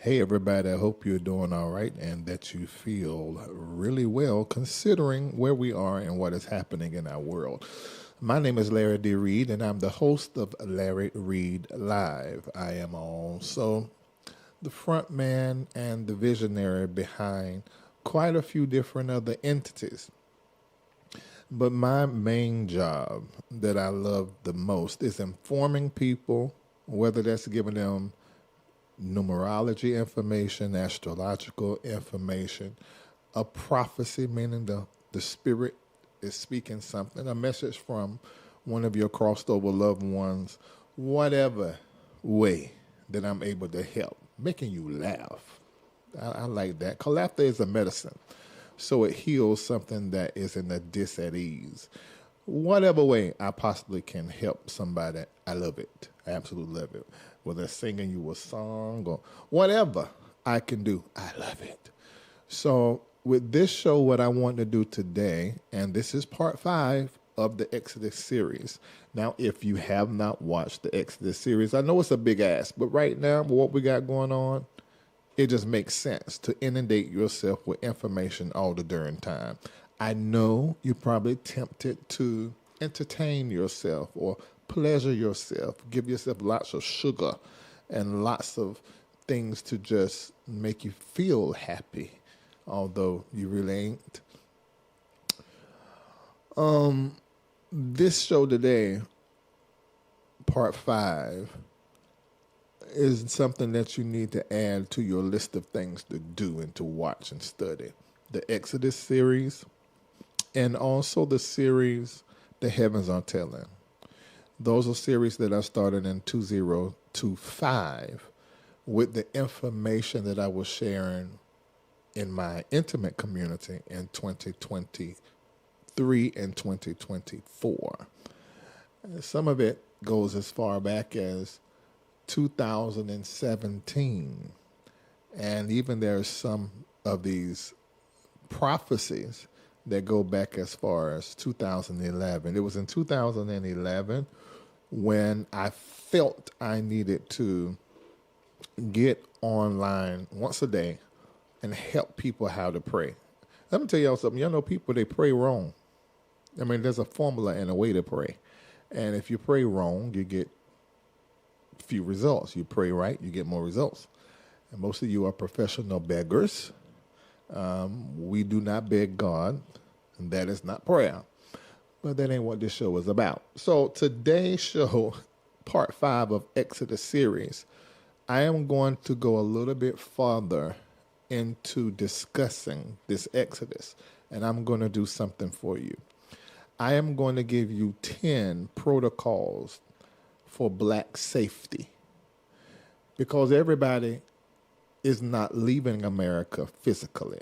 Hey, everybody, I hope you're doing all right and that you feel really well considering where we are and what is happening in our world. My name is Larry D. Reid, and I'm the host of Larry Reid Live. I am also the front man and the visionary behind quite a few different other entities. But my main job that I love the most is informing people, whether that's giving them numerology information, astrological information, a prophecy, meaning the spirit is speaking something, a message from one of your crossed over loved ones, whatever way that I'm able to help, making you laugh. I like that. 'Cause laughter is a medicine. So it heals something that is in a dis at ease. Whatever way I possibly can help somebody, I love it. I absolutely love it. Whether it's singing you a song or whatever I can do, I love it. So with this show, what I want to do today, and this is part 5 of the Exodus series. Now, if you have not watched the Exodus series, I know it's a big ask, but right now, what we got going on, it just makes sense to inundate yourself with information all the darn time. I know you're probably tempted to entertain yourself or pleasure yourself, give yourself lots of sugar and lots of things to just make you feel happy, although you really ain't. This show today, part 5, is something that you need to add to your list of things to do and to watch and study. The Exodus series and also the series The Heavens Are Telling. Those are series that I started in 2025 with the information that I was sharing in my intimate community in 2023 and 2024. Some of it goes as far back as 2017. And even there's some of these prophecies that go back as far as 2011. It was in 2011 when I felt I needed to get online once a day and help people how to pray. Let me tell y'all something. Y'all know people, they pray wrong. I mean, there's a formula and a way to pray. And if you pray wrong, you get few results. You pray right, you get more results. And most of you are professional beggars. We do not beg God, and that is not prayer. But that ain't what this show is about. So today's show, part 5 of Exodus series, I am going to go a little bit farther into discussing this Exodus, and I'm going to do something for you. I am going to give you 10 protocols for black safety, because everybody is not leaving America physically,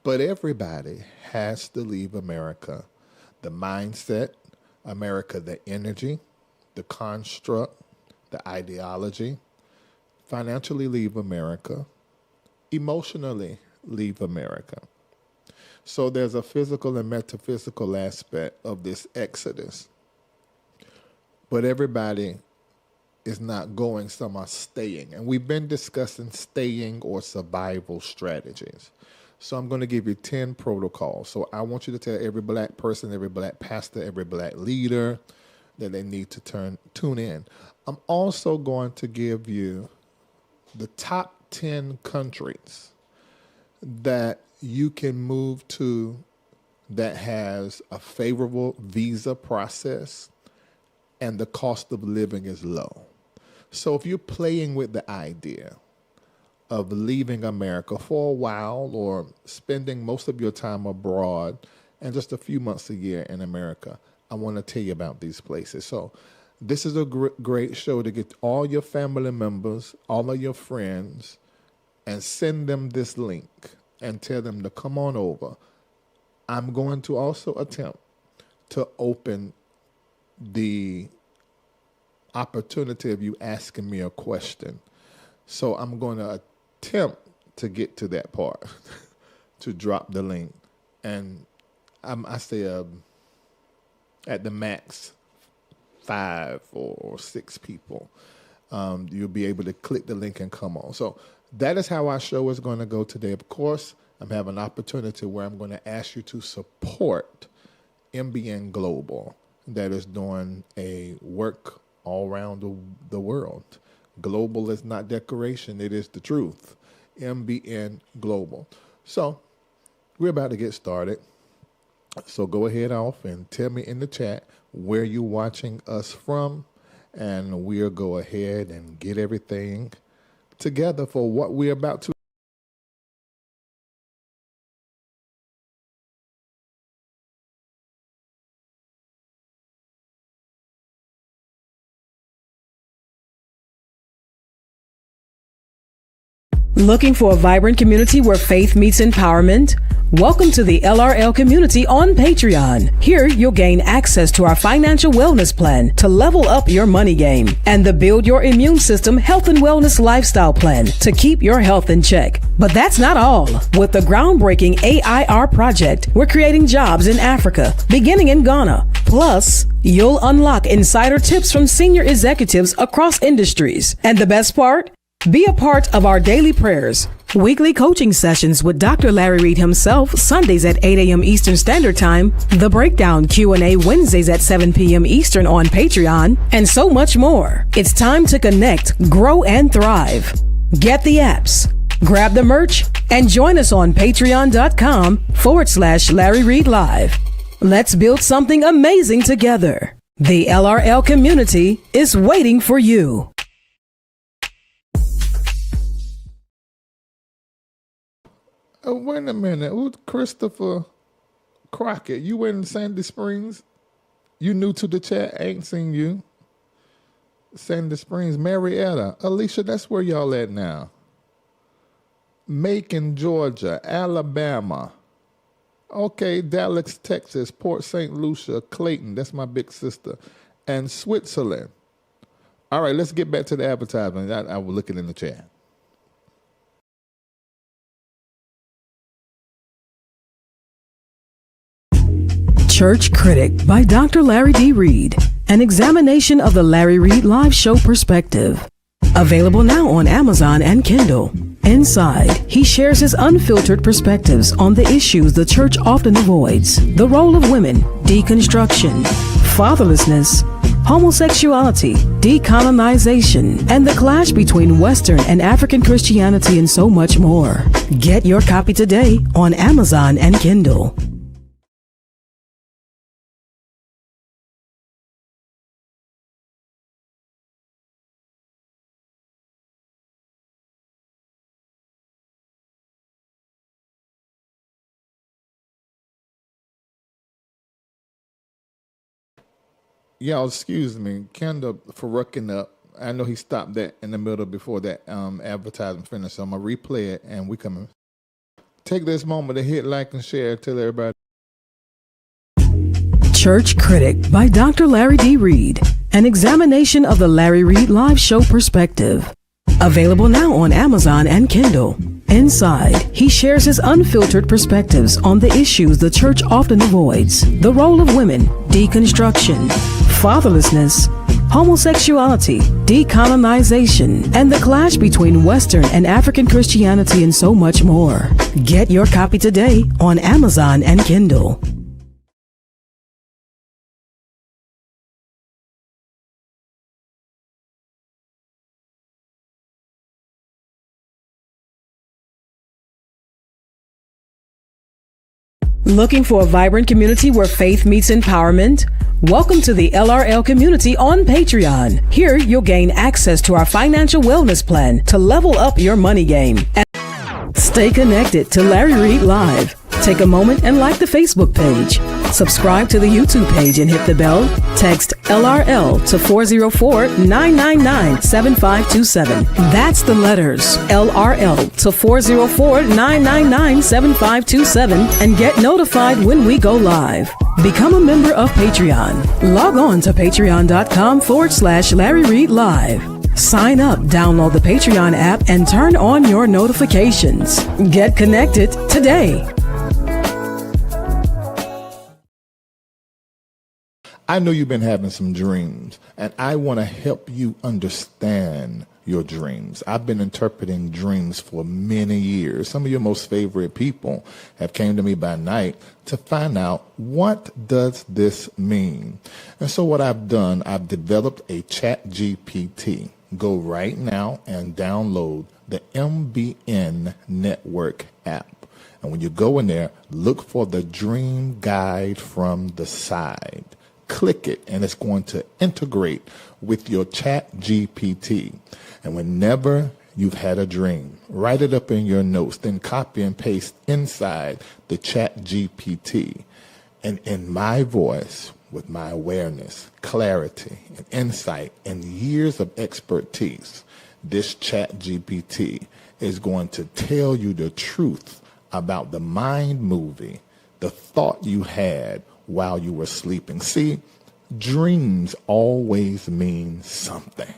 but everybody has to leave America. The mindset, America, the energy, the construct, the ideology, financially leave America, emotionally leave America. So there's a physical and metaphysical aspect of this exodus. But everybody is not going, some are staying. And we've been discussing staying or survival strategies. So I'm going to give you 10 protocols. So I want you to tell every black person, every black pastor, every black leader that they need to tune in. I'm also going to give you the top 10 countries that you can move to that has a favorable visa process and the cost of living is low. So if you're playing with the idea of leaving America for a while or spending most of your time abroad and just a few months a year in America, I want to tell you about these places. So this is a great show to get all your family members, all of your friends, and send them this link and tell them to come on over. I'm going to also attempt to open the opportunity of you asking me a question. So I'm going to attempt to get to that part, to drop the link. And I say at the max 5 or 6 people. You'll be able to click the link and come on. So That is how our show is going to go today. Of course, I'm having an opportunity where I'm going to ask you to support MBN Global that is doing a work all around the world. Global is not decoration, it is the truth. MBN Global. So we're about to get started. So go ahead off and tell me in the chat where you're watching us from, and we'll go ahead and get everything together for what we're about to. Looking for a vibrant community where faith meets empowerment? Welcome to the LRL community on Patreon. Here, you'll gain access to our financial wellness plan to level up your money game and the Build Your Immune System Health and Wellness Lifestyle Plan to keep your health in check. But that's not all. With the groundbreaking AIR project, we're creating jobs in Africa, beginning in Ghana. Plus, you'll unlock insider tips from senior executives across industries. And the best part? Be a part of our daily prayers, weekly coaching sessions with Dr. Larry Reid himself, Sundays at 8 a.m. Eastern Standard Time, the Breakdown Q&A Wednesdays at 7 p.m. Eastern on Patreon, and so much more. It's time to connect, grow, and thrive. Get the apps, grab the merch, and join us on patreon.com/Larry Reid Live. Let's build something amazing together. The LRL community is waiting for you. Oh, wait a minute. Who's Christopher Crockett? You in Sandy Springs? You new to the chat? Ain't seen you. Sandy Springs, Marietta. Alicia, that's where y'all at now. Macon, Georgia. Alabama. Okay, Dallas, Texas. Port St. Lucia. Clayton, that's my big sister. And Switzerland. All right, let's get back to the advertisement. I was looking in the chat. Church Critic by Dr. Larry D. Reid. An examination of the Larry Reid Live Show perspective. Available now on Amazon and Kindle. Inside, he shares his unfiltered perspectives on the issues the church often avoids: the role of women, deconstruction, fatherlessness, homosexuality, decolonization, and the clash between Western and African Christianity, and so much more. Get your copy today on Amazon and Kindle. Y'all, excuse me, Kendall for rooking up. I know he stopped that in the middle before that advertisement finished, so I'm going to replay it, and we coming. Take this moment to hit like and share. Tell everybody. Church Critic by Dr. Larry D. Reid. An examination of the Larry Reid Live Show perspective. Available now on Amazon and Kindle. Inside, he shares his unfiltered perspectives on the issues the church often avoids: the role of women, deconstruction, fatherlessness, homosexuality, decolonization, and the clash between Western and African Christianity, and so much more. Get your copy today on Amazon and Kindle. Looking for a vibrant community where faith meets empowerment? Welcome to the LRL community on Patreon. Here, you'll gain access to our financial wellness plan to level up your money game. And stay connected to Larry Reid Live. Take a moment and like the Facebook page. Subscribe to the YouTube page and hit the bell. Text LRL to 404-999-7527. That's the letters LRL to 404-999-7527 and get notified when we go live. Become a member of Patreon. Log on to patreon.com/Larry Reid Live. Sign up, download the Patreon app, and turn on your notifications. Get connected today. I know you've been having some dreams, and I want to help you understand your dreams. I've been interpreting dreams for many years. Some of your most favorite people have came to me by night to find out, what does this mean? And so what I've done, I've developed a chat GPT. Go right now and download the MBN Network app. And when you go in there, look for the dream guide from the side. Click it, and it's going to integrate with your chat GPT. And whenever you've had a dream, write it up in your notes, then copy and paste inside the chat GPT. And in my voice, with my awareness, clarity, and insight, and years of expertise, this chat GPT is going to tell you the truth about the mind movie, the thought you had while you were sleeping. See, dreams always mean something.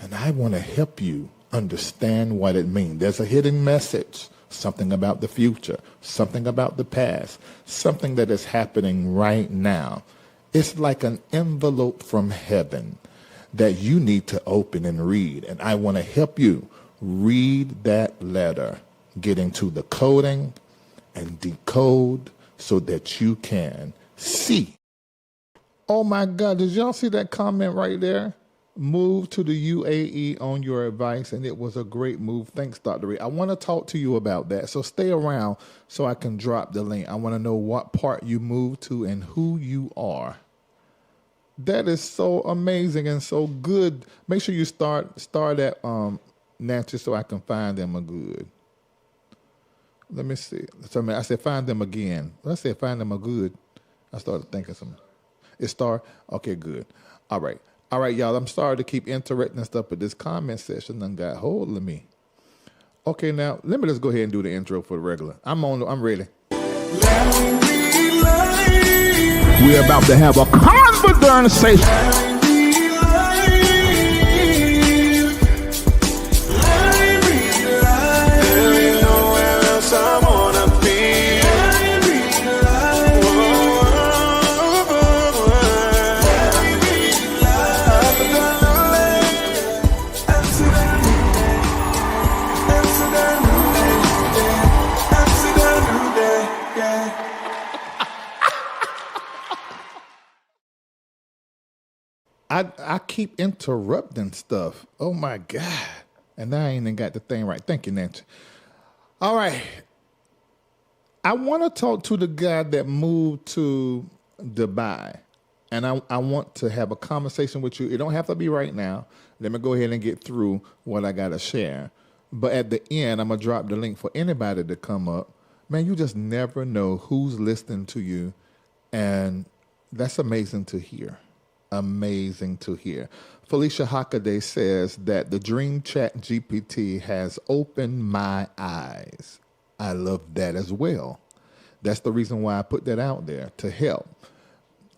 And I want to help you understand what it means. There's a hidden message, something about the future, something about the past, something that is happening right now. It's like an envelope from heaven that you need to open and read. And I want to help you read that letter, get into the coding and decode so that you can see. Oh my God, did y'all see that comment right there? Move to the UAE on your advice, and it was a great move. Thanks, Dr. Reid. I want to talk to you about that, so stay around so I can drop the link. I want to know what part you moved to and who you are. That is so amazing and so good. Make sure you start at Nancy so I can find them a good. Let me see. So I said find them again. I said find them a good. I started thinking something. It's star? Okay, good. All right, y'all. I'm sorry to keep interrupting stuff, but this comment section done got hold of me. Okay, now, let me just go ahead and do the intro for the regular. I'm ready. We're about to have a conversation. I keep interrupting stuff. Oh my God. And I ain't even got the thing right. Thank you, Nancy. All right. I want to talk to the guy that moved to Dubai. And I want to have a conversation with you. It don't have to be right now. Let me go ahead and get through what I got to share. But at the end, I'm going to drop the link for anybody to come up. Man, you just never know who's listening to you. And that's amazing to hear. Amazing to hear. Felicia Hockaday says that the Dream Chat GPT has opened my eyes. I love that as well. That's the reason why I put that out there, to help.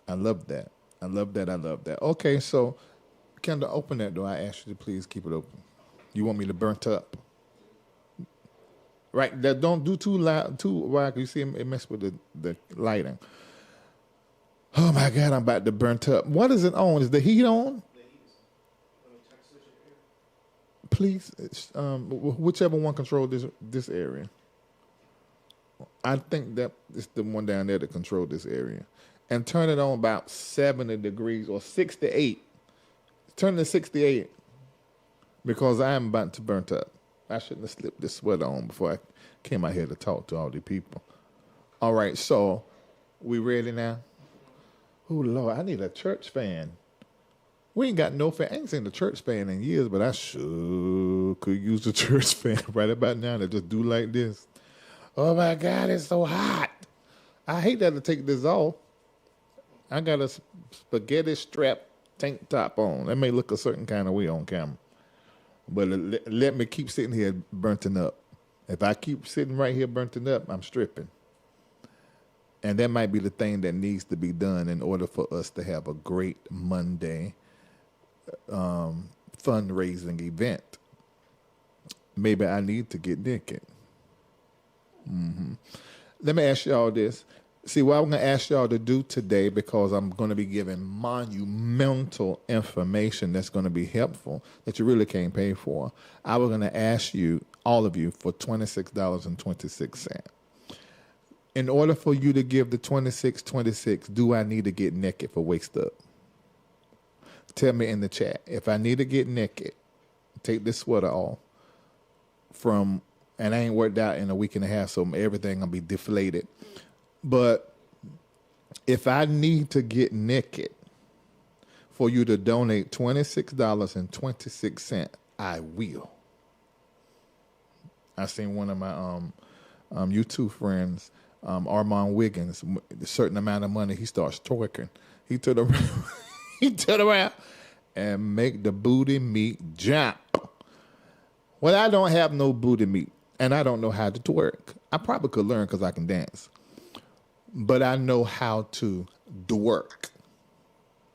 I love that. I love that. Okay, so Kendra, open that door. I ask you to please keep it open. You want me to burn it up? Right, that don't do too loud, too wide. You see, it mess with the lighting. Oh my God, I'm about to burn up. What is it on? Is the heat on? Please, whichever one controls this area. I think that it's the one down there that controls this area. And turn it on about 70 degrees or 68. Turn it to 68 because I am about to burn up. I shouldn't have slipped this sweater on before I came out here to talk to all the people. All right, so we ready now? Oh, Lord, I need a church fan. We ain't got no fan. I ain't seen the church fan in years, but I sure could use a church fan right about now to just do like this. Oh, my God, it's so hot. I hate that to take this off. I got a spaghetti strap tank top on. That may look a certain kind of way on camera. But let me keep sitting here burning up. If I keep sitting right here burning up, I'm stripping. And that might be the thing that needs to be done in order for us to have a great Monday fundraising event. Maybe I need to get naked. Let me ask y'all this. See, what I'm going to ask y'all to do today, because I'm going to be giving monumental information that's going to be helpful that you really can't pay for. I was going to ask you, all of you, for $26.26. In order for you to give the 26.26, do I need to get naked for Waist Up? Tell me in the chat. If I need to get naked, take this sweater off and I ain't worked out in a week and a half, so everything going to be deflated. But if I need to get naked for you to donate $26.26, I will. I seen one of my YouTube friends, Armand Wiggins, a certain amount of money, he starts twerking. He turned around, and make the booty meat jump. Well, I don't have no booty meat, and I don't know how to twerk. I probably could learn because I can dance. But I know how to dwork.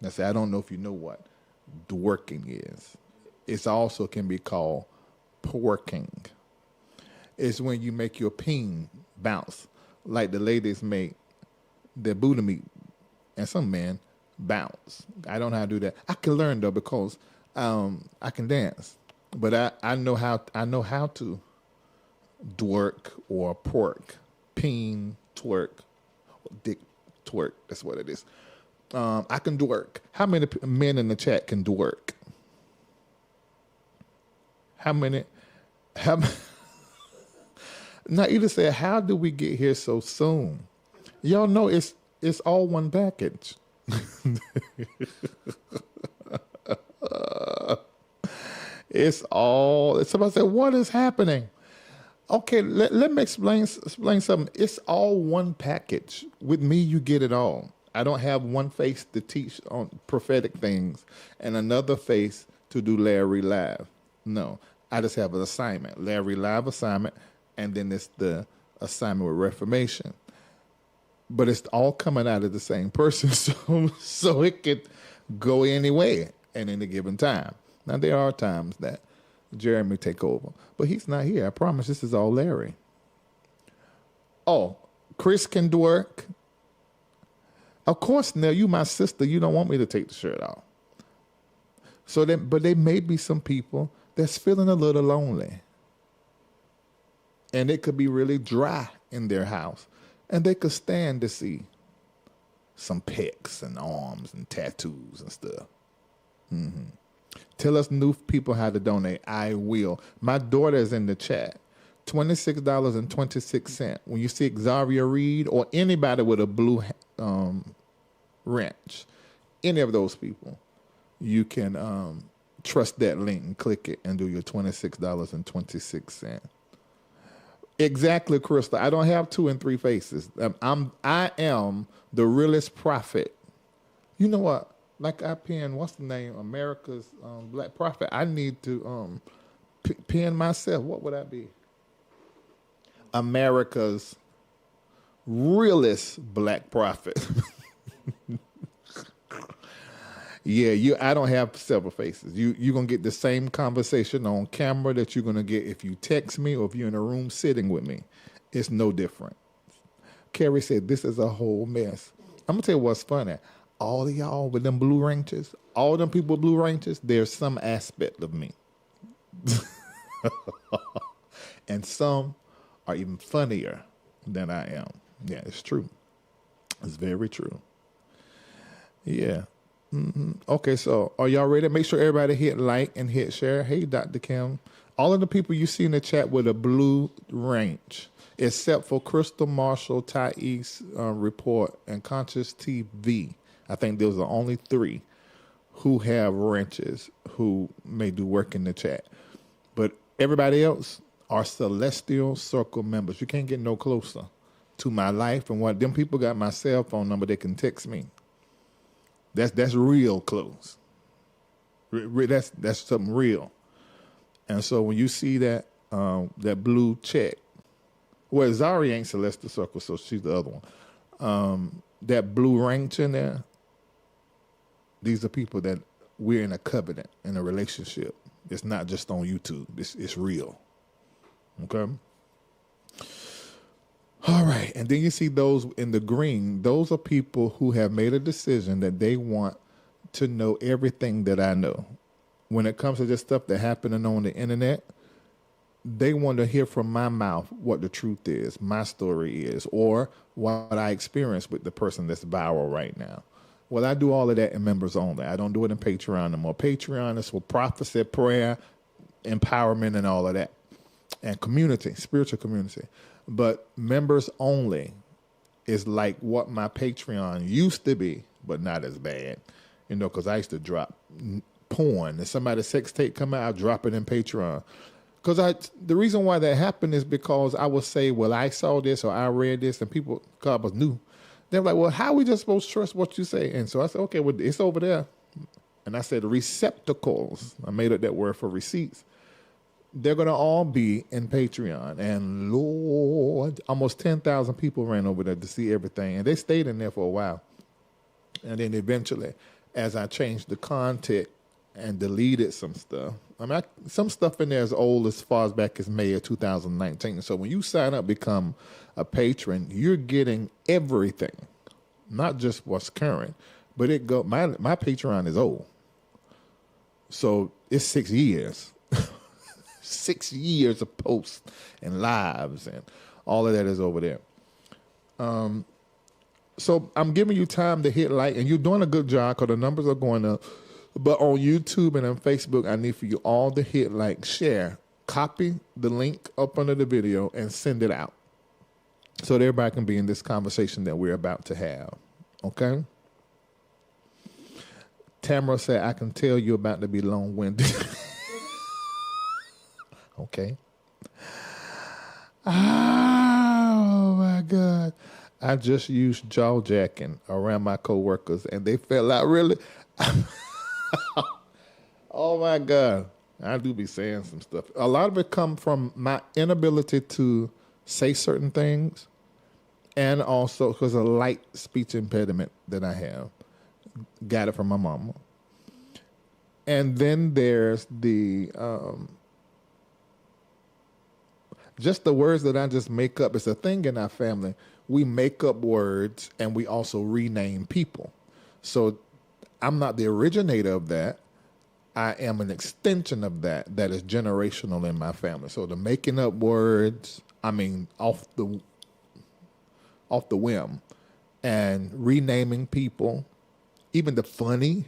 I say, I don't know if you know what dworking is. It also can be called porking. It's when you make your peen bounce, like the ladies make their booty meat, and some men bounce. I don't know how to do that. I can learn though, because I can dance. But I know how to dwork or pork, peen, twerk. Dick twerk, that's what it is. I can dwork. How many men in the chat can dwork? How many? Now, either say, how did we get here so soon? Y'all know it's all one package. Somebody said, what is happening? Okay, let me explain something. It's all one package. With me, you get it all. I don't have one face to teach on prophetic things and another face to do Larry Live. No, I just have an assignment, Larry Live assignment, and then it's the assignment with Reformation. But it's all coming out of the same person, so it could go any way at any given time. Now, there are times that Jeremy take over, but he's not here. I promise this is all Larry. Oh, Chris can work. Of course, now you my sister, you don't want me to take the shirt off. But there may be some people that's feeling a little lonely. And it could be really dry in their house. And they could stand to see some pecs and arms and tattoos and stuff. Mm-hmm. Tell us new people how to donate. I will. My daughter is in the chat. $26.26. When you see Xavier Reid or anybody with a blue wrench, any of those people, you can trust that link and click it and do your $26.26. Exactly, Crystal. I don't have 2 and 3 faces. I am the realest prophet. You know what? Like I penned, what's the name? America's Black Prophet. I need to pen myself. What would I be? America's realest Black Prophet. Yeah, I don't have several faces. You're going to get the same conversation on camera that you're going to get if you text me or if you're in a room sitting with me. It's no different. Carrie said, this is a whole mess. I'm going to tell you what's funny. All of y'all with them blue ranches, all them people with blue ranches, there's some aspect of me. And some are even funnier than I am. Yeah, it's true. It's very true. Yeah. Mm-hmm. Okay, so are y'all ready? Make sure everybody hit like and hit share. Hey, Dr. Kim. All of the people you see in the chat with a blue range, except for Crystal Marshall, Thais Report, and Conscious TV. I think those are only 3 who have wrenches who may do work in the chat. But everybody else are Celestial Circle members. You can't get no closer to my life. And what them people got my cell phone number, they can text me. That's real close. That's something real. And so when you see that that blue check, well, Zari ain't Celestial Circle, so she's the other one. That blue range in there, these are people that we're in a covenant, in a relationship. It's not just on YouTube. It's real. Okay? All right. And then you see those in the green. Those are people who have made a decision that they want to know everything that I know. When it comes to this stuff that happening on the internet, they want to hear from my mouth what the truth is, my story is, or what I experienced with the person that's viral right now. Well, I do all of that in members only. I don't do it in Patreon no more. Patreon is for prophecy, prayer, empowerment, and all of that. And community, spiritual community. But members only is like what my Patreon used to be, but not as bad. Because I used to drop porn. If somebody's sex tape come out, I drop it in Patreon. Because the reason why that happened is because I would say, well, I saw this or I read this, and people, God was new. They're like, well, how are we just supposed to trust what you say? And so I said, okay, well, it's over there. And I said, receptacles. I made up that word for receipts. They're going to all be in Patreon. And Lord, almost 10,000 people ran over there to see everything. And they stayed in there for a while. And then eventually, as I changed the content and deleted some stuff, some stuff in there is old as far as back as May of 2019. So when you sign up, become a patron, you're getting everything, not just what's current, but my Patreon is old. So it's 6 years. 6 years of posts and lives and all of that is over there. So I'm giving you time to hit like, and you're doing a good job because the numbers are going up. But on YouTube and on Facebook, I need for you all to hit like, share, copy the link up under the video and send it out so that everybody can be in this conversation that we're about to have. Okay? Tamara said, I can tell you're about to be long-winded. Okay. Oh, my God. I just used jaw jacking around my coworkers, and they fell out really. Oh, my God. I do be saying some stuff. A lot of it come from my inability to say certain things, and also because of a light speech impediment that I have. Got it from my mama. And then there's the... just the words that I just make up. It's a thing in our family. We make up words and we also rename people. So I'm not the originator of that. I am an extension of that is generational in my family. So the making up words, off the whim, and renaming people, even the funny,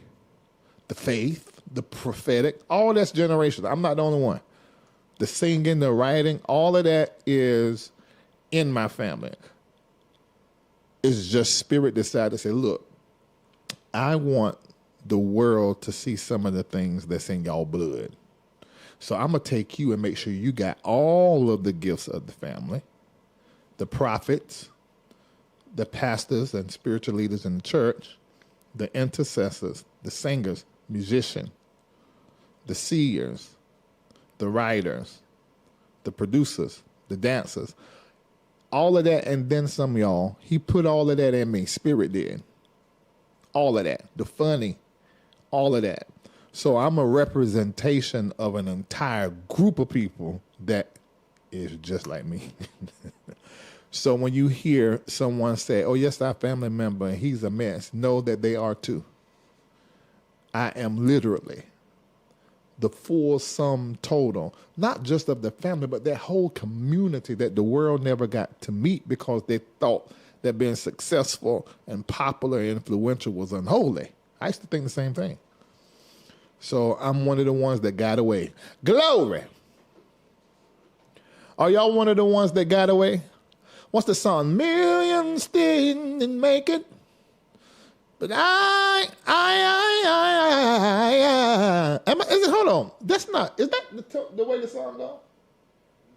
the faith, the prophetic, all that's generational. I'm not the only one. The singing, the writing, all of that is in my family. It's just spirit decided to say, look, I want the world to see some of the things that's in y'all blood. So I'm going to take you and make sure you got all of the gifts of the family, the prophets, the pastors and spiritual leaders in the church, the intercessors, the singers, musicians, the seers, the writers, the producers, the dancers, all of that, and then some, y'all. He put all of that in me. Spirit did. All of that. The funny, all of that. So I'm a representation of an entire group of people that is just like me. So when you hear someone say, oh, yes, our family member, and he's a mess, know that they are too. I am literally the full sum total, not just of the family, but that whole community that the world never got to meet because they thought that being successful and popular and influential was unholy. I used to think the same thing. So I'm one of the ones that got away. Glory! Are y'all one of the ones that got away? What's the song? Millions didn't make it. But hold on. That's not, is that the way the song goes?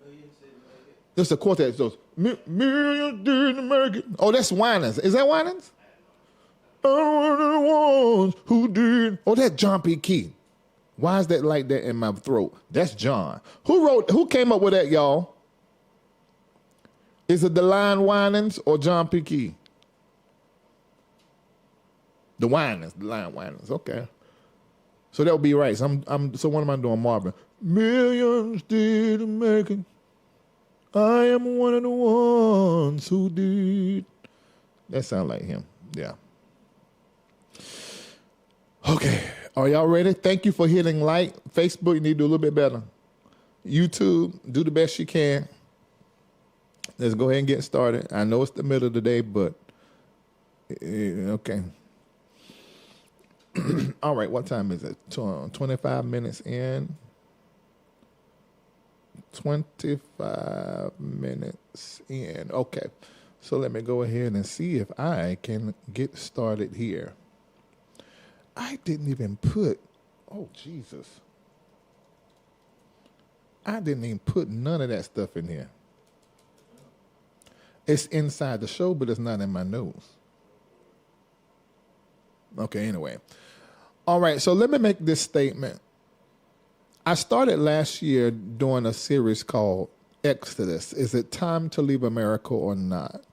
Millions didn't make it. There's a quartet that goes, millions didn't make it. Oh, that's Winans. Is that Winans? I'm one of the ones who did. Oh, that's John P. Key. Why is that like that in my throat? That's John. Who came up with that, y'all? Is it the line Winans or John P. Key? The line Winans. Okay. So that would be right. So what am I doing, Marvin? Millions didn't make it. I am one of the ones who did. That sounds like him. Yeah. Okay. Are y'all ready? Thank you for hitting like. Facebook, you need to do a little bit better. YouTube, do the best you can. Let's go ahead and get started. I know it's the middle of the day, but okay. All right, what time is it? 25 minutes in. 25 minutes in. Okay. So let me go ahead and see if I can get started here. I didn't even put, oh, Jesus. I didn't even put none of that stuff in here. It's inside the show, but it's not in my notes. Okay, anyway. All right, so let me make this statement. I started last year doing a series called Exodus. Is it time to leave America or not?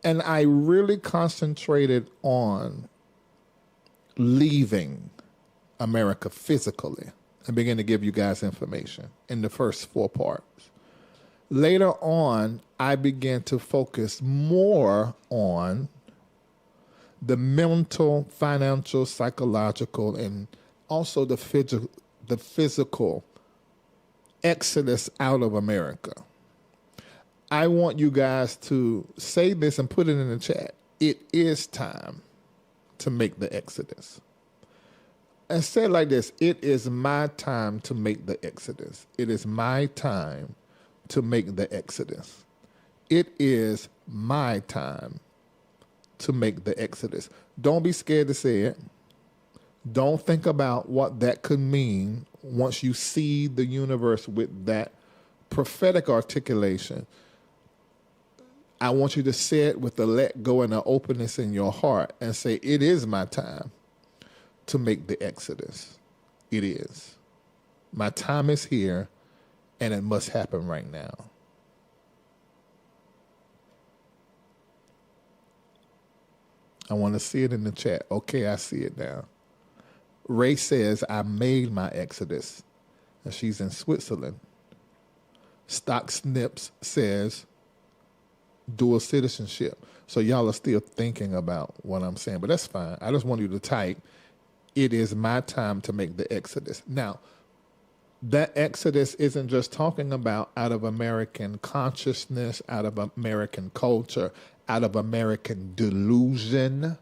And I really concentrated on leaving America physically and began to give you guys information in the first 4 parts. Later on, I began to focus more on the mental, financial, psychological, and also the physical exodus out of America. I want you guys to say this and put it in the chat. It is time to make the exodus. And say it like this. It is my time to make the exodus. It is my time to make the exodus. It is my time to make the exodus. Don't be scared to say it. Don't think about what that could mean once you see the universe with that prophetic articulation. I want you to say it with the let go and the openness in your heart and say, it is my time to make the exodus. It is. My time is here, and it must happen right now. I want to see it in the chat. Okay, I see it now. Ray says, I made my exodus. And she's in Switzerland. Stock Snips says, dual citizenship. So y'all are still thinking about what I'm saying, but that's fine. I just want you to type, it is my time to make the exodus. Now, that exodus isn't just talking about out of American consciousness, out of American culture, out of American delusion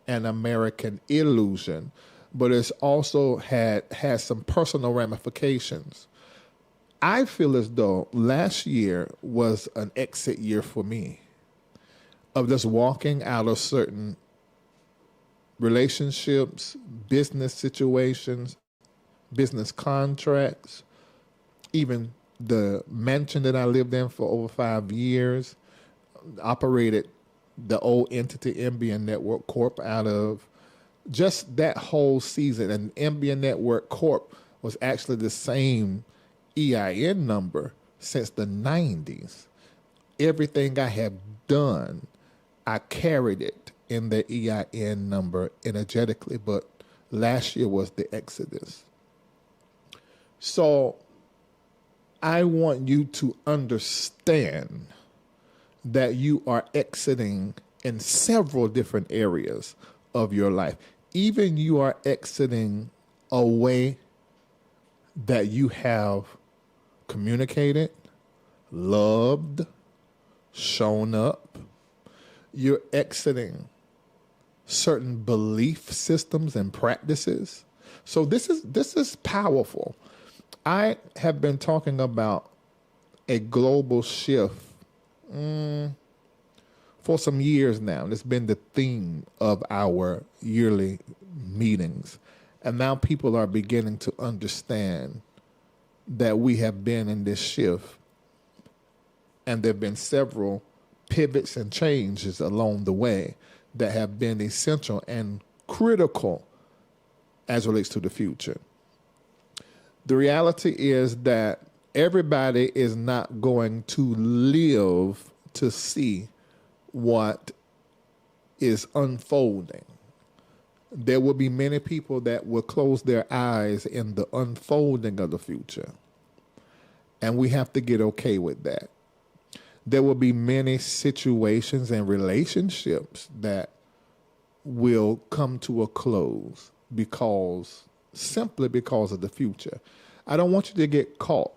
and American illusion, but it's also has some personal ramifications. I feel as though last year was an exit year for me of just walking out of certain relationships, business situations, business contracts, even the mansion that I lived in for over 5 years, operated the old entity MBN Network Corp out of. Just that whole season, and MBN Network Corp was actually the same EIN number since the 90s. Everything I have done, I carried it in the EIN number energetically, but last year was the exodus. So I want you to understand that you are exiting in several different areas of your life. Even you are exiting a way that you have communicated, loved, shown up. You're exiting certain belief systems and practices. So this is powerful. I have been talking about a global shift for some years now. It's been the theme of our yearly meetings. And now people are beginning to understand that we have been in this shift. And there have been several pivots and changes along the way that have been essential and critical as relates to the future. The reality is that everybody is not going to live to see what is unfolding. There will be many people that will close their eyes in the unfolding of the future. And we have to get okay with that. There will be many situations and relationships that will come to a close simply because of the future. I don't want you to get caught.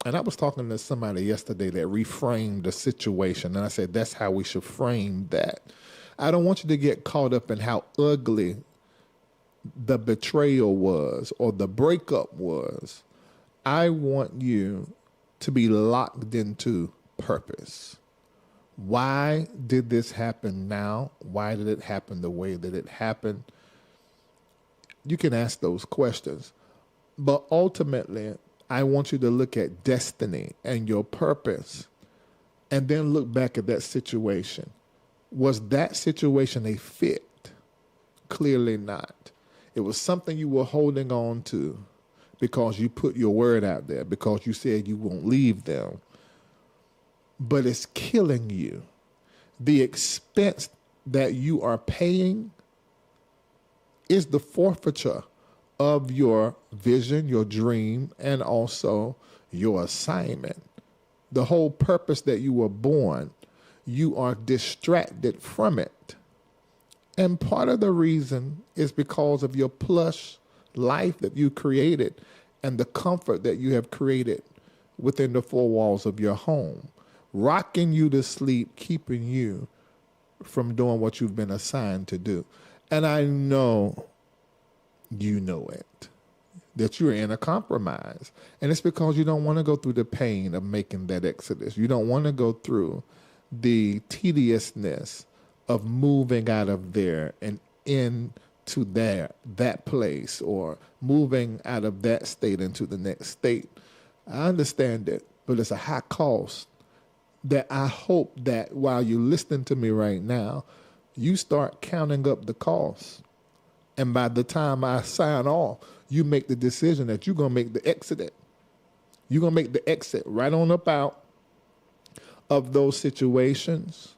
And I was talking to somebody yesterday that reframed the situation, and I said that's how we should frame that. I don't want you to get caught up in how ugly the betrayal was or the breakup was. I want you to be locked into purpose. Why did this happen now? Why did it happen the way that it happened? You can ask those questions. But ultimately, I want you to look at destiny and your purpose and then look back at that situation. Was that situation a fit? Clearly not. It was something you were holding on to because you put your word out there, because you said you won't leave them. But it's killing you. The expense that you are paying is the forfeiture of your vision, your dream, and also your assignment. The whole purpose that you were born, you are distracted from it. And part of the reason is because of your plush life that you created and the comfort that you have created within the four walls of your home, rocking you to sleep, keeping you from doing what you've been assigned to do. And I know you know it, that you're in a compromise. And it's because you don't want to go through the pain of making that exodus. You don't want to go through the tediousness of moving out of there and into that place, or moving out of that state into the next state. I understand it, but it's a high cost that I hope that while you're listening to me right now, you start counting up the costs. And by the time I sign off, you make the decision that you're going to make the exit. You're going to make the exit right on up out of those situations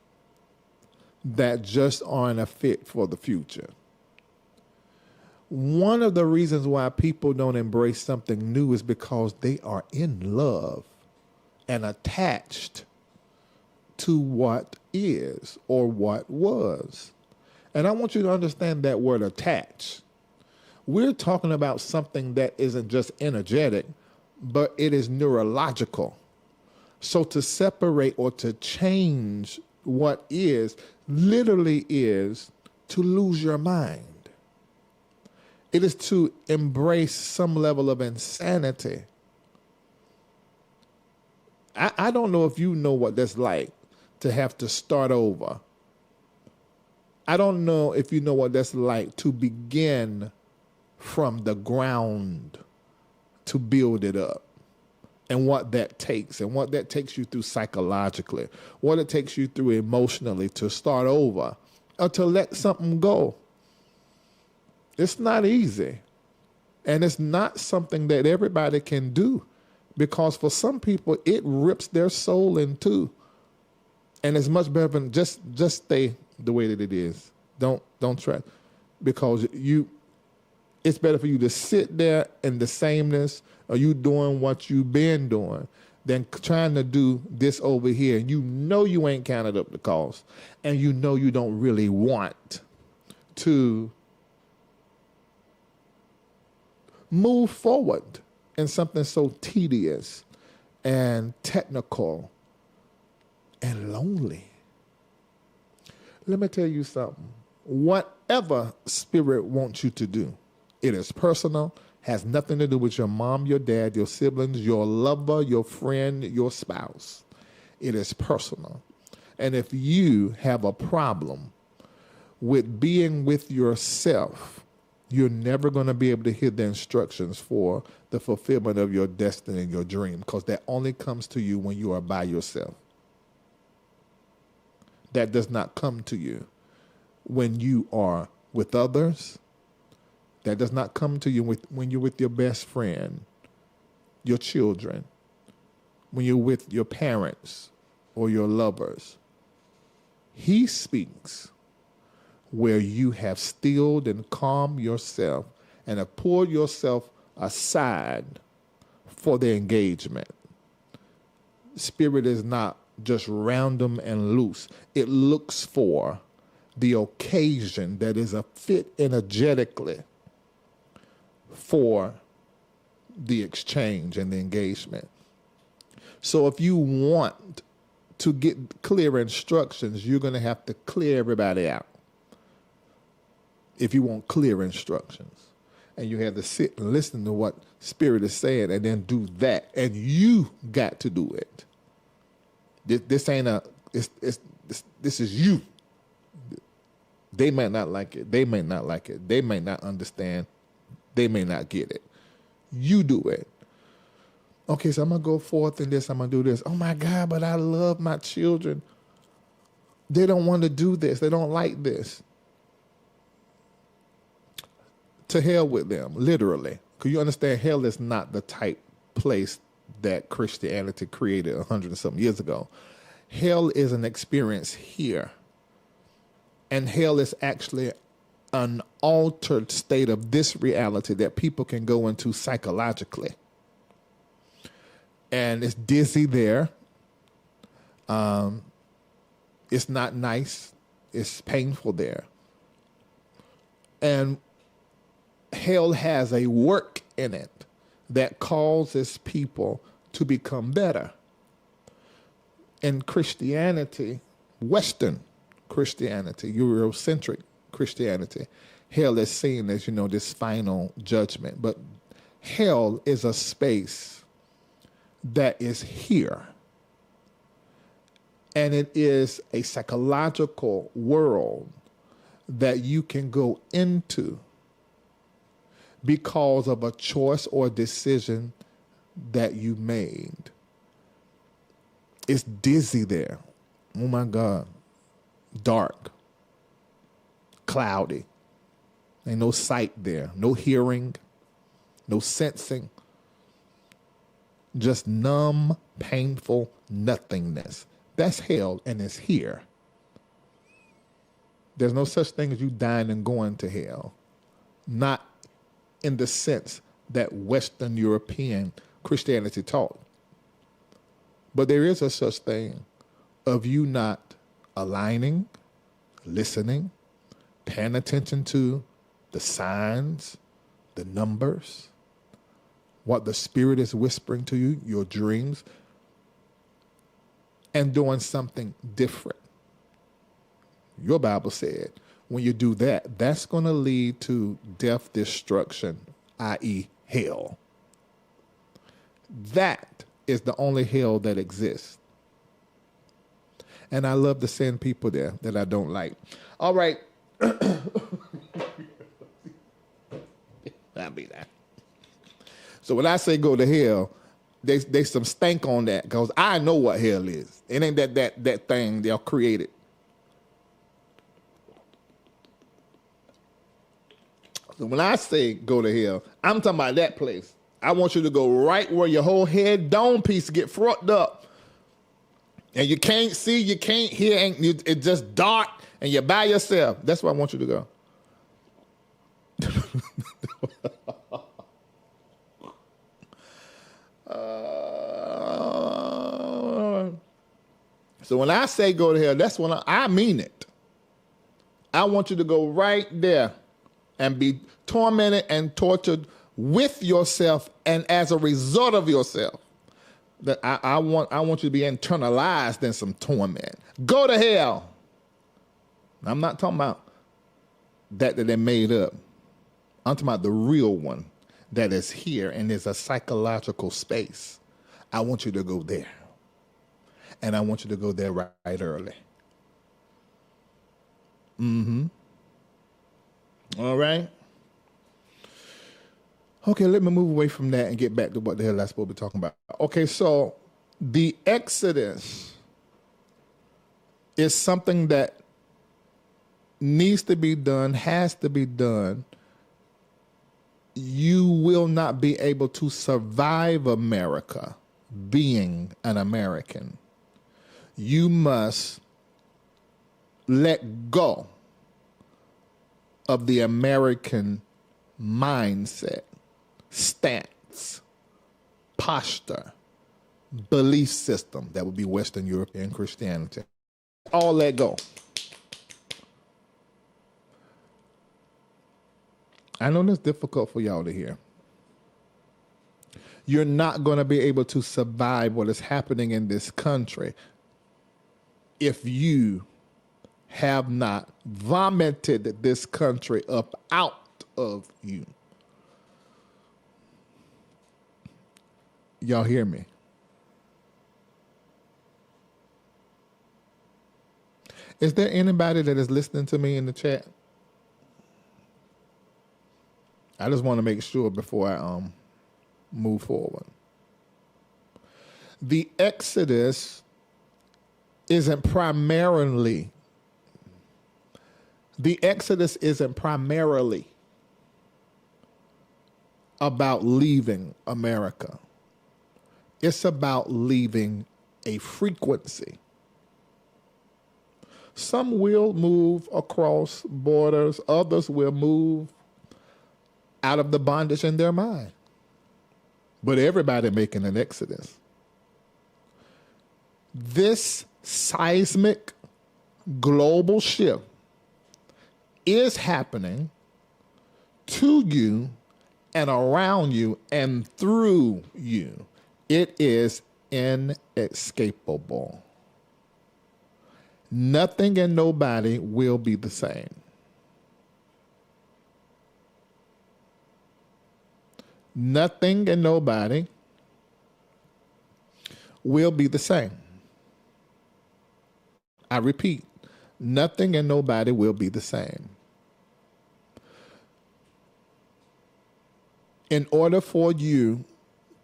that just aren't a fit for the future. One of the reasons why people don't embrace something new is because they are in love and attached to what is or what was. And I want you to understand that word attach. We're talking about something that isn't just energetic, but it is neurological. So to separate or to change what is literally is to lose your mind. It is to embrace some level of insanity. I don't know if you know what that's like to have to start over. I don't know if you know what that's like to begin from the ground to build it up, and what that takes, and what that takes you through psychologically, what it takes you through emotionally to start over or to let something go. It's not easy, and it's not something that everybody can do, because for some people it rips their soul in two, and it's much better than just stay the way that it is. Don't try, because it's better for you to sit there in the sameness, or you doing what you've been doing, than trying to do this over here. And you know you ain't counted up the cost, and you know you don't really want to move forward in something so tedious and technical and lonely. Let me tell you something. Whatever spirit wants you to do, it is personal, has nothing to do with your mom, your dad, your siblings, your lover, your friend, your spouse. It is personal. And if you have a problem with being with yourself, you're never going to be able to hear the instructions for the fulfillment of your destiny and your dream, because that only comes to you when you are by yourself. That does not come to you when you are with others. That does not come to you when you're with your best friend, your children, when you're with your parents or your lovers. He speaks where you have stilled and calmed yourself and have pulled yourself aside for the engagement. Spirit is not just random and loose. It looks for the occasion that is a fit energetically for the exchange and the engagement. So if you want to get clear instructions, you're going to have to clear everybody out. If you want clear instructions. And you have to sit and listen to what Spirit is saying and then do that. And you got to do it. This ain't this is you. They might not like it. They may not like it. They may not understand. They may not get it. You do it. Okay, so I'm going to go forth in this. I'm going to do this. Oh, my God, but I love my children. They don't want to do this. They don't like this. To hell with them, literally. Because you understand, hell is not the type place that Christianity created 100 and something years ago. Hell is an experience here. And hell is actually an altered state of this reality that people can go into psychologically. And it's dizzy there. It's not nice. It's painful there. And hell has a work in it that causes people to become better. In Christianity, Western Christianity, Eurocentric Christianity, hell is seen as, this final judgment. But hell is a space that is here. And it is a psychological world that you can go into because of a choice or decision that you made. It's dizzy there. Oh my God. Dark. Cloudy. Ain't no sight there. No hearing. No sensing. Just numb, painful nothingness. That's hell, and it's here. There's no such thing as you dying and going to hell. Not in the sense that Western European Christianity taught. But there is a such thing of you not aligning, listening, paying attention to the signs, the numbers, what the Spirit is whispering to you, your dreams, and doing something different. Your Bible said, when you do that, that's going to lead to death, destruction, i.e. hell. That is the only hell that exists. And I love to send people there that I don't like. All right. I'll be that. So when I say go to hell, there's some stank on that because I know what hell is. It ain't that thing they'll create it. So when I say go to hell, I'm talking about that place. I want you to go right where your whole head dome piece get fucked up. And you can't see, you can't hear, and it's just dark, and you're by yourself. That's where I want you to go. So when I say go to hell, that's when I mean it. I want you to go right there and be tormented and tortured with yourself and as a result of yourself. That I want you to be internalized in some torment. Go to hell. I'm not talking about that they made up. I'm talking about the real one that is here and is a psychological space. I want you to go there. And I want you to go there right early. All right? Okay, let me move away from that and get back to what the hell I'm supposed to be talking about. Okay, so the Exodus is something that needs to be done, has to be done. You will not be able to survive America being an American. You must let go of the American mindset, stance, posture, belief system. That would be Western European Christianity. All let go. I know that's difficult for y'all to hear. You're not going to be able to survive what is happening in this country if you have not vomited this country up out of you. Y'all hear me? Is there anybody that is listening to me in the chat? I just want to make sure before I move forward. The Exodus isn't primarily about leaving America. It's about leaving a frequency. Some will move across borders, others will move out of the bondage in their mind. But everybody making an exodus. This seismic global shift is happening to you and around you and through you. It is inescapable. Nothing and nobody will be the same. Nothing and nobody will be the same. I repeat, nothing and nobody will be the same. In order for you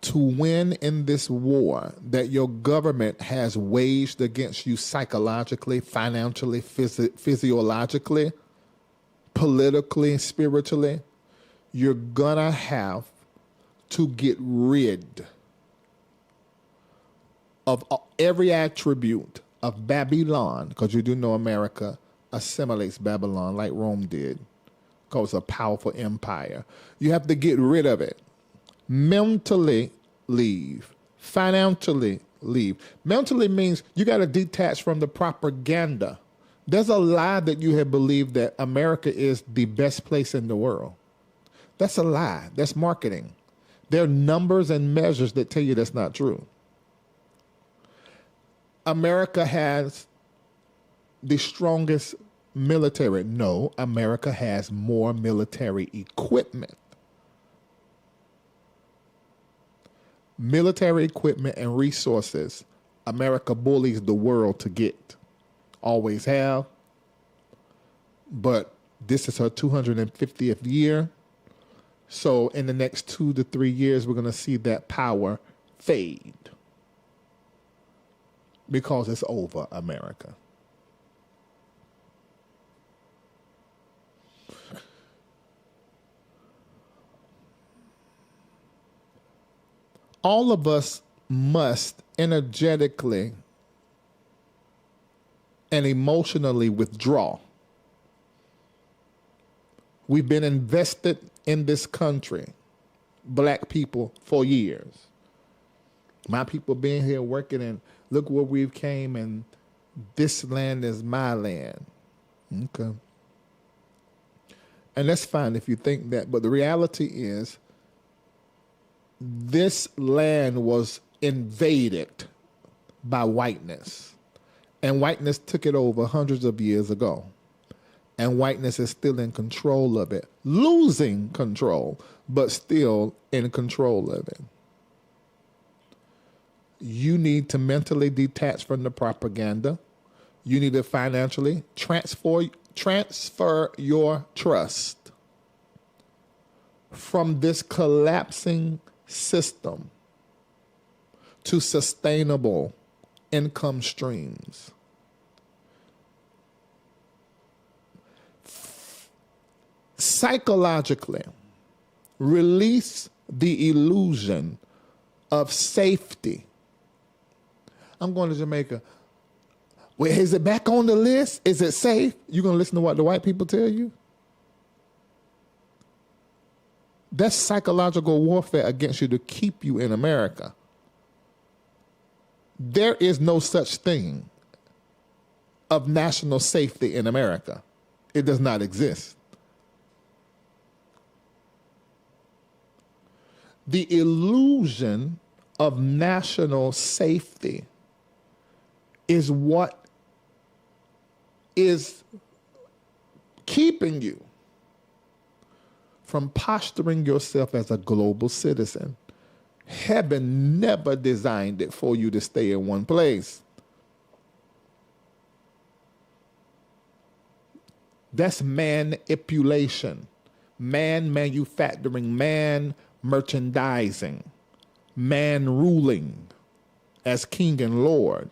to win in this war that your government has waged against you psychologically, financially, physiologically, politically, spiritually, you're gonna have to get rid of every attribute of Babylon, because you do know America assimilates Babylon like Rome did, because it's a powerful empire. You have to get rid of it. Mentally leave. Financially leave. Mentally means you got to detach from the propaganda. There's a lie that you have believed that America is the best place in the world. That's a lie. That's marketing. There are numbers and measures that tell you that's not true. America has the strongest military. No, America has more military equipment. Military equipment and resources, America bullies the world to get. Always have. But this is her 250th year. So in the next 2 to 3 years, we're going to see that power fade. Because it's over, America. All of us must energetically and emotionally withdraw. We've been invested in this country, black people, for years. My people been here working, and look where we've came, and this land is my land. Okay. And that's fine if you think that, but the reality is this land was invaded by whiteness, and whiteness took it over hundreds of years ago. And whiteness is still in control of it, losing control, but still in control of it. You need to mentally detach from the propaganda. You need to financially transfer your trust from this collapsing system to sustainable income streams. Psychologically, release the illusion of safety. I'm going to Jamaica. Wait, is it back on the list? Is it safe? You're going to listen to what the white people tell you? That's psychological warfare against you to keep you in America. There is no such thing of national safety in America. It does not exist. The illusion of national safety is what is keeping you from posturing yourself as a global citizen. Heaven never designed it for you to stay in one place. That's manipulation, man manufacturing, man merchandising, man ruling as king and lord.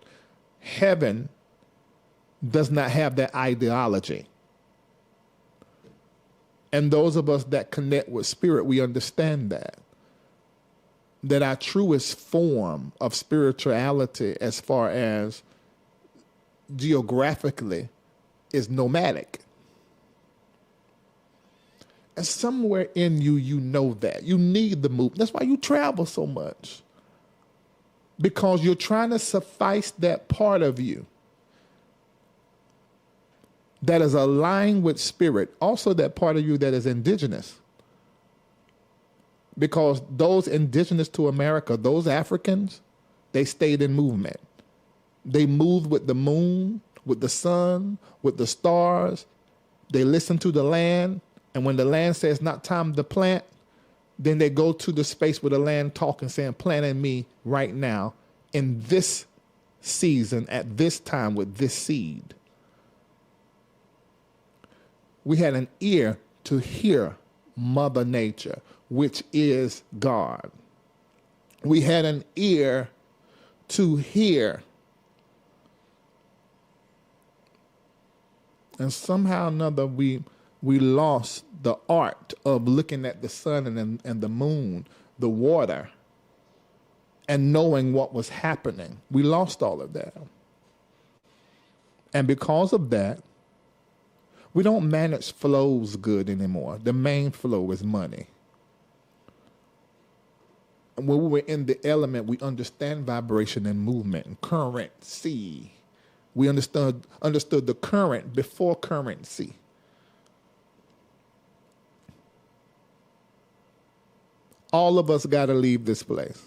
Heaven does not have that ideology. And those of us that connect with spirit, we understand that our truest form of spirituality as far as geographically is nomadic. And somewhere in you, you know that. You need the move. That's why you travel so much. Because you're trying to suffice that part of you that is aligned with spirit. Also that part of you that is indigenous. Because those indigenous to America, those Africans, they stayed in movement. They moved with the moon, with the sun, with the stars. They listened to the land. And when the land says not time to plant, then they go to the space where the land talking, saying, plant in me right now in this season, at this time with this seed. We had an ear to hear Mother Nature, which is God. We had an ear to hear. And somehow or another, we lost the art of looking at the sun and the moon, the water, and knowing what was happening. We lost all of that. And because of that, we don't manage flows good anymore. The main flow is money. And when we were in the element, we understand vibration and movement and currency. We understood the current before currency. All of us got to leave this place.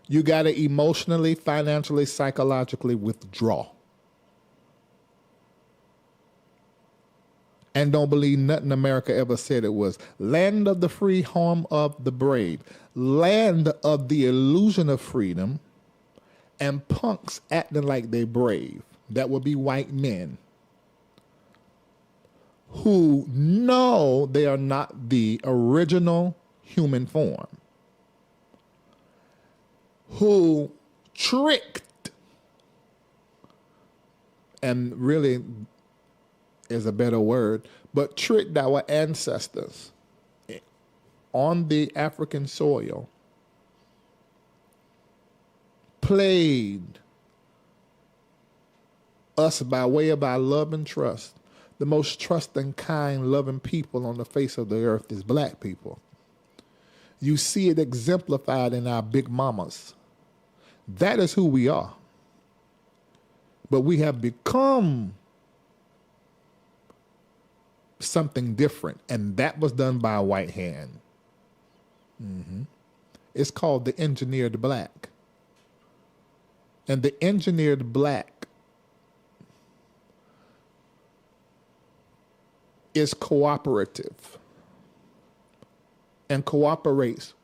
You got to emotionally, financially, psychologically withdraw. And don't believe nothing America ever said it was. Land of the free, home of the brave. Land of the illusion of freedom and punks acting like they brave. That would be white men who know they are not the original human form, who tricked, and really is a better word, but tricked our ancestors on the African soil, played us by way of our love and trust. The most trusting, kind, loving people on the face of the earth is black people. You see it exemplified in our big mamas. That is who we are. But we have become something different, and that was done by a white hand. It's called the engineered black. And the engineered black is cooperative and cooperates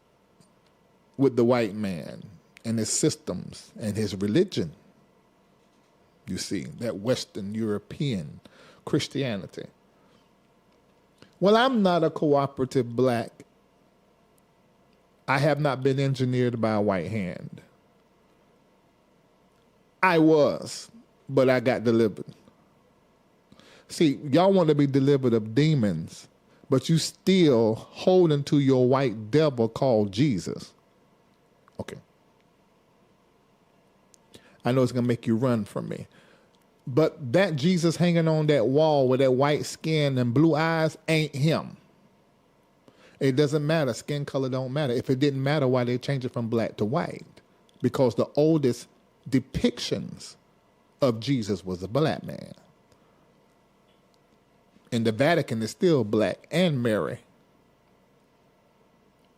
with the white man and his systems and his religion. You see, that Western European Christianity. Well, I'm not a cooperative black. I have not been engineered by a white hand. I was, but I got delivered. See, y'all want to be delivered of demons, but you still holding to your white devil called Jesus. Okay. I know it's going to make you run from me. But that Jesus hanging on that wall with that white skin and blue eyes ain't him. It doesn't matter. Skin color don't matter. If it didn't matter, why they change it from black to white? because the oldest depictions of Jesus was a black man. And the Vatican is still black, and Mary,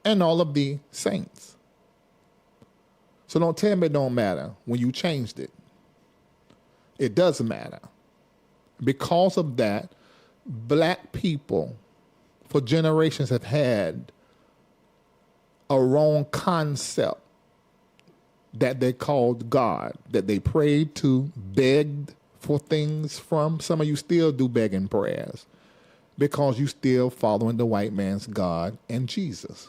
and all of the saints. So don't tell me it don't matter when you changed it. It does matter. Because of that, black people for generations have had a wrong concept that they called God, that they prayed to, begged for things from. Some of you still do begging prayers because you still following the white man's God and Jesus.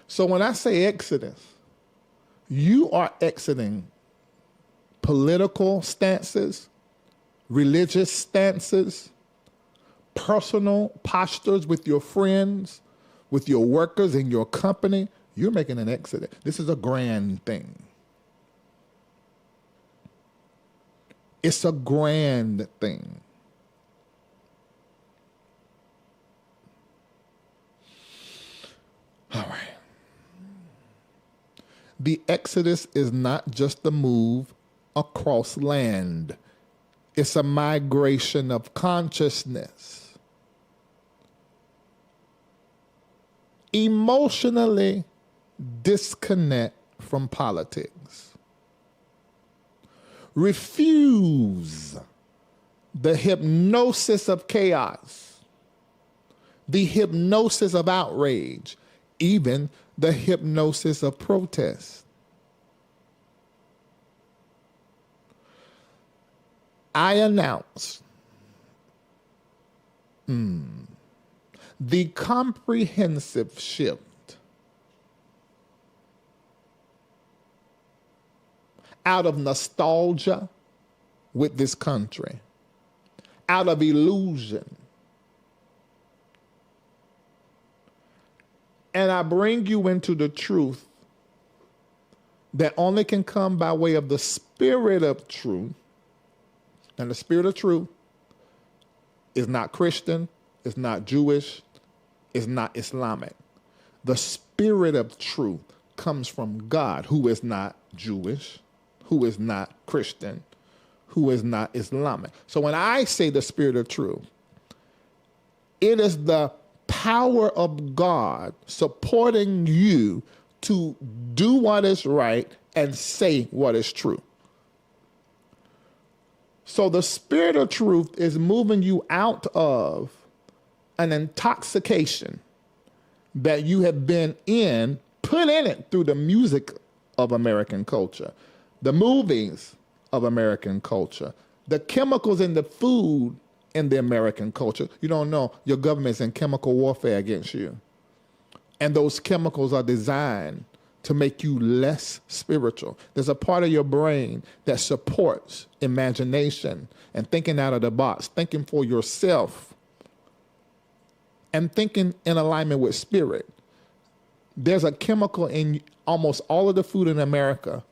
So when I say Exodus, you are exiting political stances, religious stances, personal postures with your friends, with your workers in your company. You're making an exodus. This is a grand thing. It's a grand thing. All right. The exodus is not just a move across land. It's a migration of consciousness. Emotionally disconnect from politics. Refuse the hypnosis of chaos, the hypnosis of outrage, even the hypnosis of protest. I announce the comprehensive shift out of nostalgia with this country, out of illusion. And I bring you into the truth that only can come by way of the spirit of truth. And the spirit of truth is not Christian, it's not Jewish, it's not Islamic. The spirit of truth comes from God, who is not Jewish, who is not Christian, who is not Islamic. So when I say the spirit of truth, it is the power of God supporting you to do what is right and say what is true. So the spirit of truth is moving you out of an intoxication that you have been in, put in it through the music of American culture, the movies of American culture, the chemicals in the food in the American culture. You don't know, your government's in chemical warfare against you. And those chemicals are designed to make you less spiritual. There's a part of your brain that supports imagination and thinking out of the box, thinking for yourself, and thinking in alignment with spirit. There's a chemical in almost all of the food in America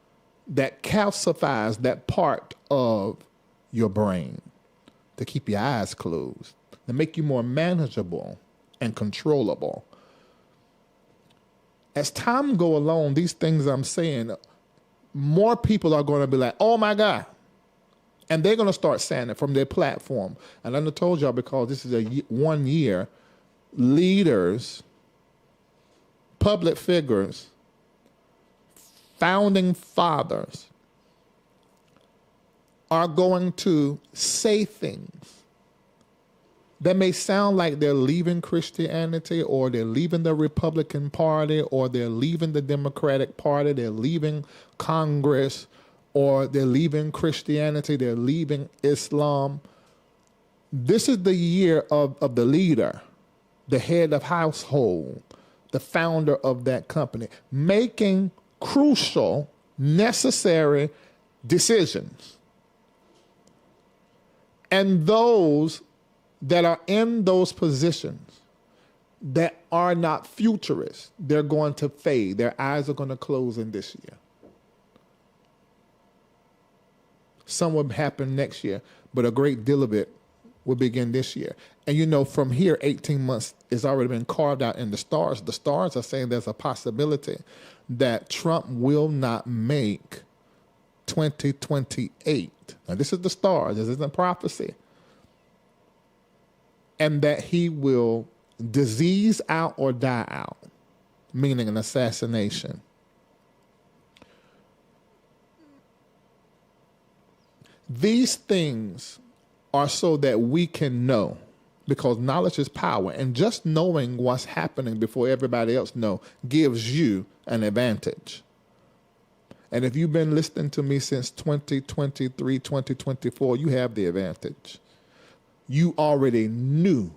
that calcifies that part of your brain to keep your eyes closed, to make you more manageable and controllable. As time go along, these things I'm saying, more people are going to be like, oh my God. And they're going to start saying it from their platform. And I told y'all, because this is 1 year, leaders, public figures, founding fathers are going to say things that may sound like they're leaving Christianity, or they're leaving the Republican Party, or they're leaving the Democratic Party, they're leaving Congress, or they're leaving Christianity, they're leaving Islam. This is the year of the leader, the head of household, the founder of that company, making crucial, necessary decisions. And those that are in those positions that are not futurists, they're going to fade. Their eyes are going to close in this year. Some will happen next year, but a great deal of it will begin this year. And you know, from here, 18 months has already been carved out in the stars. The stars are saying there's a possibility that Trump will not make 2028. Now, this is the stars. This isn't prophecy. And that he will disease out or die out, meaning an assassination. These things are so that we can know, because knowledge is power, and just knowing what's happening before everybody else know gives you an advantage. And if you've been listening to me since 2023, 2024, you have the advantage. You already knew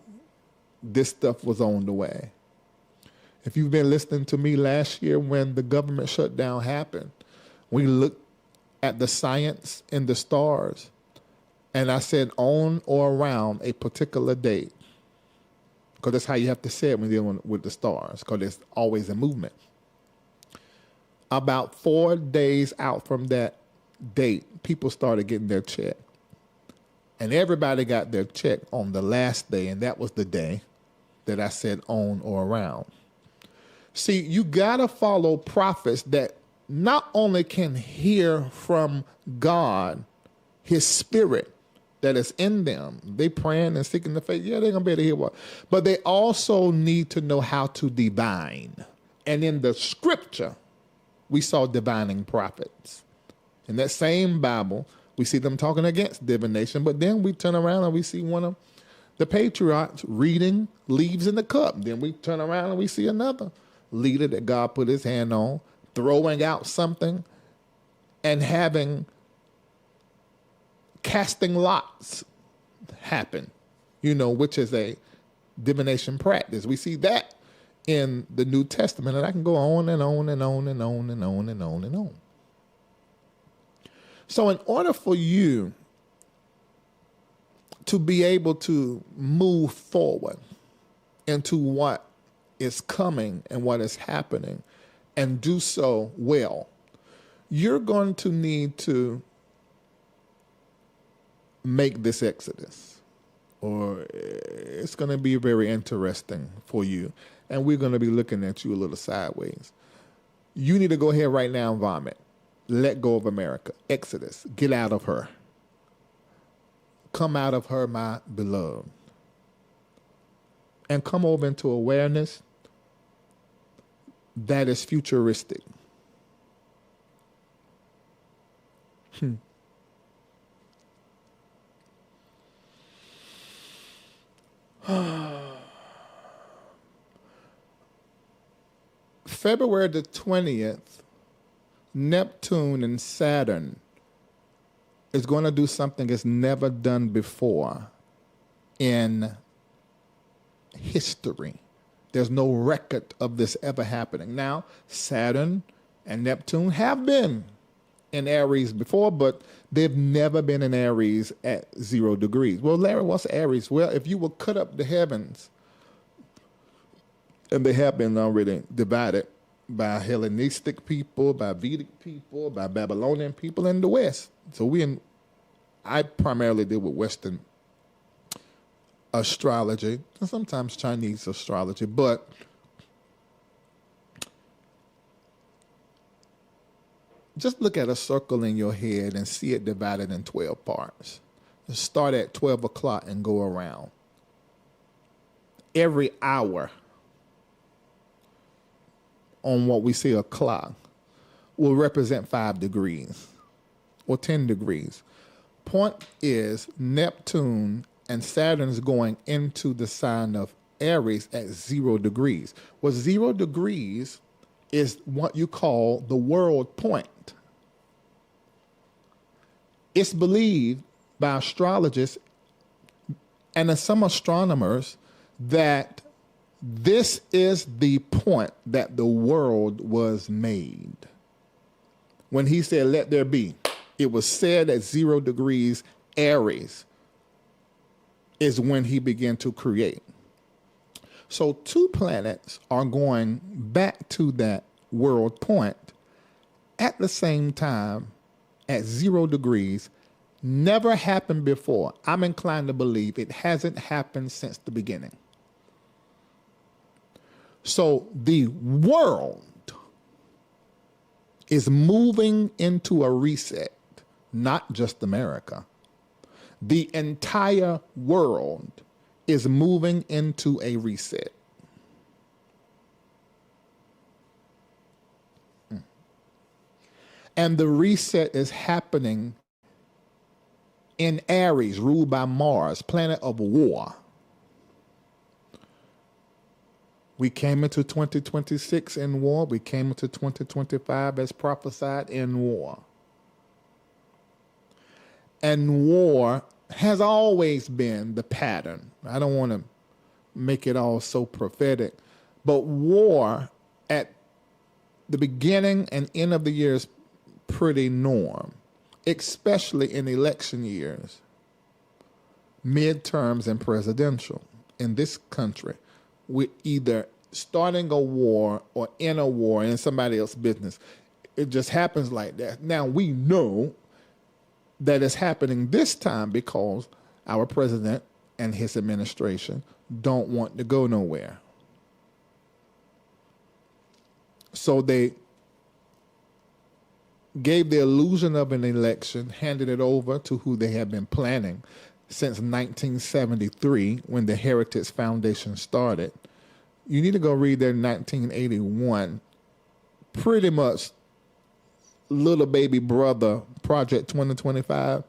this stuff was on the way. If you've been listening to me last year when the government shutdown happened, we looked at the science in the stars, and I said on or around a particular date, because that's how you have to say it when you're dealing with the stars, because there's always a movement. About 4 days out from that date, people started getting their check. And everybody got their check on the last day, and that was the day that I said on or around. See, you got to follow prophets that not only can hear from God, his spirit that is in them. They praying and seeking the faith. Yeah, they're going to be able to hear what. But they also need to know how to divine. And in the scripture, we saw divining prophets. In that same Bible, we see them talking against divination, but then we turn around and we see one of the patriarchs reading leaves in the cup. Then we turn around and we see another leader that God put his hand on, throwing out something and having casting lots happen, which is a divination practice. We see that in the New Testament, and I can go on and on and on and on and on and on and on. So in order for you to be able to move forward into what is coming and what is happening and do so well, you're going to need to make this exodus, or it's going to be very interesting for you. And we're going to be looking at you a little sideways. You need to go ahead right now and vomit. Let go of America. Exodus. Get out of her. Come out of her, my beloved. And come over into awareness that is futuristic. February the 20th, Neptune and Saturn is going to do something it's never done before in history. There's no record of this ever happening. Now, Saturn and Neptune have been in Aries before, but they've never been in Aries at 0 degrees. Well, Larry, what's Aries? Well, if you will cut up the heavens, and they have been already divided by Hellenistic people, by Vedic people, by Babylonian people in the West. So I primarily deal with Western astrology, and sometimes Chinese astrology, but just look at a circle in your head and see it divided in 12 parts. Just start at 12 o'clock and go around. Every hour on what we see a clock will represent 5 degrees or 10 degrees. Point is, Neptune and Saturn is going into the sign of Aries at 0 degrees. Well, 0 degrees is what you call the world point. It's believed by astrologists and some astronomers that this is the point that the world was made. When he said, let there be, it was said at 0 degrees Aries is when he began to create. So 2 planets are going back to that world point at the same time at 0 degrees Never happened before. I'm inclined to believe it hasn't happened since the beginning. So the world is moving into a reset, not just America. The entire world is moving into a reset. And the reset is happening in Aries, ruled by Mars, planet of war. We came into 2026 in war. We came into 2025 as prophesied in war. And war has always been the pattern. I don't want to make it all so prophetic, but war at the beginning and end of the year is pretty norm, especially in election years, midterms and presidential. In this country, we're either starting a war or in a war in somebody else's business. It just happens like that. Now, we know that it's happening this time because our president and his administration don't want to go nowhere. So they gave the illusion of an election, handed it over to who they have been planning since 1973 when the Heritage Foundation started. You need to go read their 1981, pretty much little baby brother, Project 2025.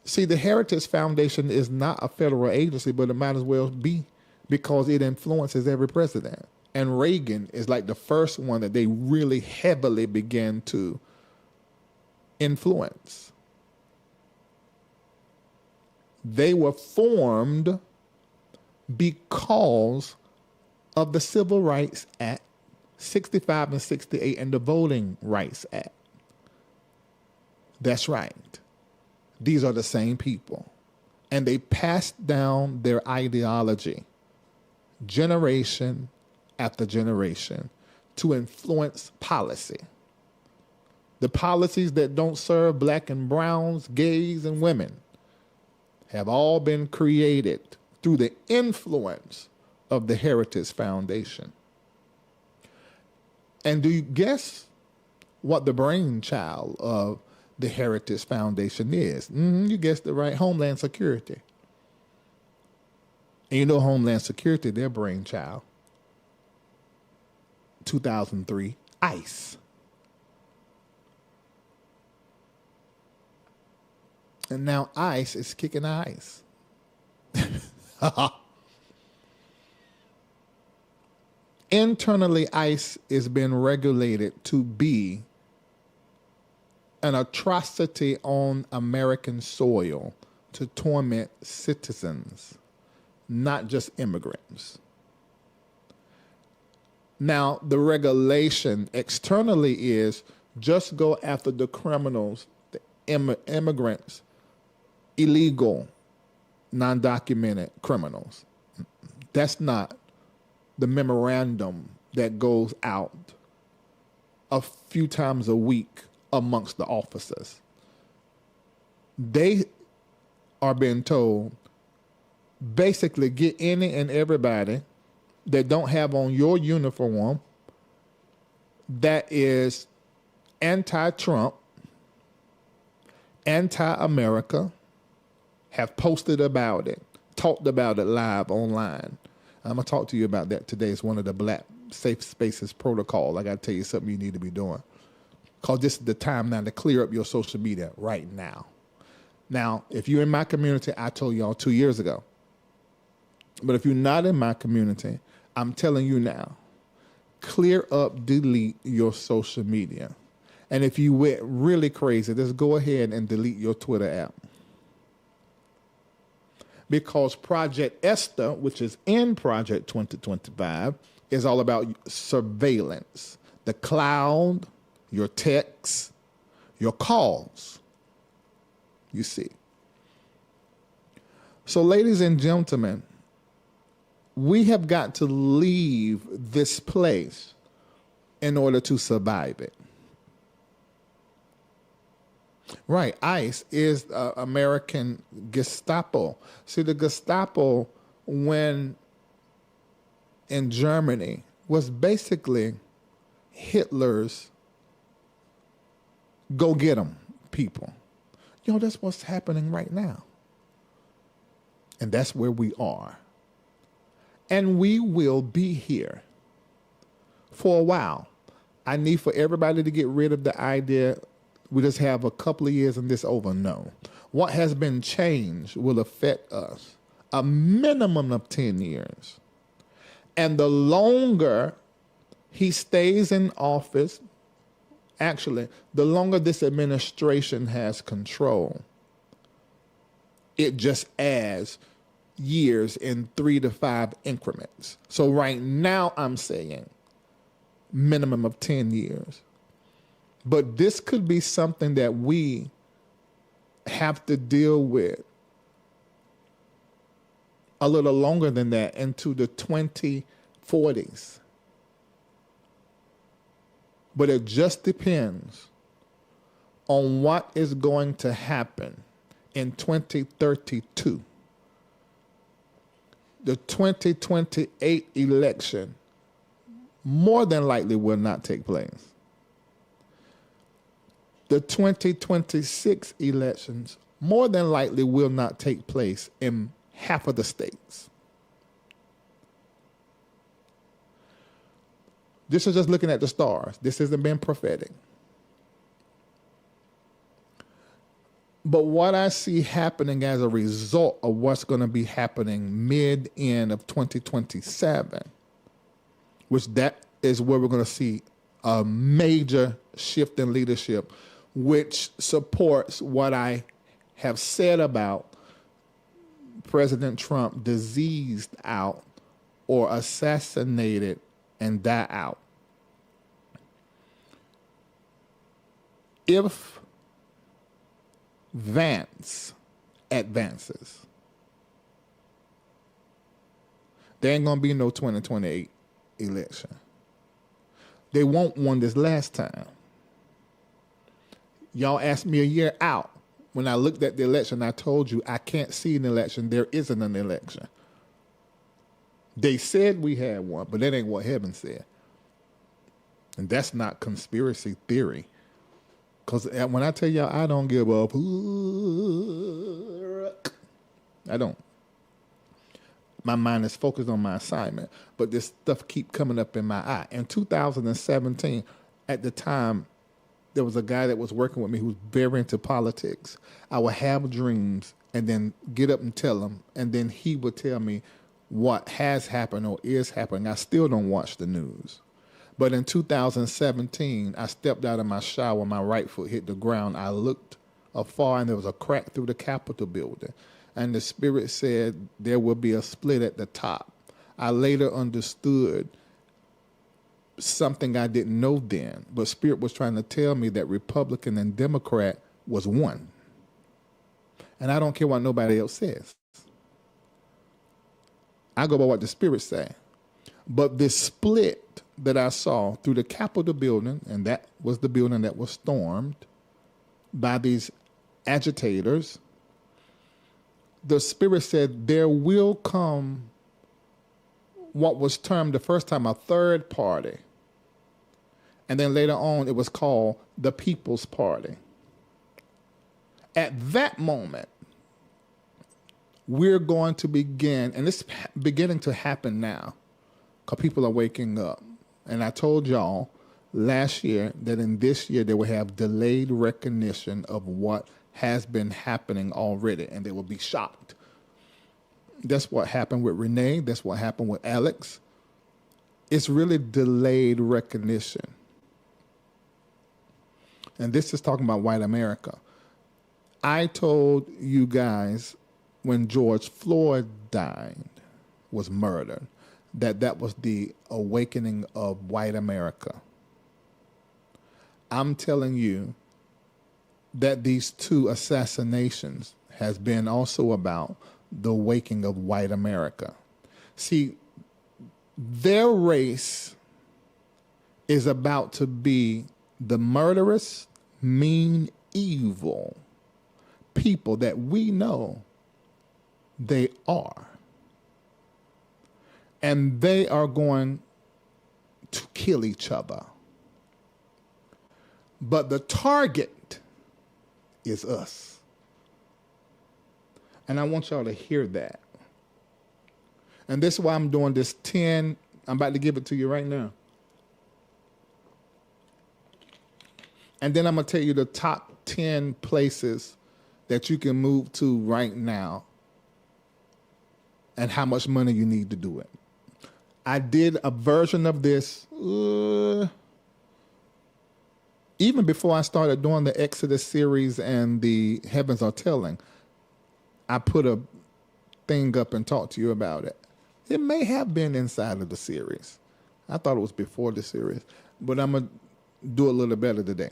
See, the Heritage Foundation is not a federal agency, but it might as well be because it influences every president. And Reagan is like the first one that they really heavily began to influence. They were formed because of the Civil Rights Act, 65 and 68, and the Voting Rights Act. That's right. These are the same people. And they passed down their ideology, generation after generation, to influence policy. The policies that don't serve black and browns, gays and women have all been created through the influence of the Heritage Foundation. And do you guess what the brainchild of the Heritage Foundation is? You guessed it right, Homeland Security. And you know Homeland Security, their brainchild, 2003, ICE. And now ICE is kicking ICE. Internally, ICE is being regulated to be an atrocity on American soil to torment citizens, not just immigrants. Now, the regulation externally is just go after the criminals, the immigrants, illegal, non-documented criminals. That's not the memorandum that goes out a few times a week amongst the officers. They are being told, basically get any and everybody that don't have on your uniform that is anti-Trump, anti-America, have posted about it, talked about it live online. I'm going to talk to you about that today. It's one of the Black Safe Spaces protocol. I got to tell you something you need to be doing. Because this is the time now to clear up your social media right now. Now, if you're in my community, I told y'all 2 years ago. But if you're not in my community, I'm telling you now, clear up, delete your social media. And if you went really crazy, just go ahead and delete your Twitter app. Because Project Esther, which is in Project 2025, is all about surveillance. The cloud, your texts, your calls. You see. So, ladies and gentlemen, we have got to leave this place in order to survive it. Right. ICE is American Gestapo. See, the Gestapo, when in Germany, was basically Hitler's go get 'em people. That's what's happening right now. And that's where we are. And we will be here for a while. I need for everybody to get rid of the idea we just have a couple of years and this over. No. What has been changed will affect us a minimum of 10 years. And the longer he stays in office, actually, the longer this administration has control, it just adds years in 3 to 5 increments. So right now I'm saying minimum of 10 years. But this could be something that we have to deal with a little longer than that, into the 2040s. But it just depends on what is going to happen in 2032. The 2028 election more than likely will not take place. The 2026 elections more than likely will not take place in half of the states. This is just looking at the stars. This hasn't been prophetic. But what I see happening as a result of what's going to be happening mid-end of 2027, which that is where we're going to see a major shift in leadership, which supports what I have said about President Trump diseased out or assassinated and die out. If Vance advances, there ain't going to be no 2028 election. They won't won this last time. Y'all asked me a year out. When I looked at the election, I told you I can't see an election. There isn't an election. They said we had one, but that ain't what heaven said. And that's not conspiracy theory. Because when I tell y'all I don't give up, I don't. My mind is focused on my assignment, but this stuff keep coming up in my eye. In 2017, at the time, there was a guy that was working with me who was very into politics. I would have dreams and then get up and tell him, and then he would tell me what has happened or is happening. I still don't watch the news. But in 2017, I stepped out of my shower, my right foot hit the ground. I looked afar, and there was a crack through the Capitol building. And the Spirit said there will be a split at the top. I later understood something I didn't know then, but Spirit was trying to tell me that Republican and Democrat was one. And I don't care what nobody else says. I go by what the Spirit say. But this split that I saw through the Capitol building, and that was the building that was stormed by these agitators, the Spirit said there will come what was termed the first time a third party. And then later on, it was called the People's Party. At that moment, we're going to begin, and it's beginning to happen now, because people are waking up. And I told y'all last year that in this year, they will have delayed recognition of what has been happening already, and they will be shocked. That's what happened with Renee. That's what happened with Alex. It's really delayed recognition. And this is talking about white America. I told you guys when George Floyd was murdered, that was the awakening of white America. I'm telling you that these two assassinations has been also about the waking of white America. See, their race is about to be the murderous, mean, evil people that we know they are. And they are going to kill each other. But the target is us. And I want y'all to hear that. And this is why I'm doing this 10. I'm about to give it to you right now. And then I'm going to tell you the top 10 places that you can move to right now and how much money you need to do it. I did a version of this even before I started doing the Exodus series and the Heavens Are Telling. I put a thing up and talked to you about it. It may have been inside of the series. I thought it was before the series, but I'm going to do a little better today.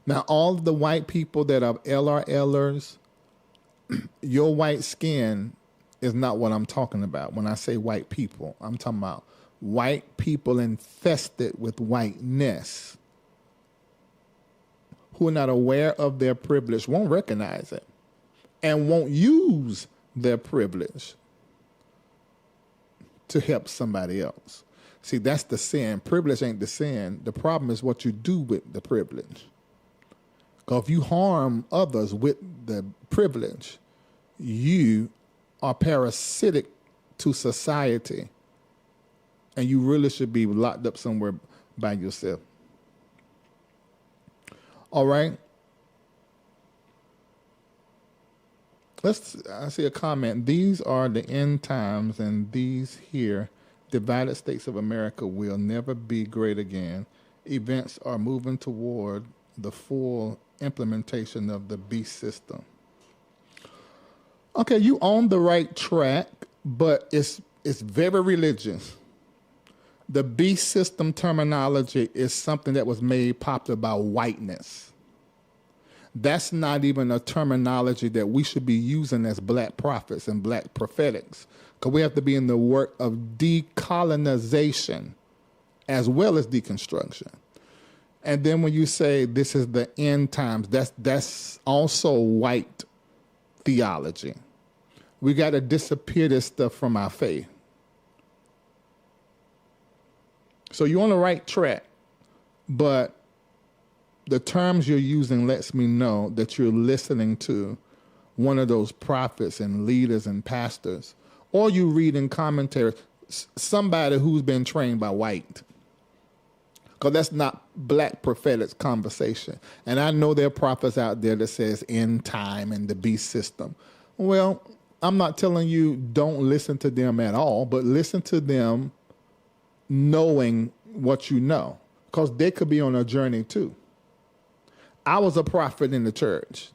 Now, all the white people that are LRLers, your white skin is not what I'm talking about. When I say white people, I'm talking about white people infested with whiteness who are not aware of their privilege, won't recognize it, and won't use their privilege to help somebody else. See, that's the sin. Privilege ain't the sin. The problem is what you do with the privilege. Because if you harm others with the privilege, you are parasitic to society, and you really should be locked up somewhere by yourself. All right. I see a comment. These are the end times, and these here, divided states of America, will never be great again. Events are moving toward the full implementation of the beast system. Okay, you on the right track, but it's very religious. The beast system terminology is something that was made popular by whiteness. That's not even a terminology that we should be using as black prophets and black prophetics, because we have to be in the work of decolonization as well as deconstruction. And then when you say this is the end times, that's also white theology. We got to disappear this stuff from our faith. So you're on the right track, but the terms you're using lets me know that you're listening to one of those prophets and leaders and pastors, or you read in commentaries somebody who's been trained by white. Because that's not black prophetic conversation. And I know there are prophets out there that says end time and the beast system. Well, I'm not telling you don't listen to them at all, but listen to them knowing what you know, because they could be on a journey too. I was a prophet in the church.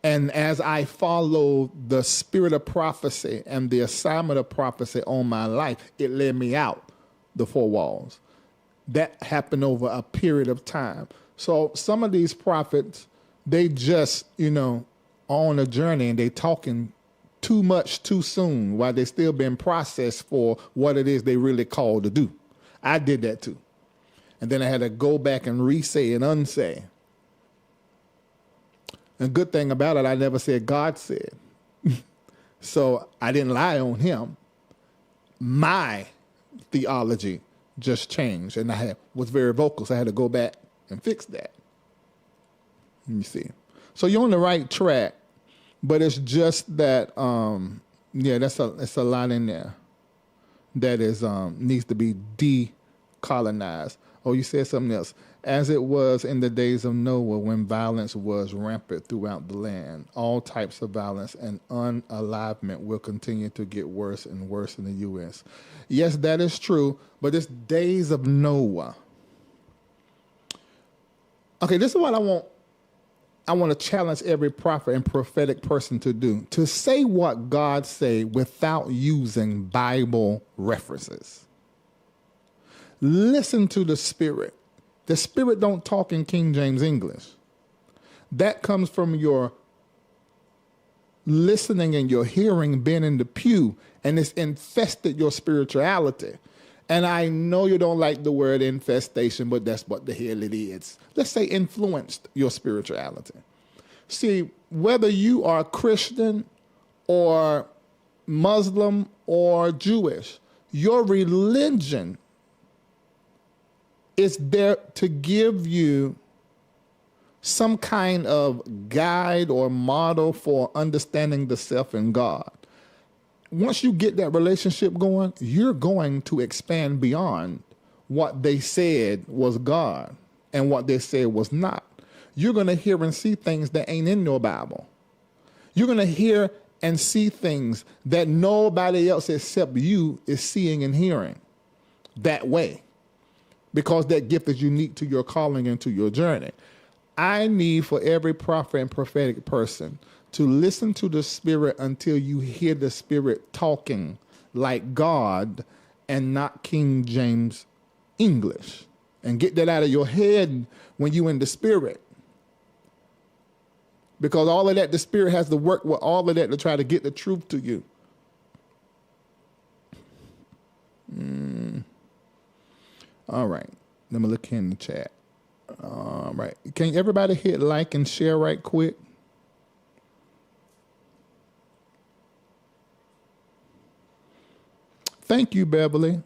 And as I followed the spirit of prophecy and the assignment of prophecy on my life, it led me out the four walls. That happened over a period of time. So some of these prophets, they just, are on a journey and they talking too much too soon while they still being processed for what it is they really called to do. I did that too. And then I had to go back and re-say and unsay. And good thing about it, I never said God said. So I didn't lie on him. My theology just changed, and I was very vocal, so I had to go back and fix that. You see. So you're on the right track, but it's just that, it's a lot in there that is needs to be decolonized. Oh, you said something else. As it was in the days of Noah, when violence was rampant throughout the land, all types of violence and unalivement will continue to get worse and worse in the U.S. Yes, that is true, but it's days of Noah. Okay, this is what I want. I want to challenge every prophet and prophetic person to do, to say what God say without using Bible references. Listen to the Spirit. The Spirit don't talk in King James English. That comes from your listening and your hearing being in the pew, and it's infested your spirituality. And I know you don't like the word infestation, but that's what the hell it is. Let's say influenced your spirituality. See, whether you are Christian or Muslim or Jewish, your religion is there to give you some kind of guide or model for understanding the self and God. Once you get that relationship going, you're going to expand beyond what they said was God and what they said was not. You're going to hear and see things that ain't in your Bible. You're going to hear and see things that nobody else except you is seeing and hearing that way, because that gift is unique to your calling and to your journey. I need for every prophet and prophetic person to listen to the Spirit until you hear the Spirit talking like God and not King James English. And get that out of your head when you're in the Spirit. Because all of that, the Spirit has to work with all of that to try to get the truth to you. All right. Let me look in the chat. All right. Can everybody hit like and share right quick? Thank you, Beverly.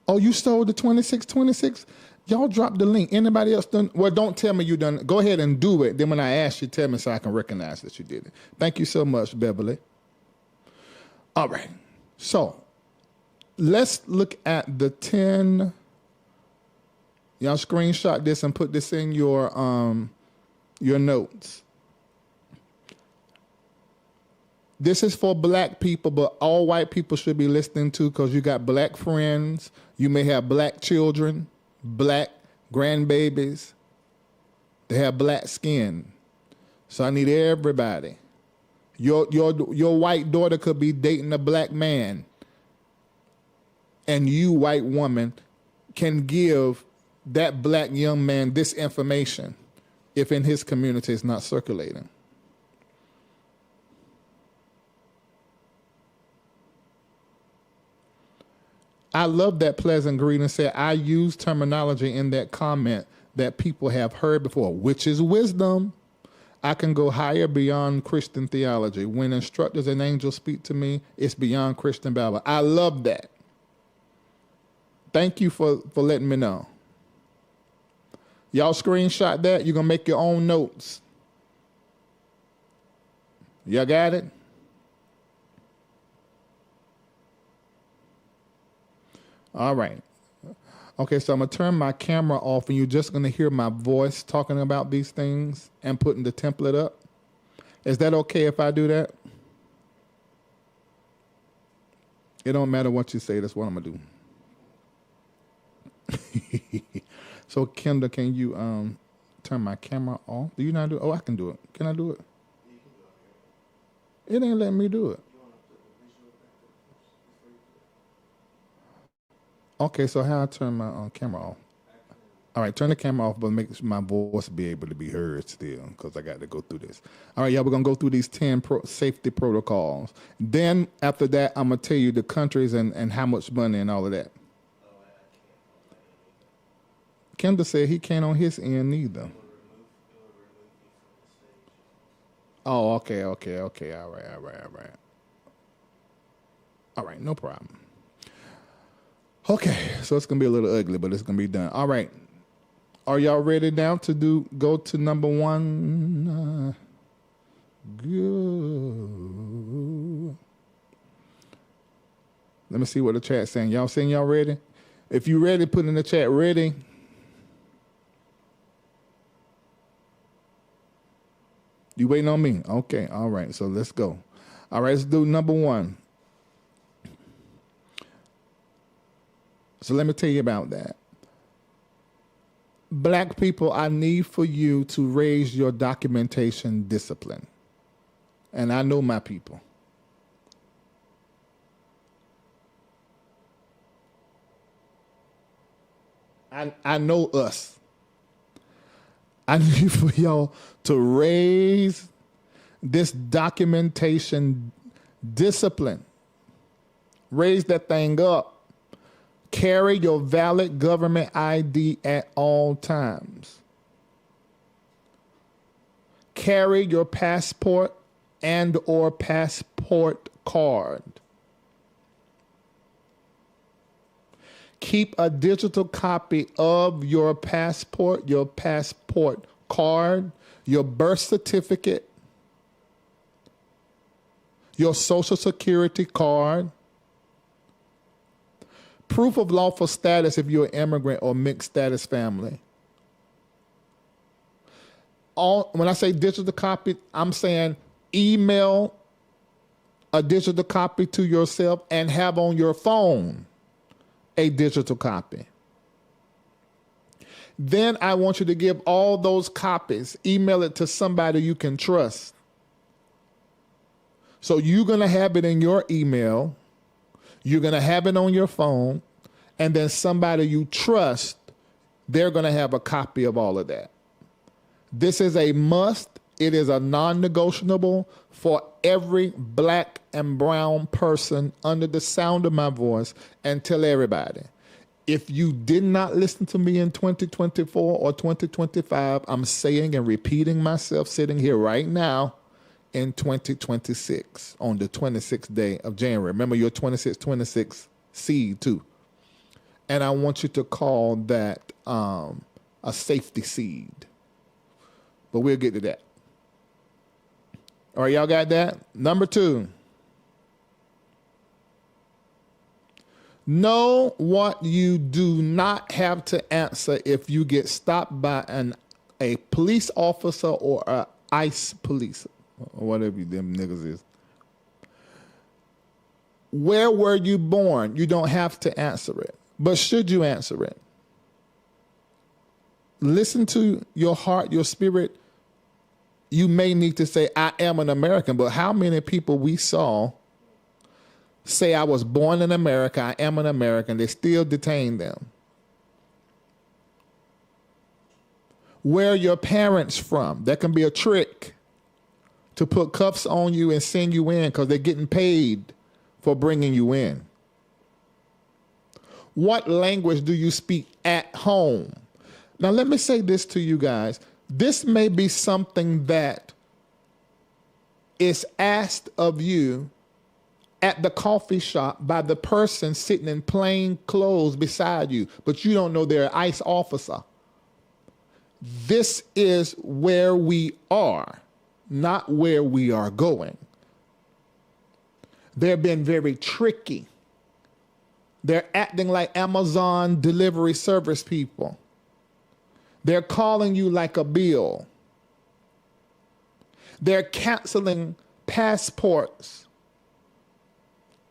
Oh, you sold the 2626? Y'all dropped the link. Anybody else done? Well, don't tell me you done. Go ahead and do it. Then when I ask you, tell me so I can recognize that you did it. Thank you so much, Beverly. All right. So let's look at the 10. Y'all screenshot this and put this in your notes. This is for black people, but all white people should be listening to, because you got black friends. You may have black children, black grandbabies. They have black skin. So I need everybody. Your white daughter could be dating a black man, and you, white woman, can give that black young man this information if in his community it's not circulating. I love that pleasant greeting. Said, I use terminology in that comment that people have heard before, which is wisdom. I can go higher beyond Christian theology. When instructors and angels speak to me, it's beyond Christian Bible. I love that. Thank you for letting me know. Y'all screenshot that. You're going to make your own notes. Y'all got it? All right. Okay, so I'm going to turn my camera off, and you're just going to hear my voice talking about these things and putting the template up. Is that okay if I do that? It don't matter what you say. That's what I'm going to do. So, Kendall, can you turn my camera off? Do you not do it? Oh, I can do it. Can I do it? It ain't letting me do it. Okay, so how I turn my camera off? All right, turn the camera off, but make my voice be able to be heard still, because I got to go through this. All right, y'all, we're going to go through these 10 safety protocols. Then, after that, I'm going to tell you the countries and how much money and all of that. Kendall said he can't on his end neither. Oh, okay. All right, no problem. Okay, so it's going to be a little ugly, but it's going to be done. All right. Are y'all ready now to go to number one? Good. Let me see what the chat's saying. Y'all saying y'all ready? If you ready, put in the chat, ready. You waiting on me? Okay, all right, so let's go. All right, let's do number one. So let me tell you about that. Black people, I need for you to raise your documentation discipline. And I know my people. I know us. I need for y'all to raise this documentation discipline. Raise that thing up Carry your valid government ID at all times. Carry your passport and or passport card. Keep a digital copy of your passport card, your birth certificate, your social security card, proof of lawful status if you're an immigrant or mixed status family. When I say digital copy, I'm saying email a digital copy to yourself and have on your phone a digital copy. Then I want you to give all those copies, email it to somebody you can trust. So you're going to have it in your email, you're going to have it on your phone, and then somebody you trust, they're going to have a copy of all of that. This is a must. It is a non-negotiable for every black and brown person under the sound of my voice, and tell everybody, if you did not listen to me in 2024 or 2025, I'm saying and repeating myself sitting here right now in 2026 on the 26th day of January. Remember your 26 seed too. And I want you to call that a safety seed. But we'll get to that. All right, y'all got that? Number 2. Know what you do not have to answer if you get stopped by a police officer or a ICE police, or whatever them niggas is. Where were you born? You don't have to answer it. But should you answer it? Listen to your heart, your spirit. You may need to say, I am an American, but how many people we saw say I was born in America, I am an American, they still detain them? Where are your parents from? That can be a trick to put cuffs on you and send you in because they're getting paid for bringing you in. What language do you speak at home? Now, let me say this to you guys. This may be something that is asked of you at the coffee shop by the person sitting in plain clothes beside you, but you don't know they're an ICE officer. This is where we are, not where we are going. They're being very tricky. They're acting like Amazon delivery service people. They're calling you like a bill. They're canceling passports.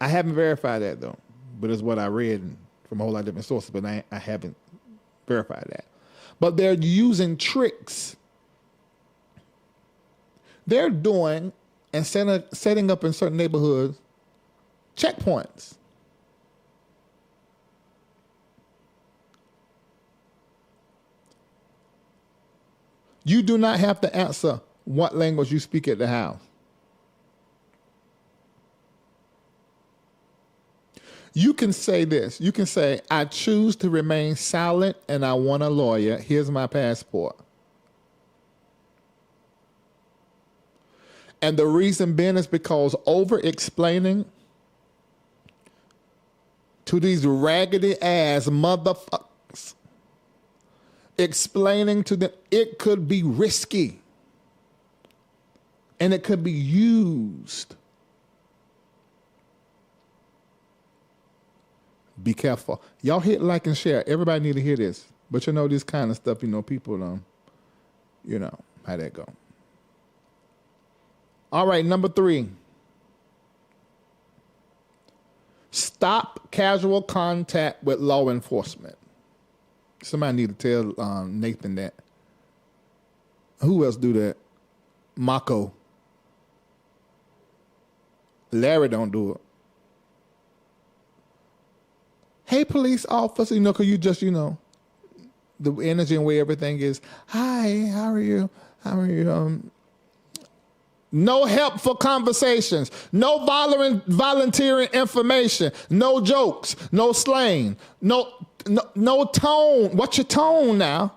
I haven't verified that though, but it's what I read from a whole lot of different sources, but I haven't verified that. But they're using tricks. They're doing and setting up in certain neighborhoods checkpoints. You do not have to answer what language you speak at the house. You can say this. You can say, I choose to remain silent and I want a lawyer. Here's my passport. And the reason being is because over-explaining to these raggedy ass motherfuckers, explaining to them, it could be risky and it could be used. Be careful. Y'all hit like and share. Everybody need to hear this. But you know this kind of stuff, people don't, how that go. All right, number 3. Stop casual contact with law enforcement. Somebody need to tell Nathan that. Who else do that? Mako. Larry don't do it. Hey, police officer, because you just, the energy and way everything is, hi, how are you? How are you? No helpful conversations. No volunteering information. No jokes. No slang. No tone. What's your tone now?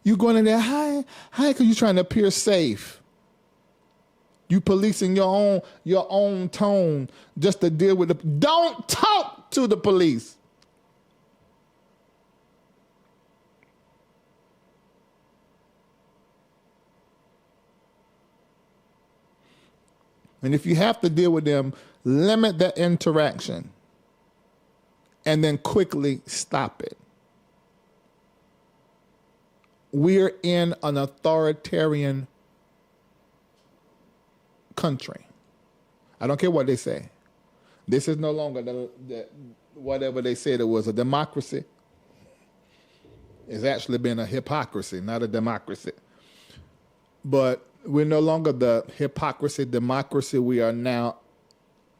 You going in there, hi, because you trying to appear safe. You policing your own tone just to deal with the. Don't talk to the police. And if you have to deal with them, limit that interaction and then quickly stop it. We're in an authoritarian country. I don't care what they say. This is no longer the whatever they said it was, a democracy. It's actually been a hypocrisy, not a democracy. But we're no longer the hypocrisy democracy. We are now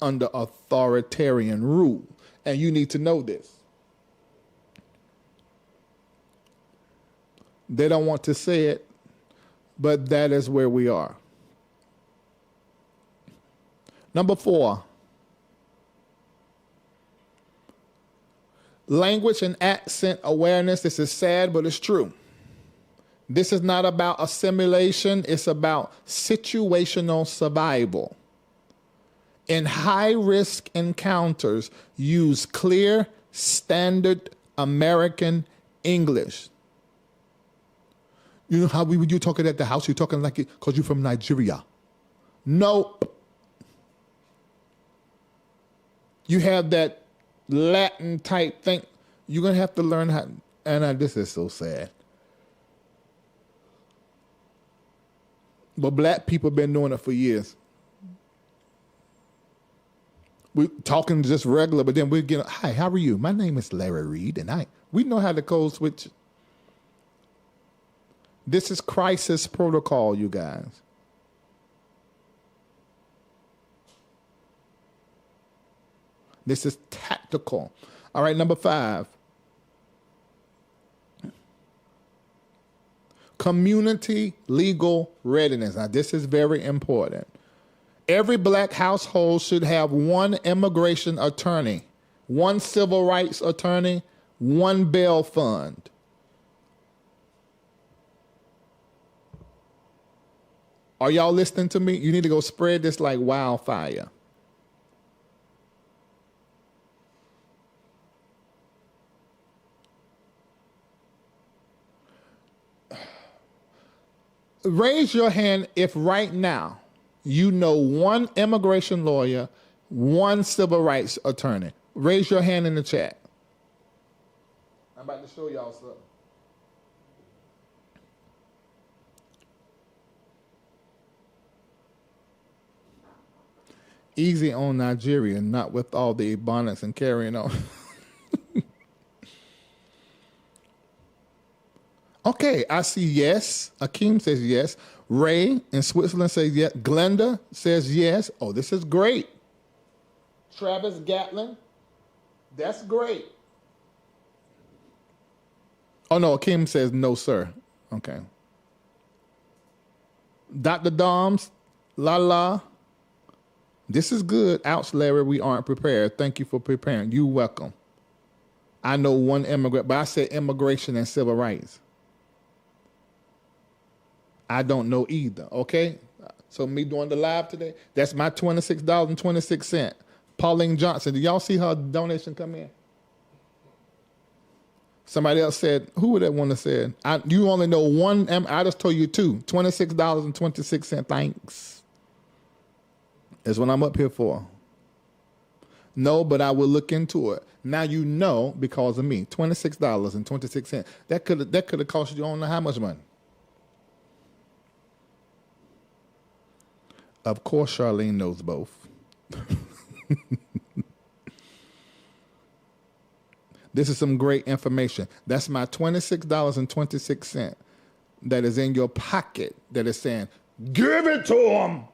under authoritarian rule. And you need to know this. They don't want to say it, but that is where we are. Number 4, language and accent awareness. This is sad, but it's true. This is not about assimilation. It's about situational survival. In high-risk encounters, use clear, standard American English. You know how when you talking at the house, you're talking like it because you're from Nigeria. Nope. You have that Latin type thing. You're going to have to learn how. And this is so sad. But black people have been doing it for years. We're talking just regular, but then we're getting, hi, how are you? My name is Larry Reid, and we know how to code switch. This is crisis protocol, you guys. This is tactical. All right, number 5. Community legal readiness. Now, this is very important. Every black household should have one immigration attorney, one civil rights attorney, one bail fund. Are y'all listening to me? You need to go spread this like wildfire. Raise your hand if right now you know one immigration lawyer, one civil rights attorney. Raise your hand in the chat. I'm about to show y'all something. Easy on Nigeria, not with all the ebonics and carrying on. Okay, I see yes. Akeem says yes. Ray in Switzerland says yes. Glenda says yes. Oh, this is great. Travis Gatlin, that's great. Oh, no, Akeem says no, sir. Okay. Dr. Doms, la. This is good. Ouch, Larry, we aren't prepared. Thank you for preparing. You're welcome. I know one immigrant, but I said immigration and civil rights. I don't know either, okay? So me doing the live today, that's my $26.26. Pauline Johnson, did y'all see her donation come in? Somebody else said, who would that one have said? You only know one, I just told you 2, $26.26, thanks. That's what I'm up here for. No, but I will look into it. Now you know because of me, $26.26. That could have cost you I don't know how much money. Of course, Charlene knows both. This is some great information. That's my $26.26 that is in your pocket that is saying, give it to them.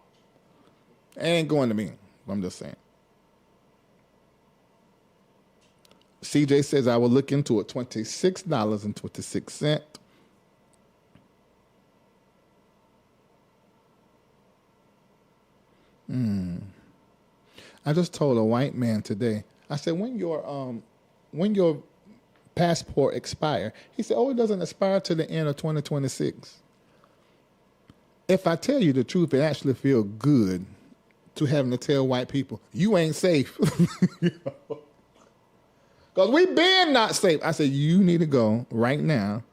It ain't going to me. I'm just saying. CJ says, I will look into it. $26.26. I just told a white man today. I said, when your passport expire? He said, oh, it doesn't expire till the end of 2026. If I tell you the truth, it actually feels good to having to tell white people, you ain't safe. Because we been not safe. I said, you need to go right now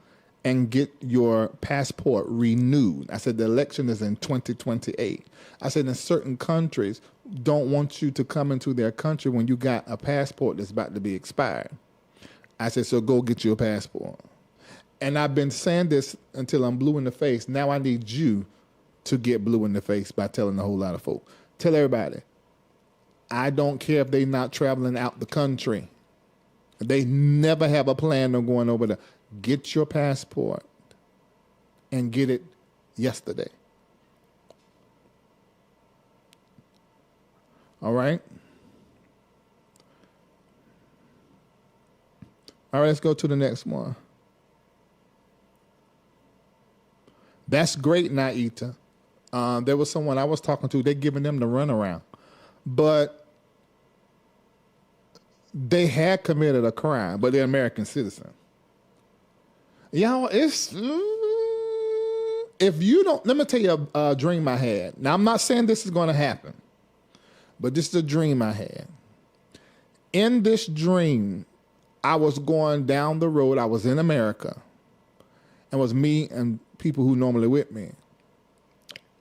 and get your passport renewed. I said, the election is in 2028. I said, in certain countries don't want you to come into their country when you got a passport that's about to be expired. I said, so go get your passport. And I've been saying this until I'm blue in the face. Now I need you to get blue in the face by telling a whole lot of folk. Tell everybody, I don't care if they're not traveling out the country. They never have a plan on going over there. Get your passport and get it yesterday. All right? All right, let's go to the next one. That's great, Naita. There was someone I was talking to, they're giving them the runaround. But they had committed a crime, but they're American citizen. Y'all, it's... if you don't... Let me tell you a dream I had. Now, I'm not saying this is going to happen, but this is a dream I had. In this dream, I was going down the road. I was in America. And it was me and people who normally with me.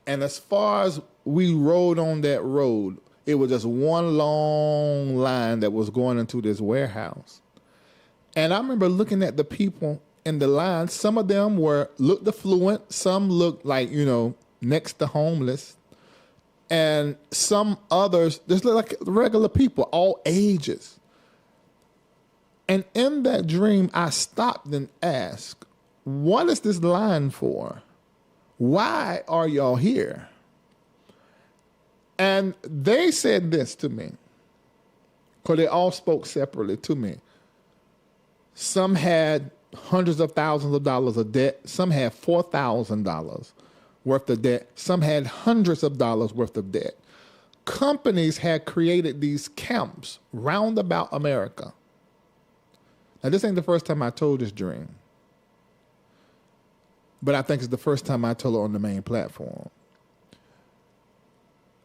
And as far as we rode on that road, it was just one long line that was going into this warehouse. And I remember looking at the people in the line. Some of them looked affluent. Some looked like, next to homeless. And some others just looked like regular people, all ages. And in that dream, I stopped and asked, what is this line for? Why are y'all here? And they said this to me, because they all spoke separately to me. Some had hundreds of thousands of dollars of debt. Some had $4,000 worth of debt. Some had hundreds of dollars worth of debt. Companies had created these camps round about America. Now, this ain't the first time I told this dream, but I think it's the first time I told it on the main platform.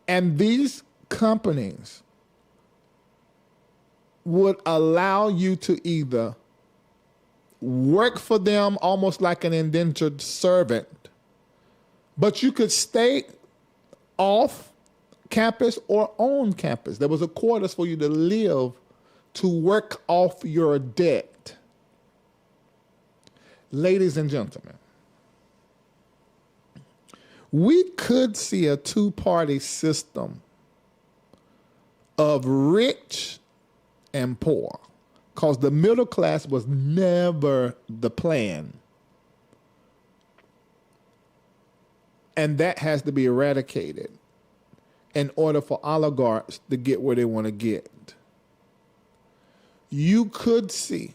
And these companies would allow you to either work for them almost like an indentured servant, but you could stay off campus or on campus. There was a quarters for you to live to work off your debt. Ladies and gentlemen, we could see a two-party system of rich and poor, because the middle class was never the plan. And that has to be eradicated in order for oligarchs to get where they want to get. You could see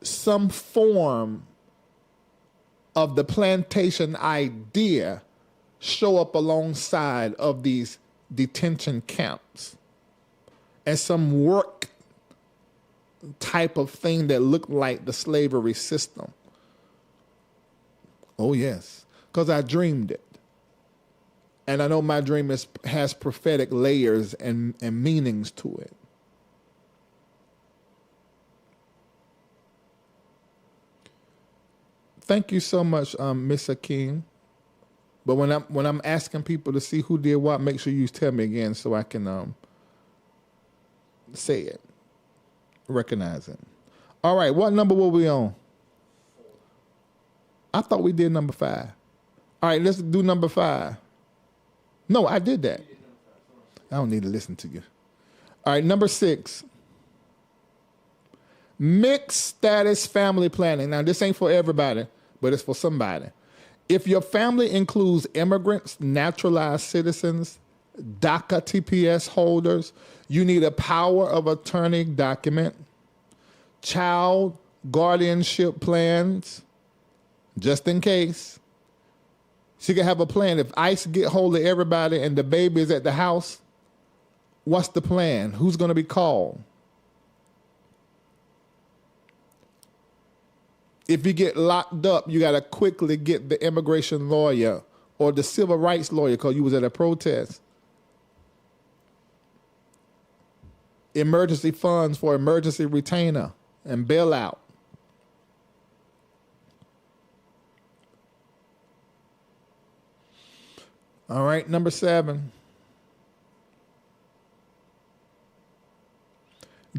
some form of the plantation idea show up alongside of these detention camps and some work type of thing that looked like the slavery system. Oh, yes, because I dreamed it. And I know my dream has prophetic layers and meanings to it. Thank you so much, Miss Akeem. But when I'm asking people to see who did what, make sure you tell me again so I can say it, recognize it. All right, what number were we on? I thought we did number 5. All right, let's do number 5. No, I did that. I don't need to listen to you. All right, number 6. Mixed status family planning. Now, this ain't for everybody, but it's for somebody. If your family includes immigrants, naturalized citizens, DACA TPS holders, you need a power of attorney document, child guardianship plans, just in case, She can have a plan. If ICE get hold of everybody and the baby is at the house, what's the plan? Who's going to be called? If you get locked up, you got to quickly get the immigration lawyer or the civil rights lawyer because you was at a protest. Emergency funds for emergency retainer and bailout. All right, number 7.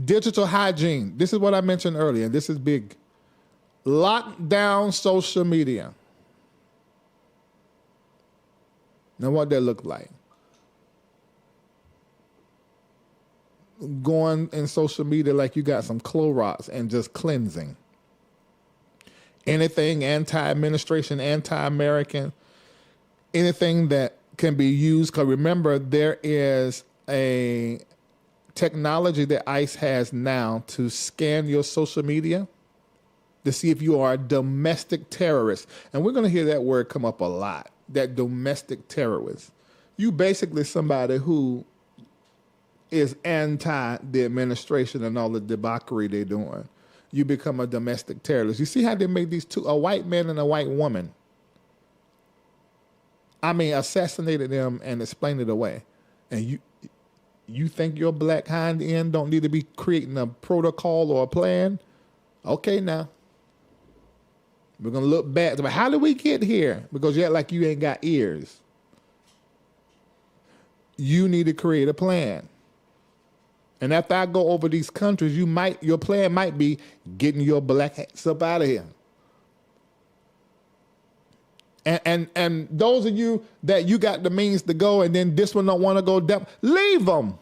Digital hygiene. This is what I mentioned earlier, and this is big. Lock down social media. Now, what that look like? Going in social media like you got some Clorox and just cleansing. Anything anti-administration, anti-American, anything that can be used. Because remember, there is a technology that ICE has now to scan your social media to see if you are a domestic terrorist. And we're going to hear that word come up a lot, that domestic terrorist. You basically somebody who is anti the administration and all the debauchery they're doing. You become a domestic terrorist. You see how they made these two, a white man and a white woman. I mean, assassinated them and explained it away. And you think your black hind end don't need to be creating a protocol or a plan? Okay, now. We're going to look back. But how did we get here? Because you act like you ain't got ears. You need to create a plan. And after I go over these countries, your plan might be getting your black ass up out of here. And those of you that you got the means to go and then this one don't want to go down, leave them.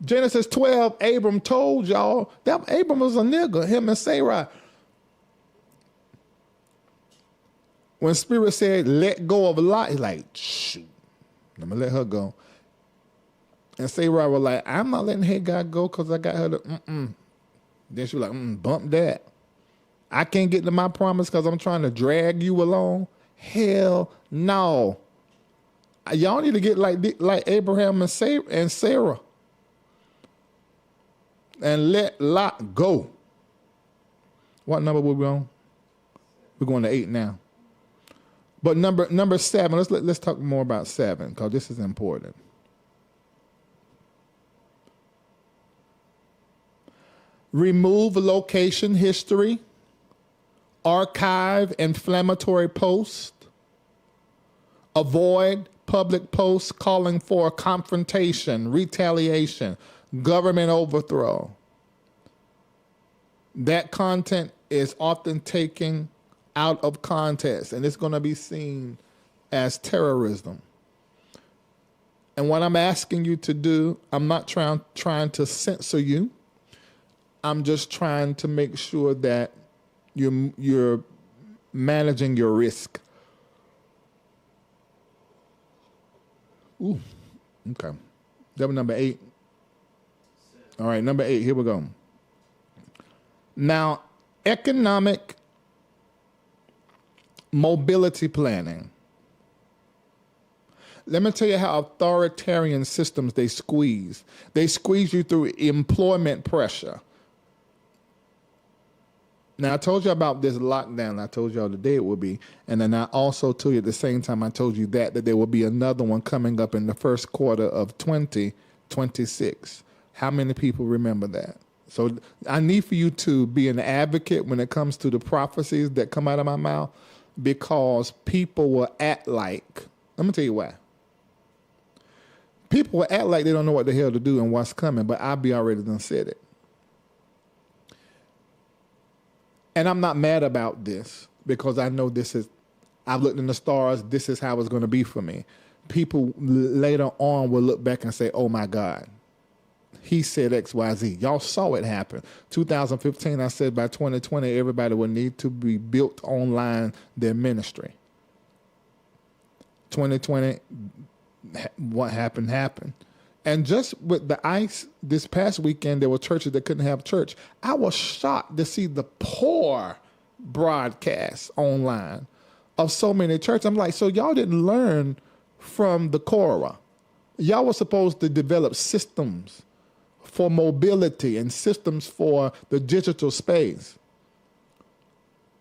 Genesis 12, Abram told y'all that Abram was a nigga, him and Sarai. When Spirit said, let go of Lot, he's like, shoot, I'm going to let her go. And Sarai was like, I'm not letting Hagar go because I got her to, Then she was like, bump that. I can't get to my promise because I'm trying to drag you along. Hell no. Y'all need to get like Abraham and Sarah. And let Lot go. What number were we on? We're going to 8 now. But number 7, let's talk more about 7 because this is important. Remove location history. Archive inflammatory posts. Avoid public posts calling for confrontation, retaliation, government overthrow. That content is often taken out of context, and it's going to be seen as terrorism. And what I'm asking you to do, I'm not trying to censor you. I'm just trying to make sure that you're managing your risk. Ooh, okay. That was number 8. All right, number 8, here we go. Now, economic mobility planning. Let me tell you how authoritarian systems they squeeze. They squeeze you through employment pressure. Now, I told you about this lockdown. I told y'all the day it would be. And then I also told you at the same time I told you that there will be another one coming up in the first quarter of 2026. How many people remember that? So I need for you to be an advocate when it comes to the prophecies that come out of my mouth, because people will act like, let me tell you why. People will act like they don't know what the hell to do and what's coming, but I'll be already done said it. And I'm not mad about this because I know I've looked in the stars, this is how it's going to be for me. People later on will look back and say, oh my God, he said X, Y, Z. Y'all saw it happen. 2015, I said by 2020, everybody will need to be built online their ministry. 2020, what happened. And just with the ICE this past weekend, there were churches that couldn't have church. I was shocked to see the poor broadcast online of so many churches. I'm like, so y'all didn't learn from the Korah. Y'all were supposed to develop systems for mobility and systems for the digital space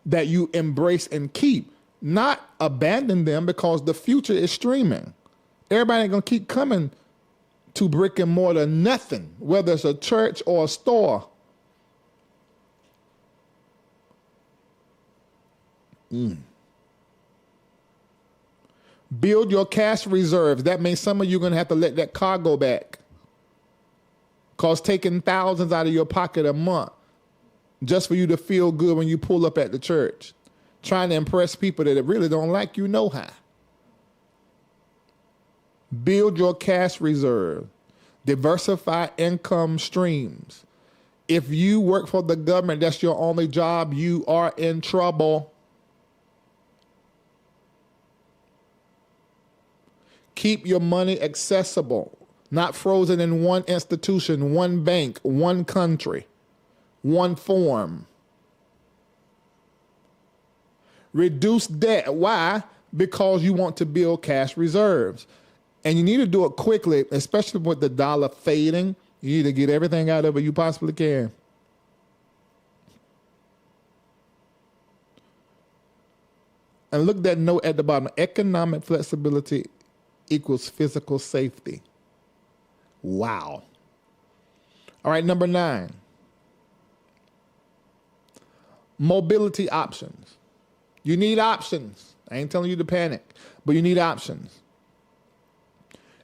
that you embrace and keep, not abandon them, because the future is streaming. Everybody ain't gonna keep coming to brick and mortar nothing, whether it's a church or a store. Build your cash reserves. That means some of you are going to have to let that car go back. Because taking thousands out of your pocket a month just for you to feel good when you pull up at the church, trying to impress people that really don't like you know how. Build your cash reserve. Diversify income streams. If you work for the government, that's your only job, you are in trouble. Keep your money accessible, not frozen in one institution, one bank, one country, one form. Reduce debt. Why? Because you want to build cash reserves. And you need to do it quickly, especially with the dollar fading. You need to get everything out of it you possibly can. And look at that note at the bottom. Economic flexibility equals physical safety. Wow. All right, number 9. Mobility options. You need options. I ain't telling you to panic, but you need options.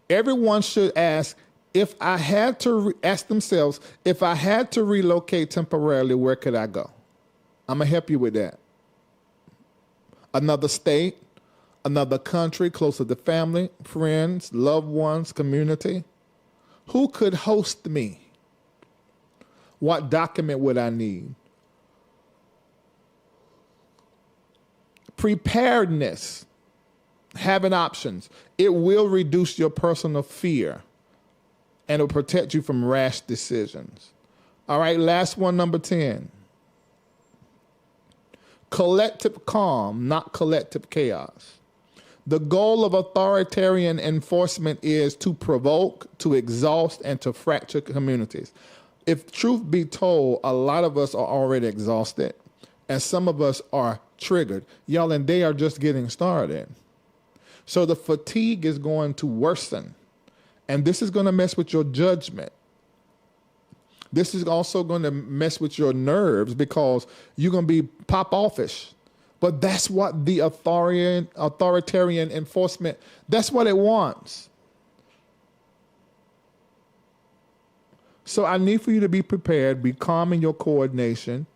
Everyone should ask, ask themselves, if I had to relocate temporarily, where could I go? I'm going to help you with that. Another state, another country, closer to family, friends, loved ones, community. Who could host me? What document would I need? Preparedness. Having options. It will reduce your personal fear and it will protect you from rash decisions. All right, last one, number 10. Collective calm, not collective chaos. The goal of authoritarian enforcement is to provoke, to exhaust, and to fracture communities. If truth be told, a lot of us are already exhausted, and some of us are triggered. Y'all, and they are just getting started. So the fatigue is going to worsen, and this is going to mess with your judgment. This is also going to mess with your nerves because you're going to be pop-offish. But that's what the authoritarian enforcement, that's what it wants. So I need for you to be prepared, be calm in your coordination,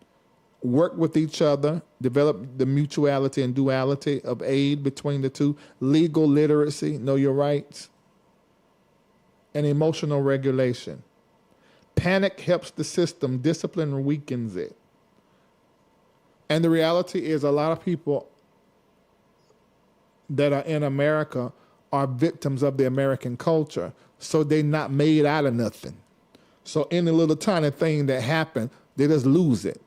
work with each other, develop the mutuality and duality of aid between the two, legal literacy, know your rights, and emotional regulation. Panic helps the system, discipline weakens it. And the reality is a lot of people that are in America are victims of the American culture, so they're not made out of nothing. So any little tiny thing that happened, they just lose it.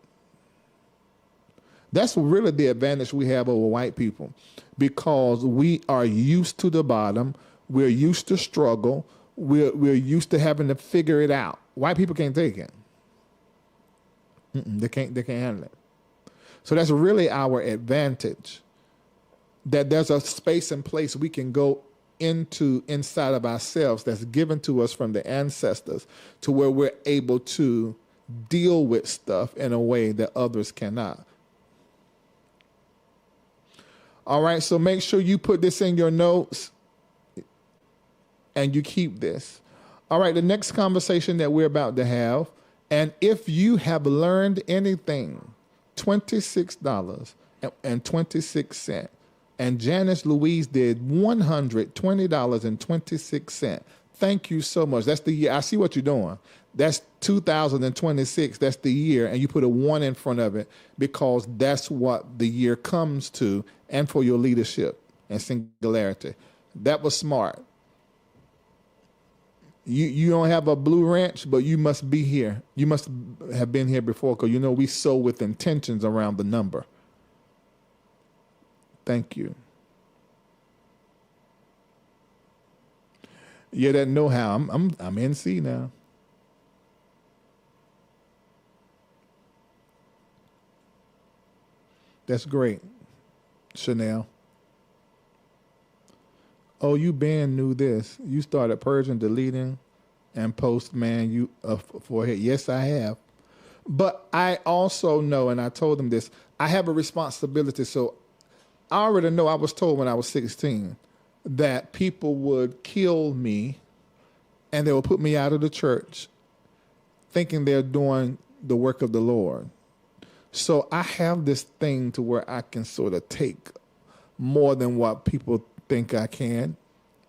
That's really the advantage we have over white people, because we are used to the bottom, we're used to struggle, we're used to having to figure it out. White people can't take it. They can't handle it. So that's really our advantage, that there's a space and place we can go inside of ourselves that's given to us from the ancestors, to where we're able to deal with stuff in a way that others cannot. All right, so make sure you put this in your notes and you keep this. All right, the next conversation that we're about to have, and if you have learned anything, $26.26. And Janice Louise did $120.26. Thank you so much. That's the year. I see what you're doing. That's 2026. That's the year. And you put a 1 in front of it because that's what the year comes to, and for your leadership and singularity. That was smart. You don't have a blue ranch, but you must be here. You must have been here before, because we sow with intentions around the number. Thank you. Yeah, that know-how. I'm NC now. That's great, Chanel. Oh, you been knew this. You started purging, deleting, and post, man, you for it. Yes, I have. But I also know, and I told them this, I have a responsibility. So I already know, I was told when I was 16 that people would kill me and they would put me out of the church thinking they're doing the work of the Lord. So I have this thing to where I can sort of take more than what people think I can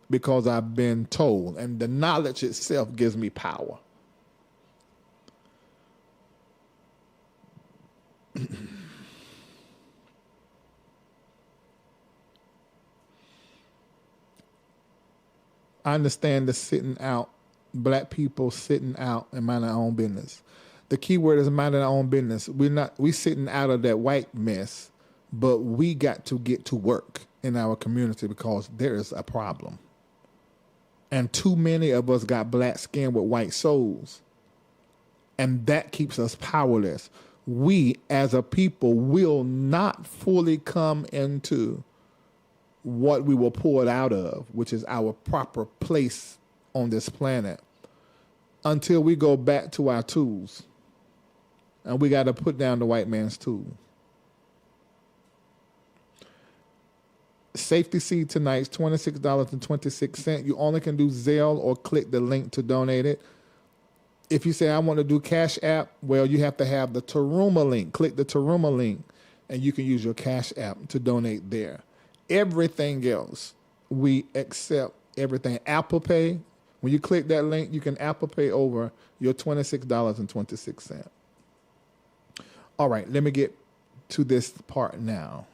because I've been told. And the knowledge itself gives me power. I understand the sitting out, black people sitting out and minding our own business. The key word is minding our own business. We sitting out of that white mess, but we got to get to work in our community because there is a problem. And too many of us got black skin with white souls. And that keeps us powerless. We as a people will not fully come into what we were poured out of, which is our proper place on this planet, until we go back to our tools. And we got to put down the white man's tool. Safety seed tonight is $26.26. You only can do Zelle or click the link to donate it. If you say, I want to do Cash App, well, you have to have the Taruma link. Click the Taruma link, and you can use your Cash App to donate there. Everything else, we accept everything. Apple Pay, when you click that link, you can Apple Pay over your $26.26. All right, let me get to this part now.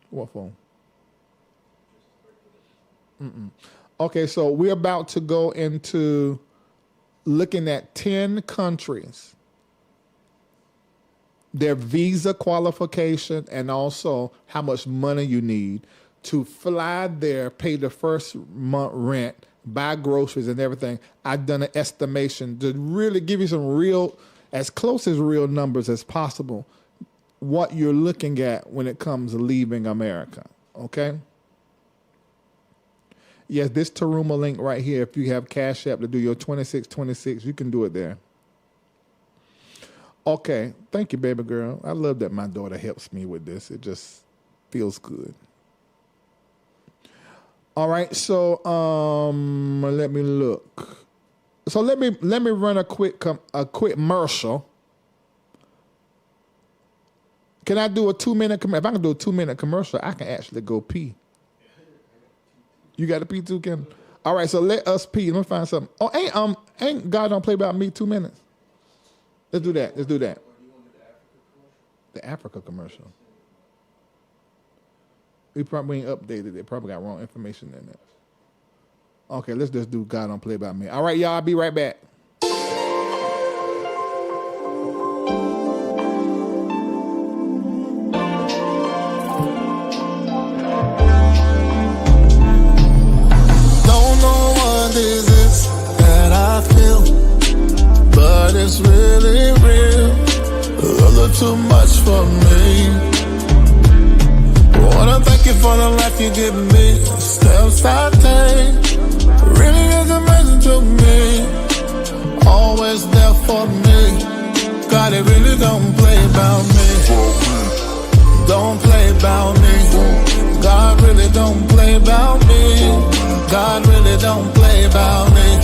What phone? Okay, so we're about to go into looking at 10 countries, their visa qualification, and also how much money you need to fly there, pay the first month rent, buy groceries and everything. I've done an estimation to really give you some real, as close as real numbers as possible, what you're looking at when it comes to leaving America, okay? Yes, this Taruma link right here, if you have Cash App to do your 2626, you can do it there. Okay, thank you, baby girl. I love that my daughter helps me with this. It just feels good. All right, so let me look. So let me run a quick commercial. Can I do a 2-minute commercial? If I can do a 2-minute commercial, I can actually go pee. You got to pee too, Ken? All right, so let us pee. Let me find something. Oh, ain't God don't play about me 2 minutes? Let's do that. Let's do that. The Africa commercial. We probably ain't updated it. Probably got wrong information in it. Okay, let's just do God don't play about me. All right, y'all, I'll be right back. Is this that I feel, but it's really real, a little too much for me. Wanna thank you for the life you give me, steps I take, really is amazing to me, always there for me. God, it really don't play about me, don't play about me. God really don't play about me. God really don't play about me.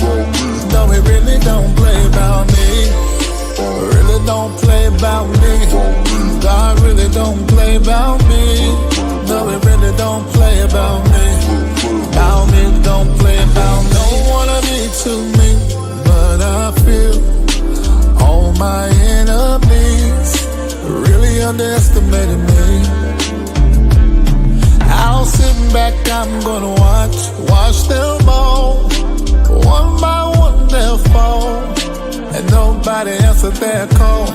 No, he really don't play about me. Really don't play about me. God really don't play about me. No, he really don't play about me. About me, don't play about me. Don't wanna be to me, but I feel all my enemies really underestimated me. I'll sit back, I'm gonna watch them all. One by one they'll fall, and nobody answered their call.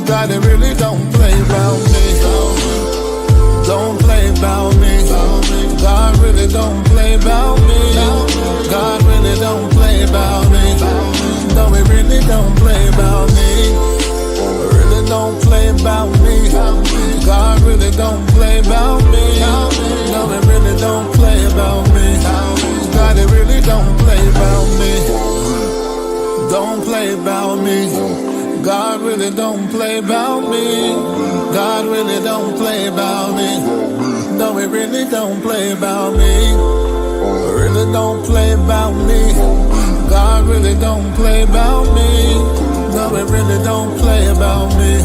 God, it really don't play about me. don't play about me. God really don't play about me. God really don't play about me. No, he really don't play about me. Really don't play about me. God really don't play about me. No, he really don't play about me. God, he really don't play about me. Don't play about me. God really don't play about me. God really don't play about me. No, he really don't play about me. Really don't play about me. God really don't play about me. No, he really don't play about me.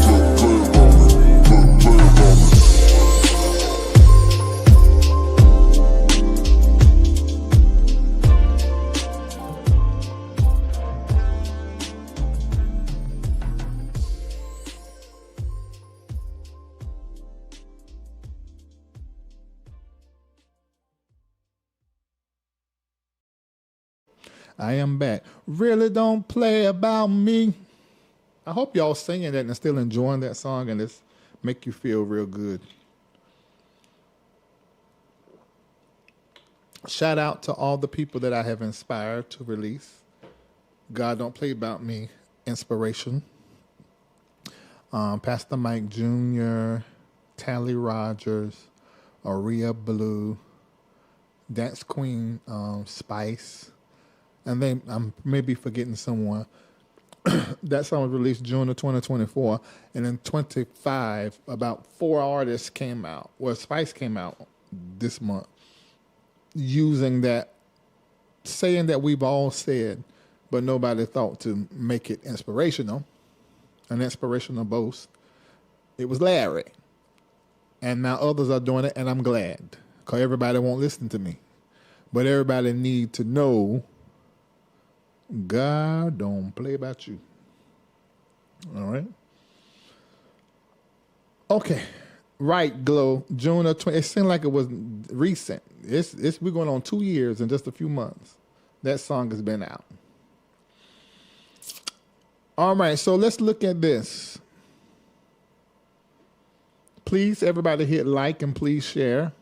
I am back. Really don't play about me. I hope y'all singing that and still enjoying that song and it's make you feel real good. Shout out to all the people that I have inspired to release God Don't Play About Me inspiration. Pastor Mike Jr., Tally Rogers, Aria Blue, Dance Queen Spice, and then I'm maybe forgetting someone. That song was released June of 2024, and in 25, about 4 artists came out. Well, Spice came out this month using that, saying that we've all said, but nobody thought to make it inspirational, an inspirational boast. It was Larry. And now others are doing it, and I'm glad, because everybody won't listen to me. But everybody need to know God don't play about you. All right? Okay. Right, Glow. June of 20. It seemed like it was recent. We're going on 2 years in just a few months. That song has been out. All right, so let's look at this. Please, everybody hit like and please share.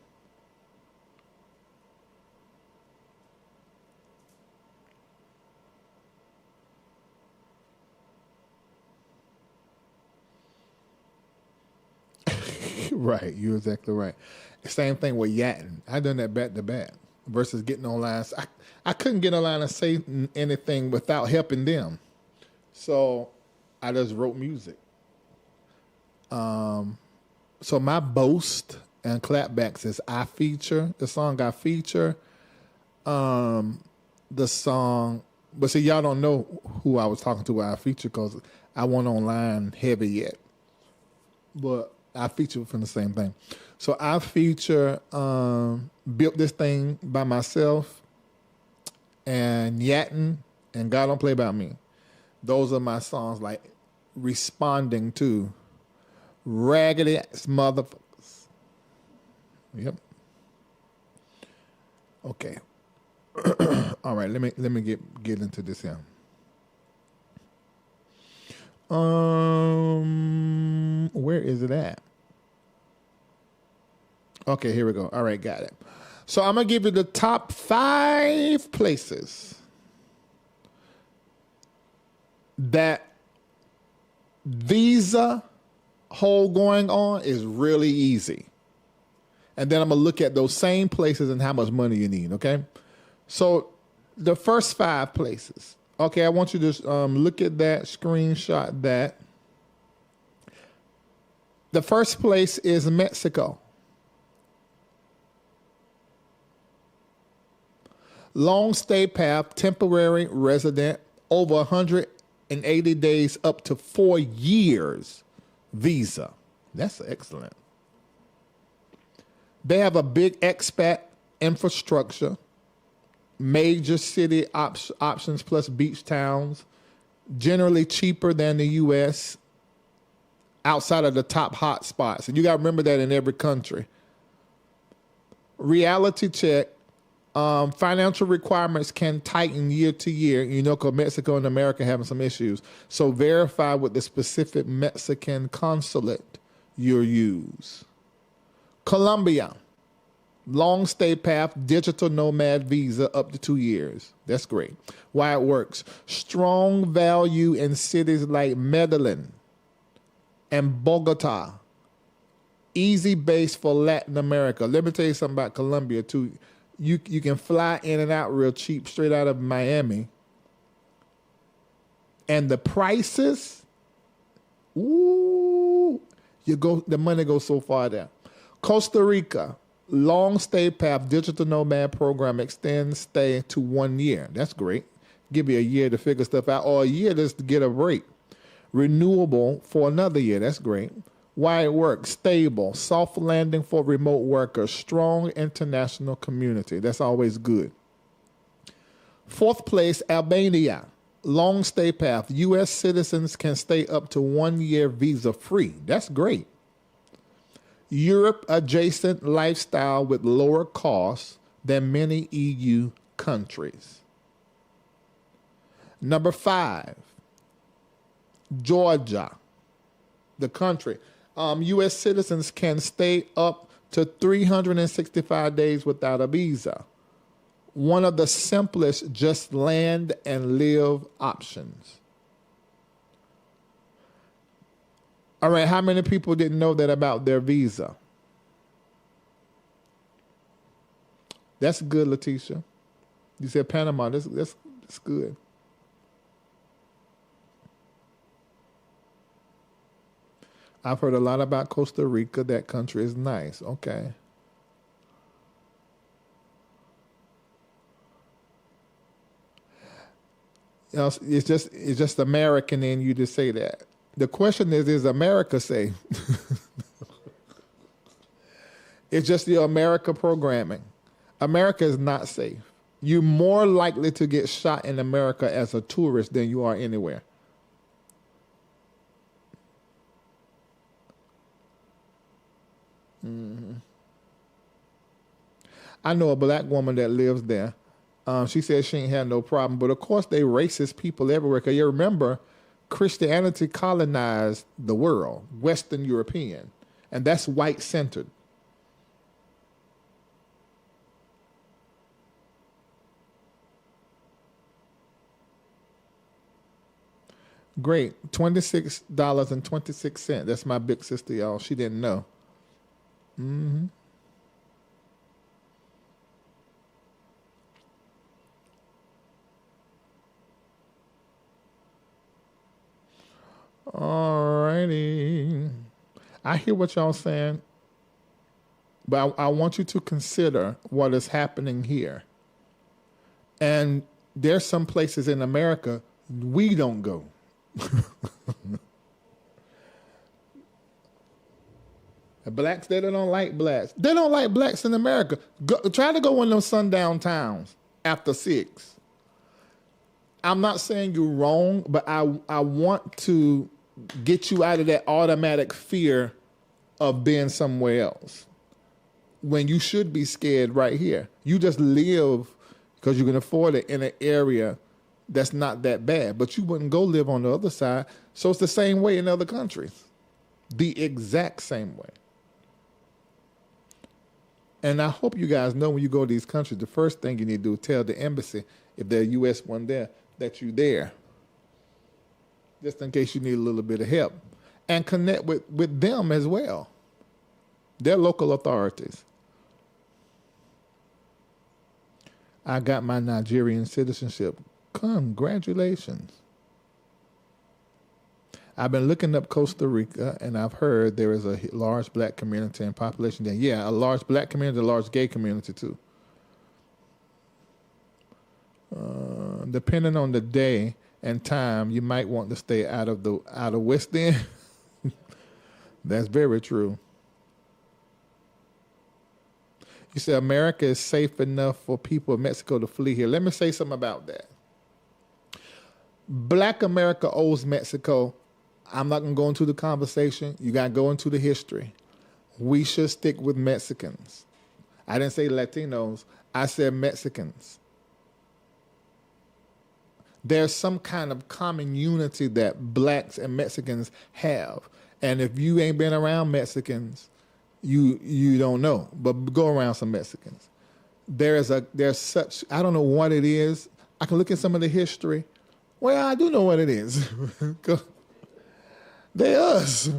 Right, you're exactly right. Same thing with yatting. I done that back to back versus getting online. I couldn't get online and say anything without helping them. So I just wrote music. So my boast and clapbacks is I feature, the song I feature, the song, but see, y'all don't know who I was talking to when I feature because I wasn't online heavy yet. But I feature from the same thing. So I feature Built This Thing by Myself and Yattin' and God Don't Play About Me. Those are my songs like responding to raggedy ass motherfuckers. Yep. Okay. All right, let me get into this here. Where is it at? Okay, here we go. All right, got it. So I'm gonna give you the top 5 places that Visa hole going on is really easy. And then I'm gonna look at those same places and how much money you need, okay? So the first 5 places. Okay, I want you to look at that, screenshot that. The first place is Mexico. Long stay path, temporary resident, over 180 days up to 4 years visa. That's excellent. They have a big expat infrastructure, major city options plus beach towns, generally cheaper than the U.S. outside of the top hot spots. And you got to remember that in every country. Reality check. Financial requirements can tighten year to year, because Mexico and America are having some issues. So verify with the specific Mexican consulate you use. Colombia, long stay path, digital nomad visa up to 2 years. That's great. Why it works. Strong value in cities like Medellin and Bogota. Easy base for Latin America. Let me tell you something about Colombia too. You can fly in and out real cheap straight out of Miami. And the prices, ooh, the money goes so far there. Costa Rica, long stay path, digital nomad program, extends stay to 1 year. That's great. Give you a year to figure stuff out, or a year just to get a break. Renewable for another year. That's great. Why it works. Stable, soft landing for remote workers, strong international community. That's always good. Fourth place, Albania. Long stay path. U.S. citizens can stay up to 1 year visa free. That's great. Europe adjacent lifestyle with lower costs than many EU countries. Number 5, Georgia, the country. U.S. citizens can stay up to 365 days without a visa. One of the simplest just land and live options. All right, how many people didn't know that about their visa? That's good, Letitia. You said Panama. That's good. I've heard a lot about Costa Rica. That country is nice. Okay. You know, it's just American in you to say that. The question is America safe? It's just the America programming. America is not safe. You're more likely to get shot in America as a tourist than you are anywhere. Mm-hmm. I know a black woman that lives there. She said she ain't had no problem, but of course they racist people everywhere. Cause you remember, Christianity colonized the world, Western European, and that's white centered. Great, $26.26. That's my big sister, y'all. She didn't know. Mm-hmm. All righty. I hear what y'all saying, but I want you to consider what is happening here. And there's some places in America we don't go. Blacks, they don't like blacks. They don't like blacks in America. Try to go one of them sundown towns after 6. I'm not saying you're wrong, but I want to get you out of that automatic fear of being somewhere else when you should be scared right here. You just live because you can afford it in an area that's not that bad, but you wouldn't go live on the other side. So it's the same way in other countries, the exact same way. And I hope you guys know when you go to these countries, the first thing you need to do is tell the embassy, if there's a U.S. one there, that you're there, just in case you need a little bit of help. And connect with them as well, their local authorities. I got my Nigerian citizenship. Congratulations. I've been looking up Costa Rica, and I've heard there is a large black community and population there. Yeah, a large black community, a large gay community too. Depending on the day and time, you might want to stay out of West End. That's very true. You said America is safe enough for people of Mexico to flee here. Let me say something about that. Black America owes Mexico. I'm not going to go into the conversation. You got to go into the history. We should stick with Mexicans. I didn't say Latinos. I said Mexicans. There's some kind of common unity that blacks and Mexicans have. And if you ain't been around Mexicans, you don't know. But go around some Mexicans. There's such, I don't know what it is. I can look at some of the history. Well, I do know what it is. They're us.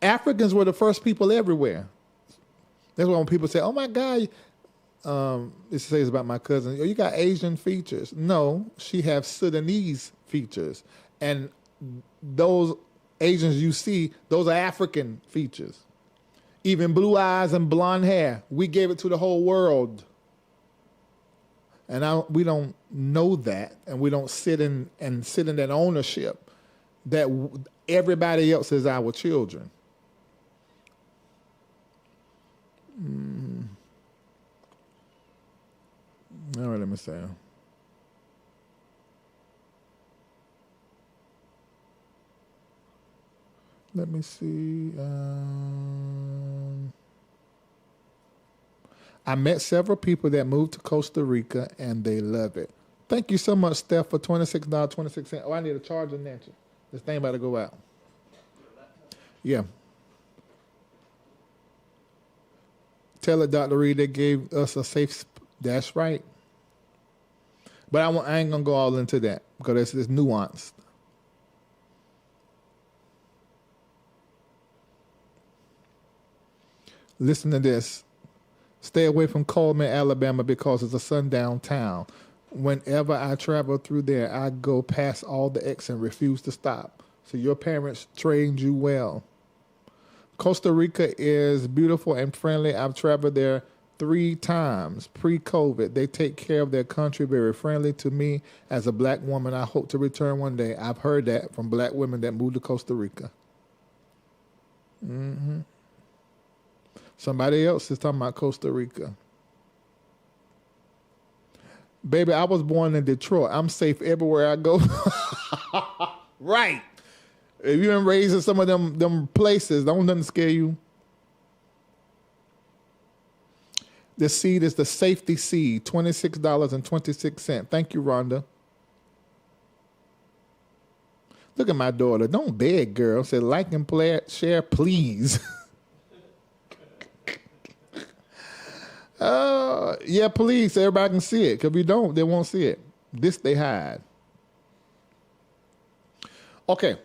Africans were the first people everywhere. That's why when people say, "Oh my God," it says about my cousin, "Oh, you got Asian features." No, she has Sudanese features, and those Asians you see, those are African features. Even blue eyes and blonde hair, we gave it to the whole world. And we don't know that, and we don't sit in that ownership that everybody else is our children. All right, let me say. Let me see. I met several people that moved to Costa Rica, and they love it. Thank you so much, Steph, for $26.26. Oh, I need a charger, Nancy. This thing about to go out. Yeah. Tell it, Dr. Reid, they gave us a safe. That's right. But I ain't gonna go all into that because it's nuanced. Listen to this. Stay away from Coleman, Alabama, because it's a sundown town. Whenever I travel through there, I go past all the X and refuse to stop. So your parents trained you well. Costa Rica is beautiful and friendly. I've traveled there 3 times pre-COVID. They take care of their country, very friendly to me as a black woman. I hope to return one day. I've heard that from black women that moved to Costa Rica. Mm-hmm. Somebody else is talking about Costa Rica. Baby, I was born in Detroit. I'm safe everywhere I go. Right. If you've been raised in some of them places, don't nothing scare you. The seed is the safety seed, $26.26. Thank you, Rhonda. Look at my daughter. Don't beg, girl. Say like and share, please. Yeah, please, so everybody can see it. Because if you don't, they won't see it. This they hide. Okay.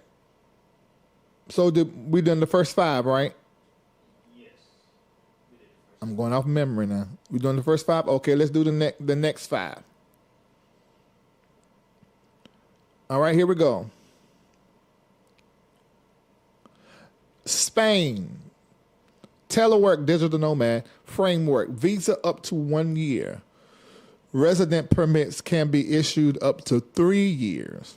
So we done the first 5, right? Yes. I'm going off memory now. We doing the first 5? Okay, let's do the next 5. All right, here we go. Spain. Telework digital nomad framework. Visa up to 1 year. Resident permits can be issued up to 3 years.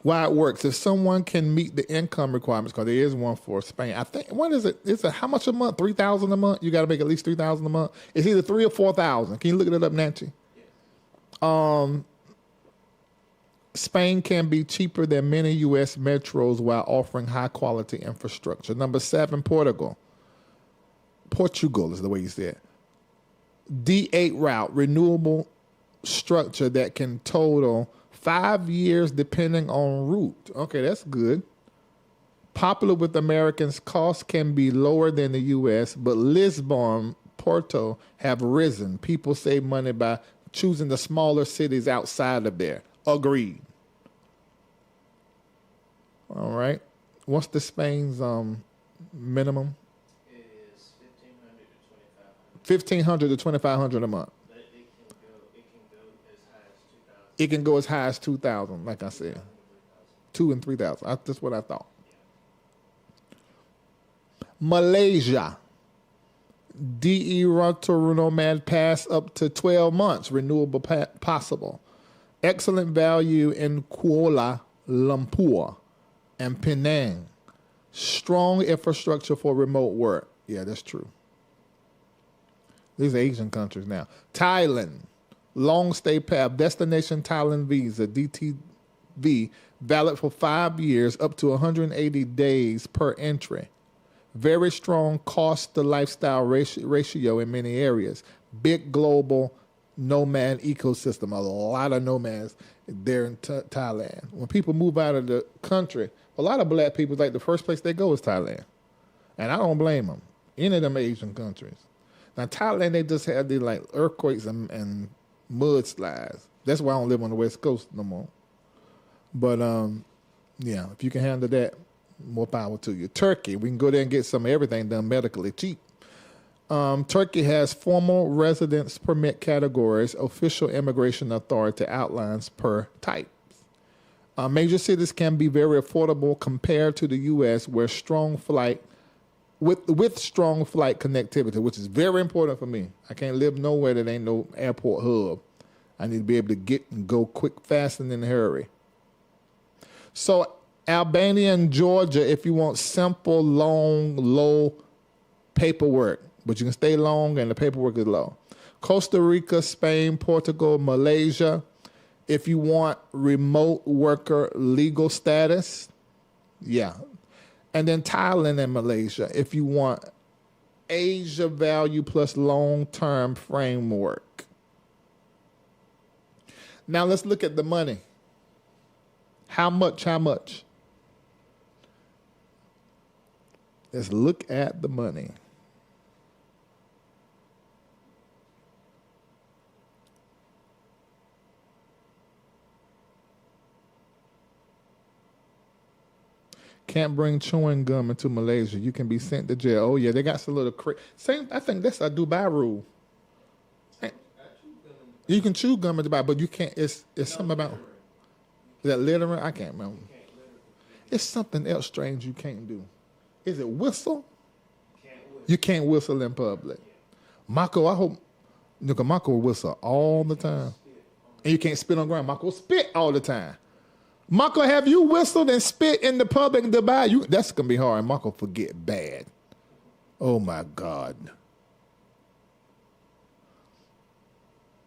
Why it works, if someone can meet the income requirements, because there is one for Spain. I think, what is it? It's how much a month? $3,000 a month? You got to make at least $3,000 a month. It's either $3,000 or $4,000. Can you look it up, Nancy? Yes. Spain can be cheaper than many U.S. metros while offering high quality infrastructure. Number 7, Portugal. Portugal is the way you say it. D8 route, renewable structure that can total 5 years depending on route. Okay, that's good. Popular with Americans, costs can be lower than the U.S., but Lisbon, Porto have risen. People save money by choosing the smaller cities outside of there. Agreed. All right. What's the Spain's minimum? It is $1,500 to $2,500. $1,500 to $2,500 a month. But it can go as high as $2,000. It can go as high as $2,000, like I said. $2,000 and $3,000. That's what I thought. Malaysia. DE Rotor Nomad Pass up to 12 months. Renewable possible. Excellent value in Kuala Lumpur and Penang. Strong infrastructure for remote work. Yeah, that's true. These are Asian countries now. Thailand. Long stay path. Destination Thailand visa. DTV. Valid for 5 years. Up to 180 days per entry. Very strong cost to lifestyle ratio in many areas. Big global nomad ecosystem. A lot of nomads there in Thailand. When people move out of the country, a lot of black people, like the first place they go is Thailand. And I don't blame them. Any of them Asian countries. Now, Thailand, they just had these like earthquakes and mudslides. That's why I don't live on the West Coast no more. But, yeah, if you can handle that, more power to you. Turkey, we can go there and get some of everything done medically cheap. Turkey has formal residence permit categories, official immigration authority outlines per type. Major cities can be very affordable compared to the U.S., where strong flight with strong flight connectivity, which is very important for me. I can't live nowhere that ain't no airport hub. I need to be able to get and go quick, fast, and in a hurry. So Albania and Georgia, if you want simple, long, low paperwork, but you can stay long and the paperwork is low. Costa Rica, Spain, Portugal, Malaysia, if you want remote worker legal status, yeah. And then Thailand and Malaysia, if you want Asia value plus long-term framework. Now let's look at the money. How much? Let's look at the money. Can't bring chewing gum into Malaysia. You can be sent to jail. Oh yeah, they got some little same. I think that's a Dubai rule. You can chew gum in Dubai, but you can't. It's something about that littering. I can't remember. It's something else strange you can't do. Is it whistle? You can't whistle in public. Mako, I hope. Look, Mako will whistle all the time, and you can't spit on ground. Mako will spit all the time. Mako, have you whistled and spit in the public in Dubai? That's going to be hard. Mako forget bad. Oh, my God.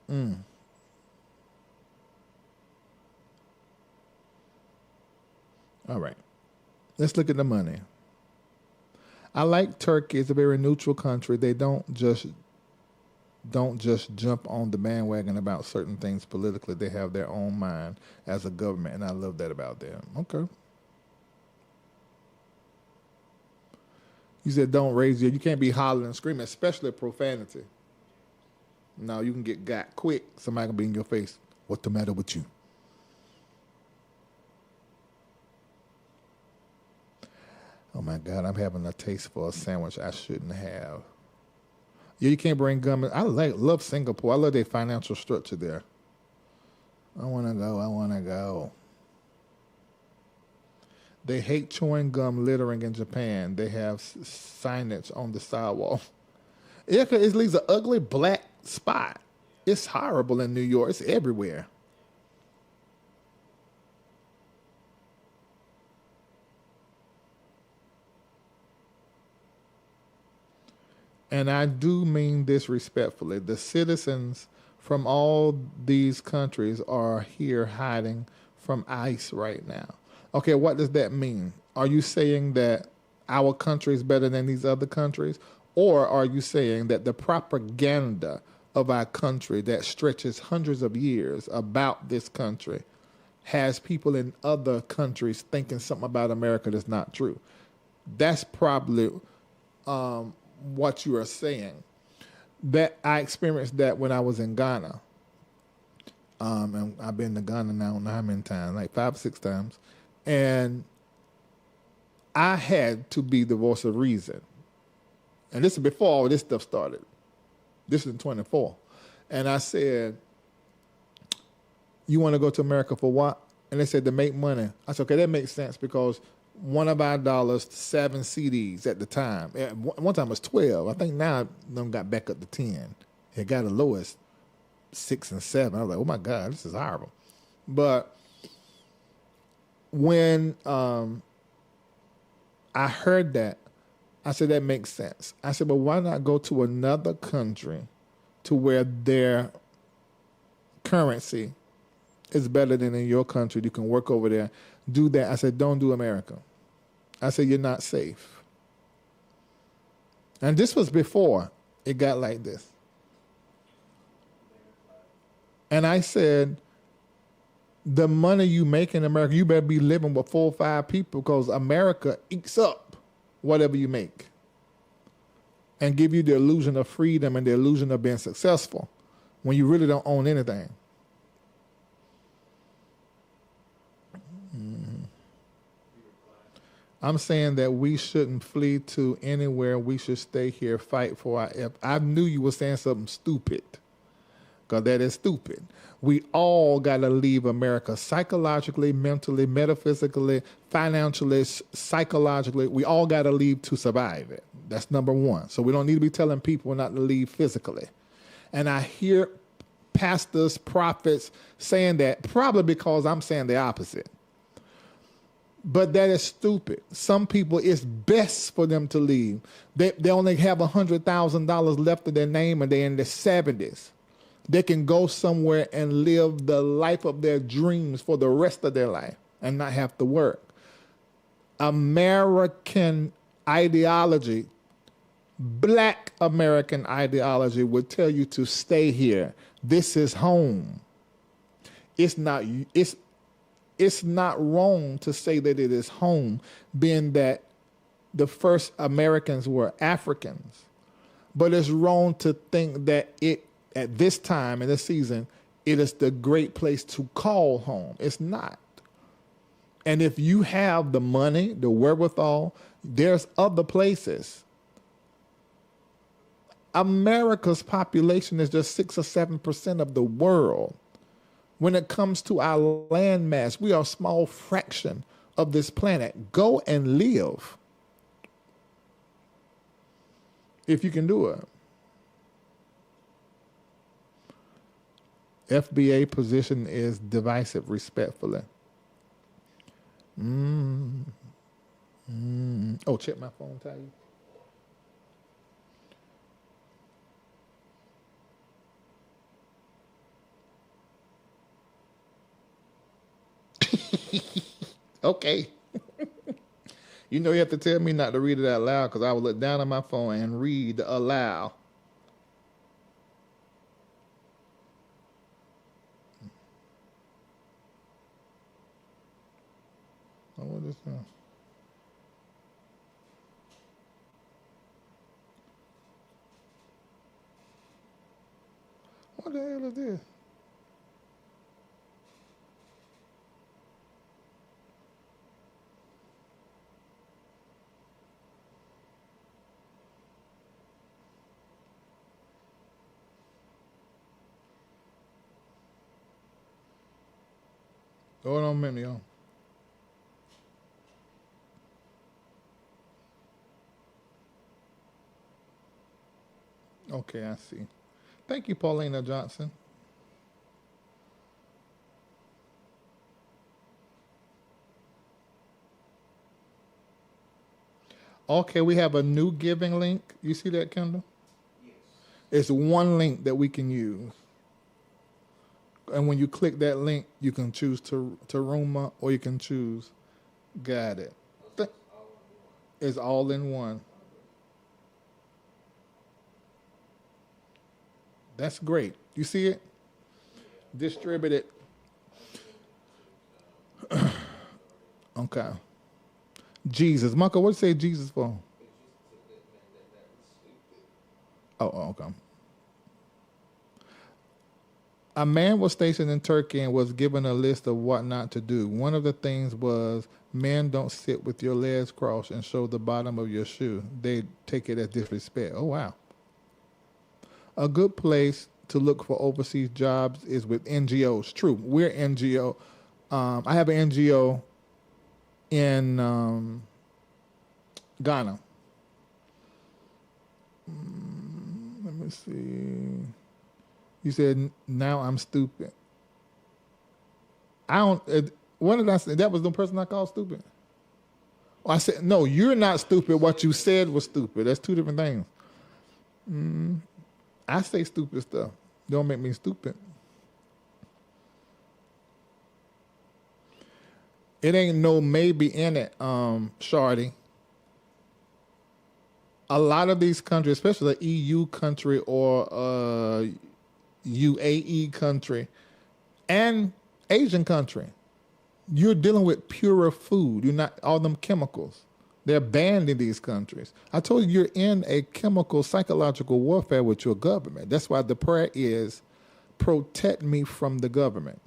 All right. Let's look at the money. I like Turkey. It's a very neutral country. They don't just jump on the bandwagon about certain things politically. They have their own mind as a government, and I love that about them. Okay. You said don't raise you can't be hollering and screaming, especially profanity. No, you can get got quick. Somebody can be in your face. What's the matter with you? Oh my God, I'm having a taste for a sandwich I shouldn't have. Yeah, you can't bring gum. I love Singapore. I love their financial structure there. I want to go. They hate chewing gum littering in Japan. They have signage on the sidewalk. Yeah, it leaves an ugly black spot. It's horrible in New York. It's everywhere. And I do mean this respectfully. The citizens from all these countries are here hiding from ICE right now. Okay, what does that mean? Are you saying that our country is better than these other countries? Or are you saying that the propaganda of our country that stretches hundreds of years about this country has people in other countries thinking something about America that's not true? That's probably what you are saying. That I experienced that when I was in Ghana. And I've been to Ghana now, I don't know how many times, like 5 or 6 times. And I had to be the voice of reason. And this is before all this stuff started. This is in 24. And I said, you want to go to America for what? And they said to make money. I said, okay, that makes sense because one of our dollars, 7 CDs at the time. One time it was 12. I think now them got back up to 10. It got the lowest 6 and 7. I was like, oh my God, this is horrible. But when I heard that, I said, that makes sense. I said, but why not go to another country to where their currency is better than in your country? You can work over there, do that. I said, don't do America. I said, you're not safe. And this was before it got like this. And I said, the money you make in America, you better be living with 4 or 5 people because America eats up whatever you make. and give you the illusion of freedom and the illusion of being successful when you really don't own anything. I'm saying that we shouldn't flee to anywhere. We should stay here, fight for our. I knew you were saying something stupid, because that is stupid. We all got to leave America psychologically, mentally, metaphysically, financially, psychologically. We all got to leave to survive it. That's number one. So we don't need to be telling people not to leave physically. And I hear pastors, prophets saying that probably because I'm saying the opposite. But that is stupid. Some people, it's best for them to leave. They only have $100,000 left of their name and they're in their 70s. They can go somewhere and live the life of their dreams for the rest of their life and not have to work. American ideology, Black American ideology would tell you to stay here. This is home. It's not wrong to say that it is home, being that the first Americans were Africans. But it's wrong to think that it, at this time in the season, it is the great place to call home. It's not. And if you have the money, the wherewithal, there's other places. America's population is just 6 or 7% of the world. When it comes to our land mass, we are a small fraction of this planet. Go and live if you can do it. FBA position is divisive, respectfully. Oh, check my phone, tell you. Okay. You know you have to tell me not to read it out loud because I will look down at my phone and read aloud. Oh, what is that? What the hell is this? Hold on a minute, y'all. Okay, I see. Thank you, Paulina Johnson. Okay, we have a new giving link. You see that, Kendall? Yes. It's one link that we can use. And when you click that link, you can choose Taruma or you can choose Got It. It's all in one. That's great. You see it? Distribute it. Okay. Jesus. Michael, what do you say Jesus for? Oh, okay. A man was stationed in Turkey and was given a list of what not to do. One of the things was, men don't sit with your legs crossed and show the bottom of your shoe. They take it as disrespect. Oh, wow. A good place to look for overseas jobs is with NGOs. True, we're NGO. I have an NGO in Ghana. Let me see. You said, now I'm stupid. I don't, what did I say? That was the person I called stupid? Oh, I said, no, you're not stupid. What you said was stupid. That's two different things. I say stupid stuff. Don't make me stupid. It ain't no maybe in it, Shardy. A lot of these countries, especially the EU country or UAE country and Asian country, you're dealing with purer food. You're not all them chemicals. They're banned in these countries. I told you you're in a chemical, psychological warfare with your government. That's why the prayer is, protect me from the government.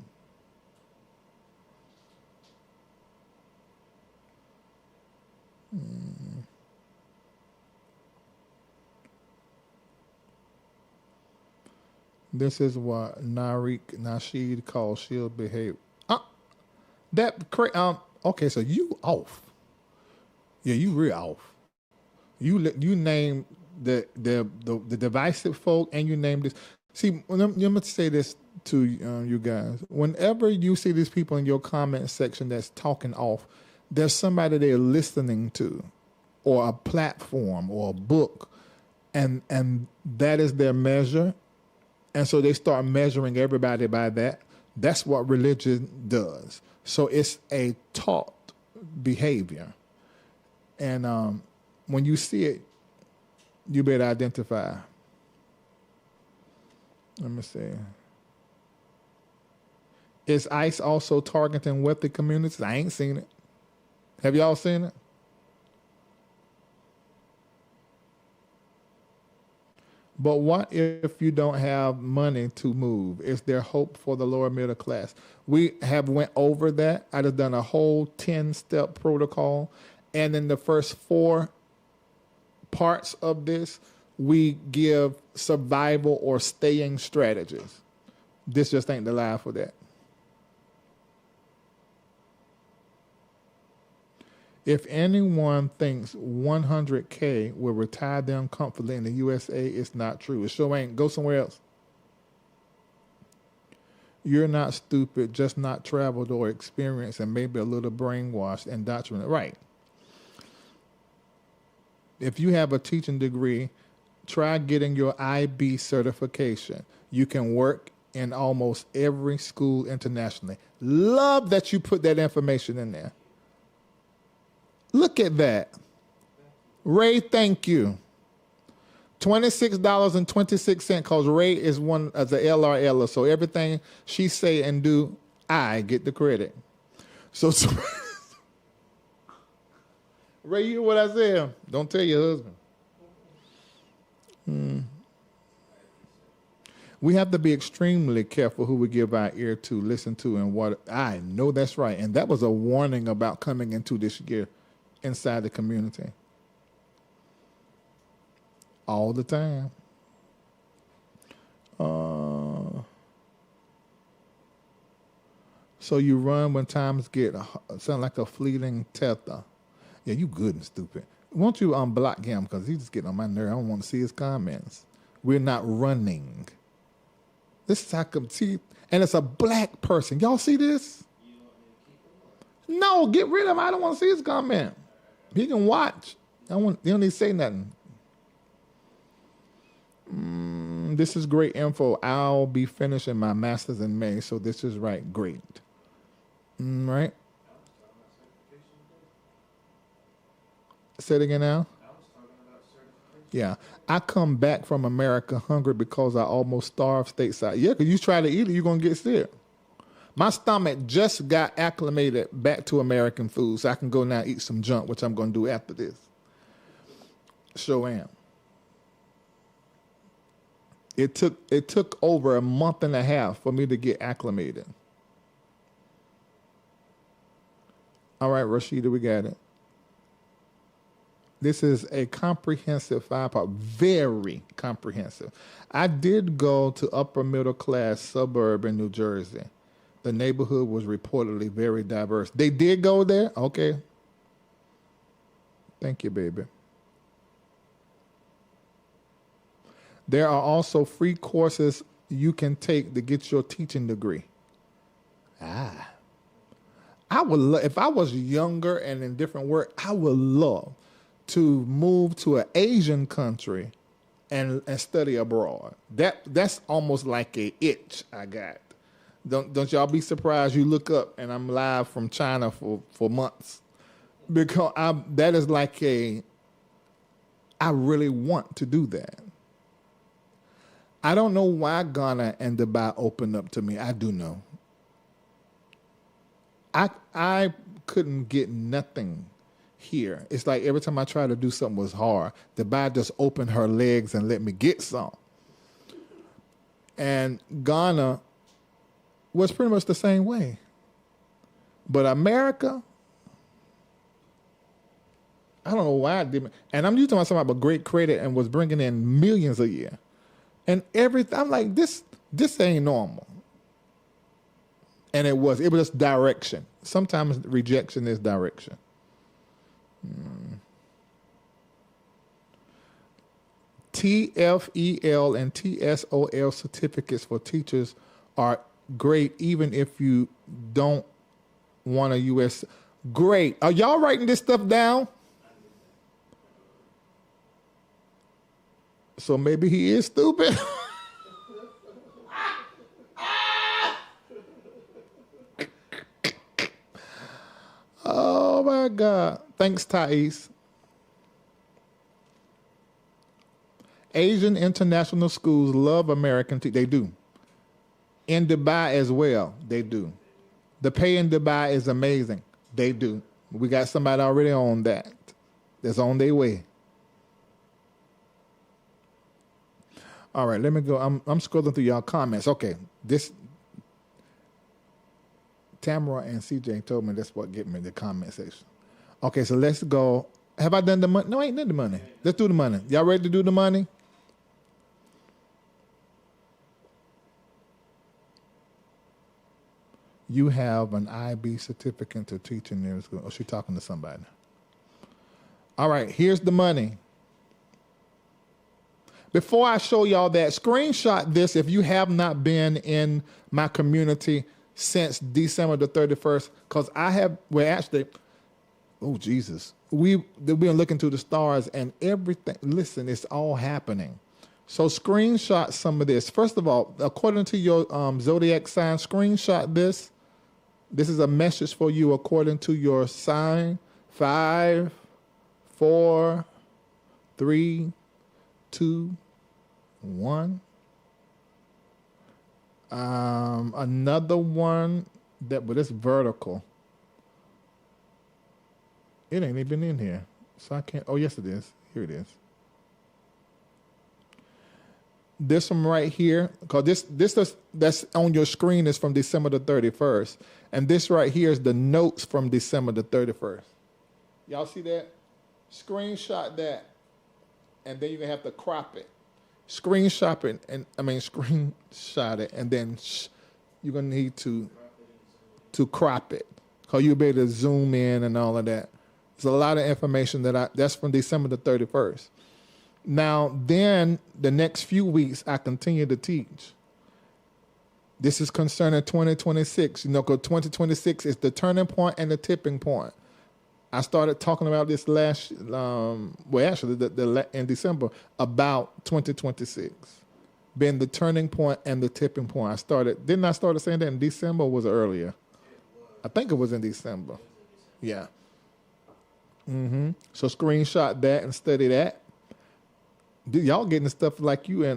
This is what Nasheed calls shield behavior. Okay, so you off. Yeah, you real off. You name the divisive folk, and you name this. See, let me say this to you guys. Whenever you see these people in your comment section that's talking off, there's somebody they're listening to, or a platform, or a book, and that is their measure. And so they start measuring everybody by that. That's what religion does. So it's a taught behavior. And when you see it, you better identify. Let me see. Is ICE also targeting wealthy communities? I ain't seen it. Have y'all seen it? But what if you don't have money to move? Is there hope for the lower middle class? We have went over that. I just done a whole 10-step protocol. And in the first 4 parts of this, we give survival or staying strategies. This just ain't the live for that. If anyone thinks 100K will retire them comfortably in the USA, it's not true. It sure ain't. Go somewhere else. You're not stupid, just not traveled or experienced and maybe a little brainwashed and indoctrinated. Right. If you have a teaching degree, try getting your IB certification. You can work in almost every school internationally. Love that you put that information in there. Look at that. Reid, thank you. $26.26 because Reid is one as a LRL, so everything she say and do, I get the credit. So Reid, you hear what I said? Don't tell your husband. We have to be extremely careful who we give our ear to, listen to, and what. I know that's right. And that was a warning about coming into this year inside the community. All the time. So you run when times get sound like a fleeting tether. Yeah, you good and stupid. Won't you unblock him because he's just getting on my nerve. I don't want to see his comments. We're not running. This is how come see, and it's a black person. Y'all see this? No, get rid of him. I don't want to see his comment. He can watch. He don't need to say nothing. This is great info. I'll be finishing my master's in May, so this is right. Great. Right? Say it again now. Yeah. I come back from America hungry because I almost starved stateside. Yeah, because you try to eat it, you're going to get sick. My stomach just got acclimated back to American food, so I can go now eat some junk, which I'm going to do after this. Sure am. It took over a month and a half for me to get acclimated. All right, Rashida, we got it. This is a comprehensive 5-part, very comprehensive. I did go to upper middle class suburb in New Jersey. The neighborhood was reportedly very diverse. They did go there? Okay. Thank you, baby. There are also free courses you can take to get your teaching degree. I would if I was younger and in different work, I would love to move to an Asian country and study abroad. That's almost like a itch I got. Don't y'all be surprised you look up and I'm live from China for months. Because that is like I really want to do that. I don't know why Ghana and Dubai opened up to me. I do know. I couldn't get nothing here. It's like every time I try to do something was hard, the Bible just opened her legs and let me get some. And Ghana was pretty much the same way. But America, I don't know why I didn't. And I'm using myself about great credit and was bringing in millions a year. And everything, I'm like, this ain't normal. And it was just direction. Sometimes rejection is direction. TFEL and TSOL certificates for teachers are great, even if you don't want a U.S. Great. Are y'all writing this stuff down? So maybe he is stupid. Oh my God. Thanks, Thais. Asian international schools love American they do. In Dubai as well, they do. The pay in Dubai is amazing. They do. We got somebody already on that. That's on their way. All right, let me go. I'm scrolling through y'all comments. Okay, this Tamara and CJ told me that's what get me the comment section. Okay, so let's go. Have I done the money? No, I ain't done the money. Let's do the money. Y'all ready to do the money? You have an IB certificate to teach in their school. Oh, she's talking to somebody. All right, here's the money. Before I show y'all that, screenshot this if you have not been in my community since December the 31st, because oh, Jesus. We've been looking to the stars and everything. Listen, it's all happening. So screenshot some of this. First of all, according to your zodiac sign, screenshot this. This is a message for you according to your sign. 5, 4, 3, 2, 1. Another one but it's vertical. It ain't even in here. So I can't. Oh, yes, it is. Here it is. This one right here, because that's on your screen is from December the 31st. And this right here is the notes from December the 31st. Y'all see that? Screenshot that. And then you're going to have to crop it. Screenshot it, screenshot it, and then you're going to need to crop it. Because you'll be able to zoom in and all of that. There's a lot of information that's from December the 31st. Now, then the next few weeks, I continue to teach. This is concerning 2026. Because 2026 is the turning point and the tipping point. I started talking about this in December, about 2026 being the turning point and the tipping point. Didn't I start saying that in December or was it earlier? I think it was in December. Yeah. So screenshot that and study that. Y'all getting stuff like you in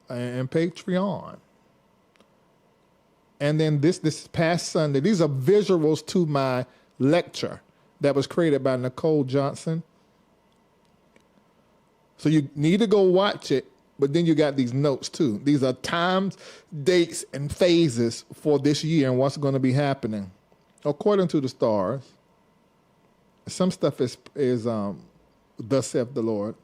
Patreon. And then this past Sunday, these are visuals to my lecture that was created by Nicole Johnson. So you need to go watch it, but then you got these notes too. These are times, dates, and phases for this year and what's going to be happening. According to the stars, some stuff is thus saith the Lord.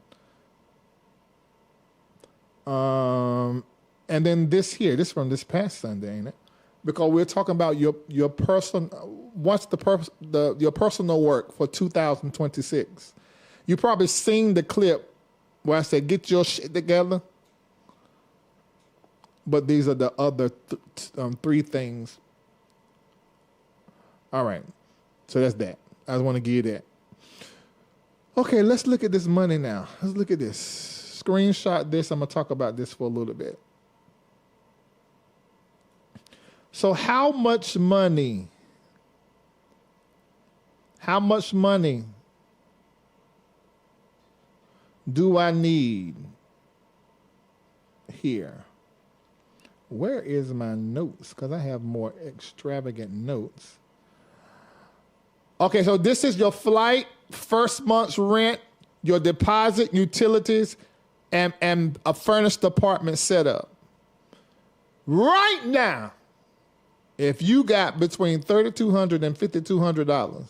And then this from this past Sunday, ain't it? Because we're talking about your personal. What's your personal work for 2026? You probably seen the clip where I said, "Get your shit together." But these are the other 3 things. All right, so that's that. I just want to give you that. Okay, let's look at this money now. Let's look at this. Screenshot this. I'm gonna talk about this for a little bit. So how much money do I need here? Where is my notes? Because I have more extravagant notes. Okay, so this is your flight, first month's rent, your deposit, utilities, and a furnished apartment setup. Right now, if you got between $3,200 and $5,200,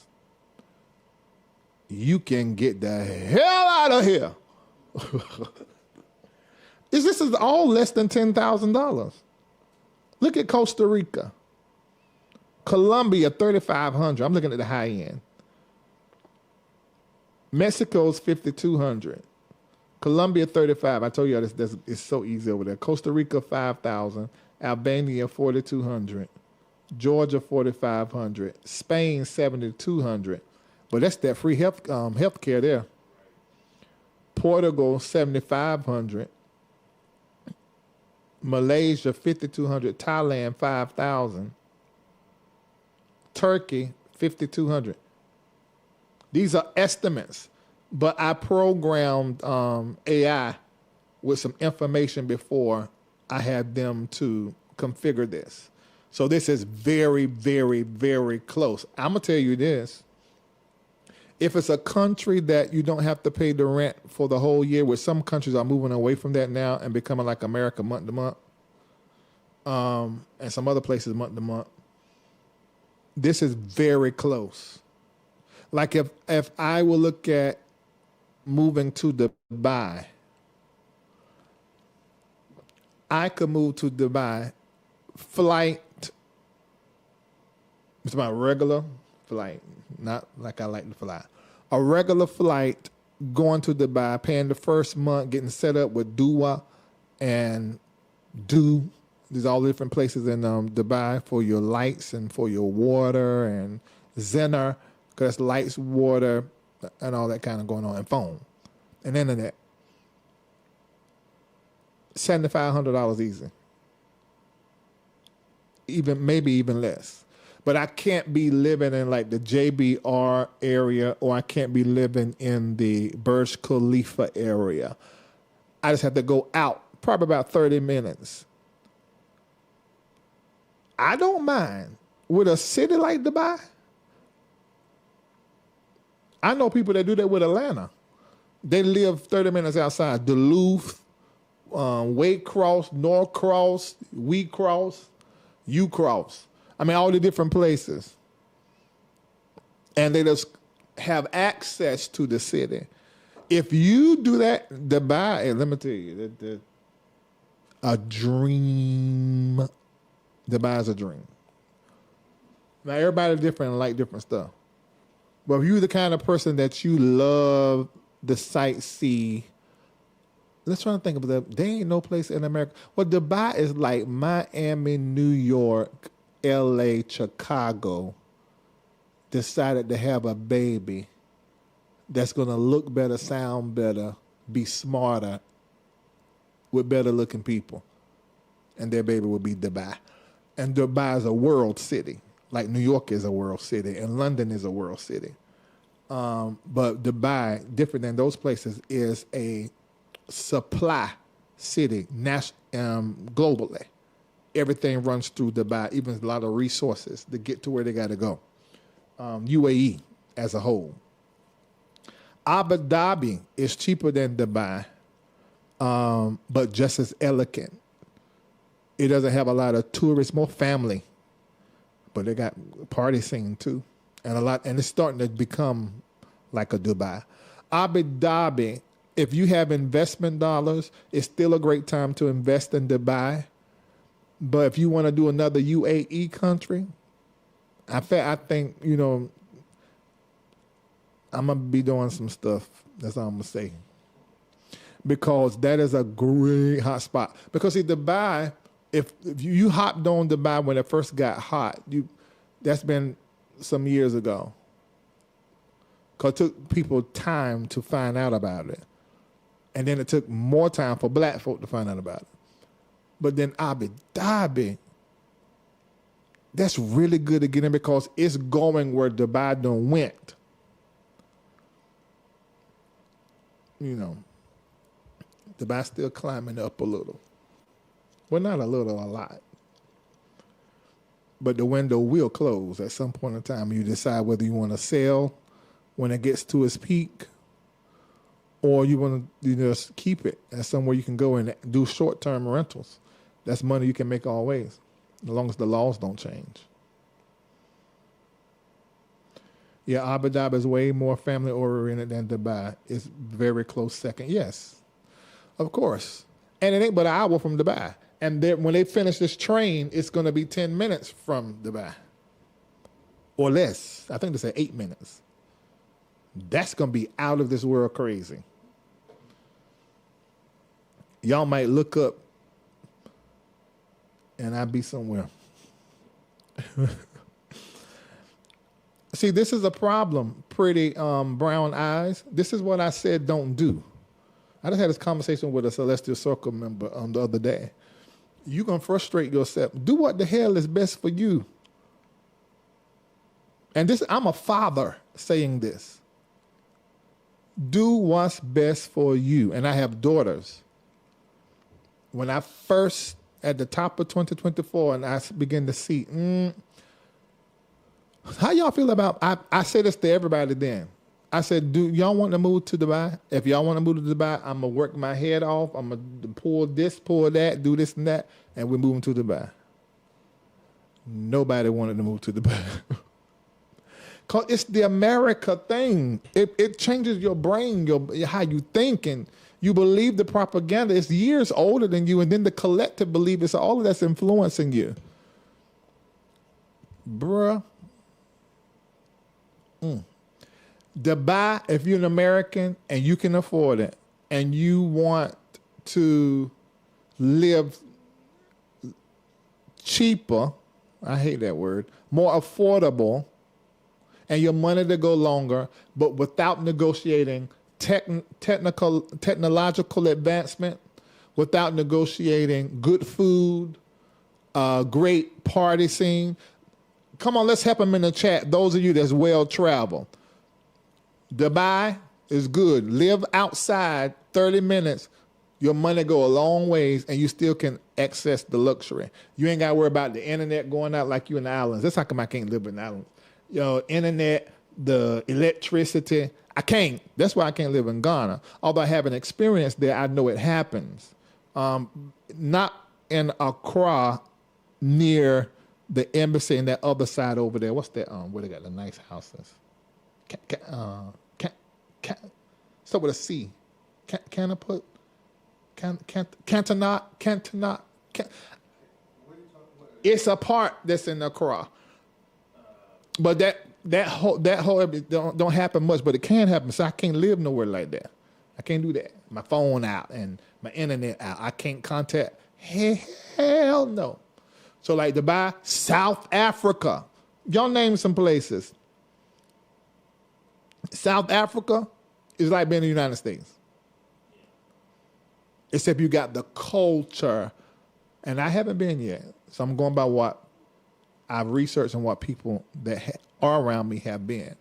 you can get the hell out of here. This is all less than $10,000. Look at Costa Rica. Colombia, $3,500. I'm looking at the high end. Mexico's $5,200. Colombia, $35,000. I told you this it's so easy over there. Costa Rica, $5,000. Albania, $4,200. Georgia, $4,500. Spain, $7,200. But that's that free health care there. Portugal, $7,500. Malaysia, $5,200. Thailand, $5,000. Turkey, $5,200. These are estimates, but I programmed AI with some information before I had them to configure this. So this is very, very, very close. I'm going to tell you this. If it's a country that you don't have to pay the rent for the whole year, which some countries are moving away from that now and becoming like America month to month, and some other places month to month, this is very close. Like if I will look at moving to Dubai, I could move to Dubai, flight, it's my regular flight, not like I like to fly. A regular flight going to Dubai, paying the first month, getting set up with Dua and There's all the different places in Dubai for your lights and for your water and Zener, because that's lights, water, and all that kind of going on, and phone and internet. $7,500 easy. Maybe even less. But I can't be living in like the JBR area, or I can't be living in the Burj Khalifa area. I just have to go out, probably about 30 minutes. I don't mind. With a city like Dubai, I know people that do that with Atlanta. They live 30 minutes outside. Duluth, Waycross, Norcross, We Cross, U Cross. I mean, all the different places. And they just have access to the city. If you do that, Dubai, let me tell you, a dream. Dubai's a dream. Now, everybody's different and like different stuff. But if you're the kind of person that you love the sightsee, let's try to think of that. There ain't no place in America. Well, Dubai is like Miami, New York, LA, Chicago decided to have a baby that's going to look better, sound better, be smarter, with better looking people. And their baby will be Dubai. And Dubai is a world city, like New York is a world city and London is a world city. But Dubai, different than those places, is a supply city globally. Everything runs through Dubai, even a lot of resources to get to where they got to go. UAE as a whole. Abu Dhabi is cheaper than Dubai, but just as elegant. It doesn't have a lot of tourists, more family, but they got party scene too, and it's starting to become like a Dubai. Abu Dhabi, if you have investment dollars, it's still a great time to invest in Dubai. But if you want to do another UAE country, I think, I'm going to be doing some stuff. That's all I'm going to say. Because that is a great hot spot. Because see, Dubai, if you hopped on Dubai when it first got hot, that's been some years ago. Because it took people time to find out about it. And then it took more time for black folk to find out about it. But then Abu Dhabi, that's really good to get in because it's going where Dubai done went. Dubai's still climbing up a little. Well, not a little, a lot. but the window will close at some point in time. You decide whether you want to sell when it gets to its peak, or you want to just keep it as somewhere you can go and do short-term rentals. That's money you can make always, as long as the laws don't change. Yeah, Abu Dhabi is way more family-oriented than Dubai. It's very close second. Yes, of course. And it ain't but an hour from Dubai. And when they finish this train, it's going to be 10 minutes from Dubai. Or less. I think they said 8 minutes. That's going to be out of this world crazy. Y'all might look up and I'll be somewhere. See, this is a problem, pretty brown eyes. This is what I said don't do. I just had this conversation with a Celestial Circle member the other day. You're going to frustrate yourself. Do what the hell is best for you. And this, I'm a father saying this. Do what's best for you. And I have daughters. When I first, at the top of 2024, and I began to see, how y'all feel about, I say this to everybody then. I said, do y'all want to move to Dubai? If y'all want to move to Dubai, I'm going to work my head off. I'm going to pull this, pull that, do this and that, and we're moving to Dubai. Nobody wanted to move to Dubai. Because it's the America thing. It changes your brain, how you think, and you believe the propaganda. It's years older than you, and then the collective belief is all of that's influencing you. Bruh. Dubai, if you're an American and you can afford it and you want to live cheaper, I hate that word, more affordable, and your money to go longer, but without negotiating technological advancement, without negotiating good food, great party scene. Come on, let's help them in the chat. Those of you that's well-traveled. Dubai is good. Live outside 30 minutes. Your money go a long ways, and you still can access the luxury. You ain't got to worry about the internet going out like you in the islands. That's how come I can't live in the islands. Internet, the electricity, I can't. That's why I can't live in Ghana. Although I have an experience there, I know it happens. Not in Accra, near the embassy and that other side over there. What's that? Where they got the nice houses? Start with a C. Cantonat. It's a part that's in Accra, but that whole don't happen much, but it can happen. So I can't live nowhere like that. I can't do that. My phone out and my internet out. I can't contact. Hell no. So like Dubai, South Africa. Y'all name some places. South Africa is like being in the United States. Except you got the culture. And I haven't been yet. So I'm going by what I've researched and what people that are around me have been.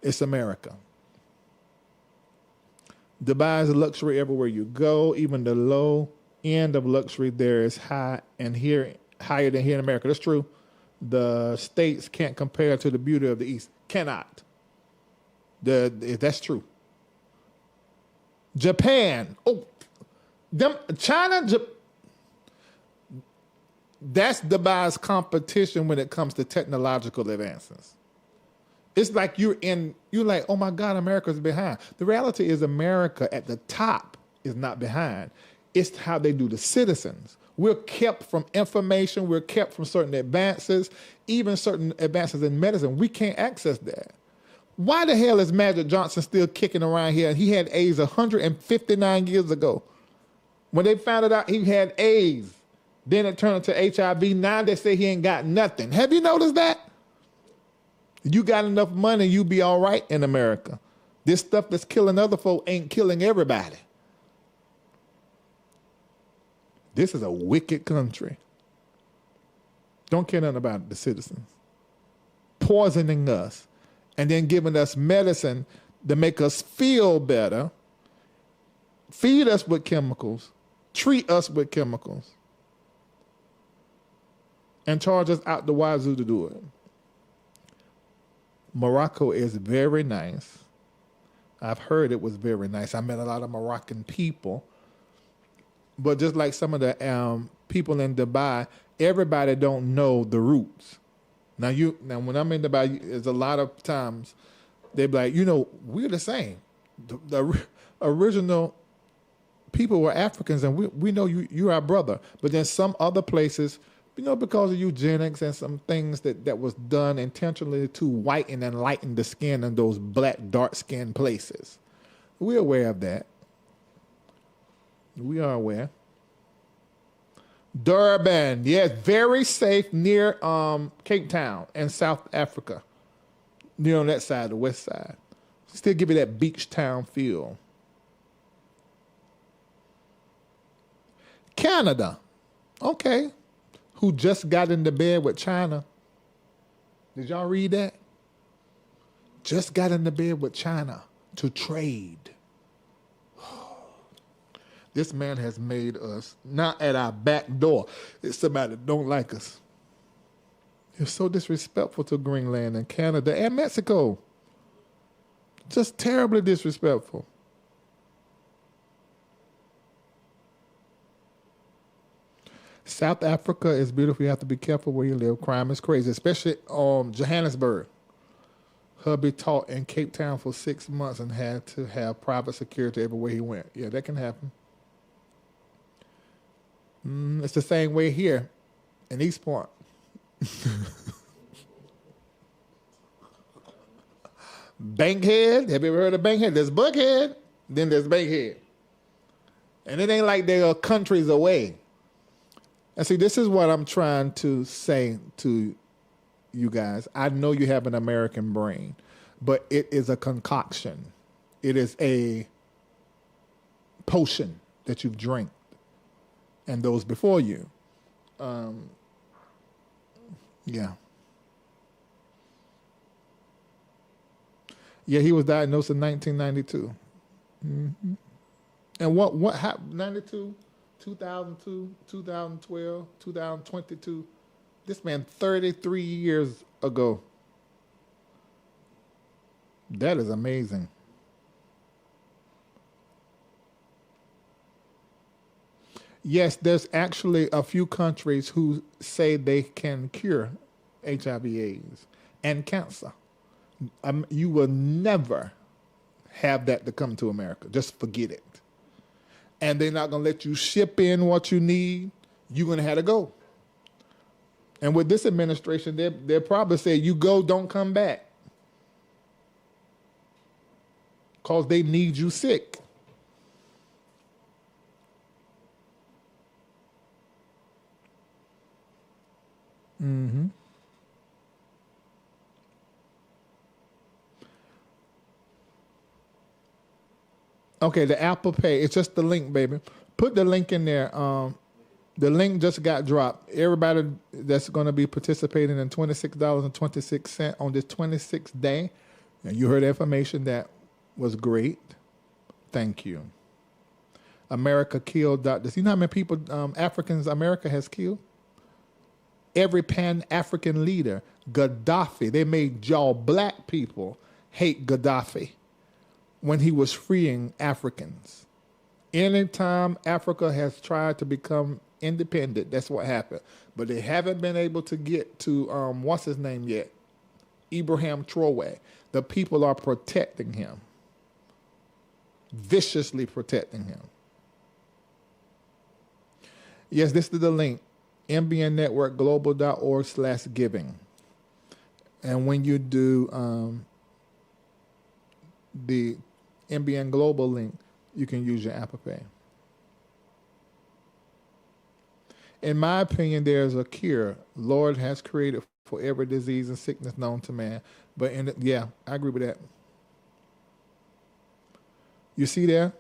It's America. Dubai is a luxury everywhere you go. Even the low end of luxury there is higher than here in America. That's true. The states can't compare to the beauty of the East. Cannot. That's true. Japan. China. That's Dubai's competition when it comes to technological advances. It's like you're like, oh my God, America's behind. The reality is America at the top is not behind. It's how they do the citizens. We're kept from information. We're kept from certain advances, even certain advances in medicine. We can't access that. Why the hell is Magic Johnson still kicking around here? He had AIDS 159 years ago. When they found out he had AIDS, then it turned into HIV. Now they say he ain't got nothing. Have you noticed that? You got enough money, you be all right in America. This stuff that's killing other folk ain't killing everybody. This is a wicked country. Don't care nothing about the citizens. Poisoning us and then giving us medicine to make us feel better, feed us with chemicals, treat us with chemicals. and charge us out the wazoo to do it. Morocco is very nice. I've heard it was very nice. I met a lot of Moroccan people. But just like some of the people in Dubai, everybody don't know the roots. Now when I'm in Dubai, there's a lot of times they be like, we're the same. The original people were Africans, and we know you're our brother. But then some other places, because of eugenics and some things that was done intentionally to whiten and lighten the skin in those black, dark-skinned places. We're aware of that. We are aware. Durban, yes, very safe near Cape Town and South Africa. Near on that side, the west side. Still give you that beach town feel. Canada, okay. Who just got into bed with China. Did y'all read that? Just got into bed with China to trade. This man has made us not at our back door. It's somebody that don't like us. You're so disrespectful to Greenland and Canada and Mexico. Just terribly disrespectful. South Africa is beautiful. You have to be careful where you live. Crime is crazy, especially Johannesburg. Hubby taught in Cape Town for 6 months and had to have private security everywhere he went. Yeah, that can happen. It's the same way here in East Point. Bankhead. Have you ever heard of Bankhead? There's Buckhead, then there's Bankhead. And it ain't like they are countries away. And see, this is what I'm trying to say to you guys. I know you have an American brain, but it is a concoction. It is a potion that you've drank and those before you. Yeah. Yeah, he was diagnosed in 1992. Mm-hmm. And what happened? 92, 2002, 2012, 2022. This man 33 years ago. That is amazing. Yes, there's actually a few countries who say they can cure HIV/AIDS and cancer. You will never have that to come to America. Just forget it. And they're not going to let you ship in what you need. You're going to have to go. And with this administration, they'll probably say, you go, don't come back. Because they need you sick. Mm-hmm. Okay, the Apple Pay. It's just the link, baby. Put the link in there. The link just got dropped. Everybody that's going to be participating in $26.26 on this 26th day, and you heard information that was great. Thank you. America killed doctors. You know how many people Africans America has killed? Every Pan-African leader, Gaddafi, they made y'all black people hate Gaddafi when he was freeing Africans. Anytime Africa has tried to become independent, that's what happened. But they haven't been able to get to, what's his name yet? Ibrahim Traoré. The people are protecting him. Viciously protecting him. Yes, this is the link. mbnnetworkglobal.org/giving. And when you do the MBN Global link, you can use your Apple Pay. In my opinion, there's a cure Lord has created for every disease and sickness known to man. But yeah, I agree with that. You see there?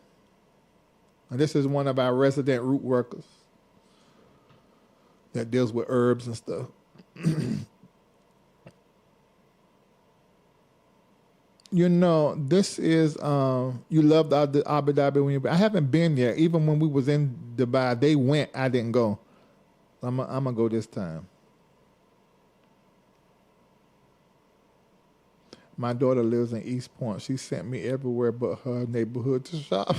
And this is one of our resident root workers that deals with herbs and stuff. You know, this is, you loved Abu Dhabi when I haven't been there. Even when we was in Dubai, they went, I didn't go. I'm going to go this time. My daughter lives in East Point. She sent me everywhere but her neighborhood to shop.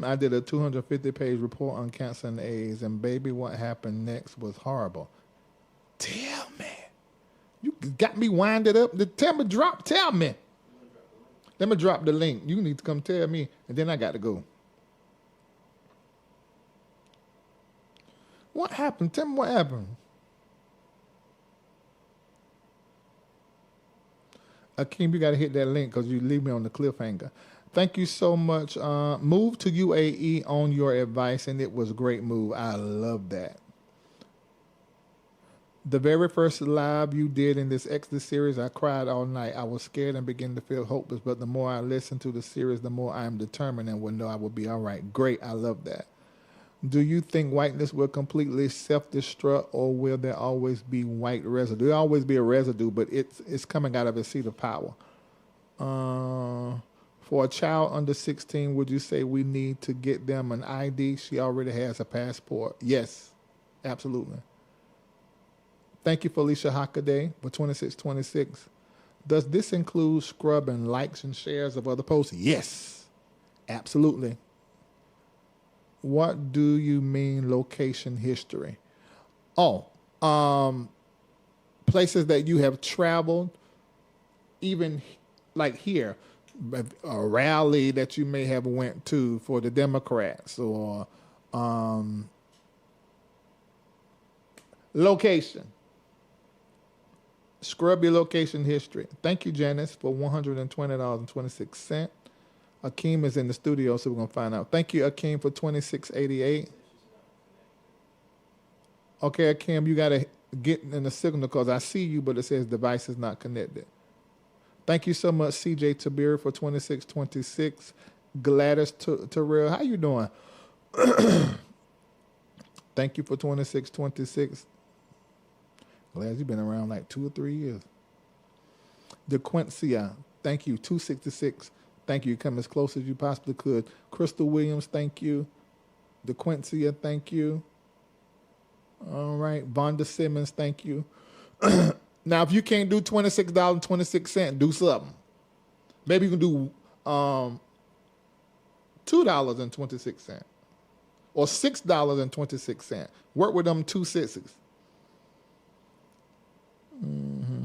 I did a 250-page report on cancer and AIDS, and baby, what happened next was horrible. Tell me. You got me winded up. Tell me, drop. Tell me. Let me drop the link. You need to come tell me, and then I got to go. What happened? Tell me what happened. Akeem, you got to hit that link because you leave me on the cliffhanger. Thank you so much. Move to UAE on your advice, and it was a great move. I love that. The very first live you did in this Exodus series, I cried all night. I was scared and began to feel hopeless, but the more I listened to the series, the more I am determined and will know I will be all right. Great. I love that. Do you think whiteness will completely self-destruct, or will there always be white residue? There'll always be a residue, but it's coming out of a seat of power. For a child under 16, would you say we need to get them an ID? She already has a passport. Yes, absolutely. Thank you, Felicia Hockaday, for 2626. Does this include scrubbing likes and shares of other posts? Yes, absolutely. What do you mean location history? Oh, places that you have traveled, even like here, a rally that you may have went to for the Democrats, or location. Scrub your location history. Thank you, Janice, for $120.26. Akeem is in the studio, so we're gonna find out. Thank you, Akeem, for 2688. Okay, Akeem, you gotta get in the signal because I see you, but it says device is not connected. Thank you so much, CJ Tabir, for 2626. Gladys Terrell, how you doing? Thank you for 2626. Glad you've been around like 2 or 3 years. DeQuincia, thank you. 266. Thank you. Come as close as you possibly could. Crystal Williams, thank you. DeQuincia, thank you. All right. Vonda Simmons, thank you. Now, if you can't do $26.26, do something. Maybe you can do $2.26 or $6.26. Work with them 2 6s. Mm-hmm.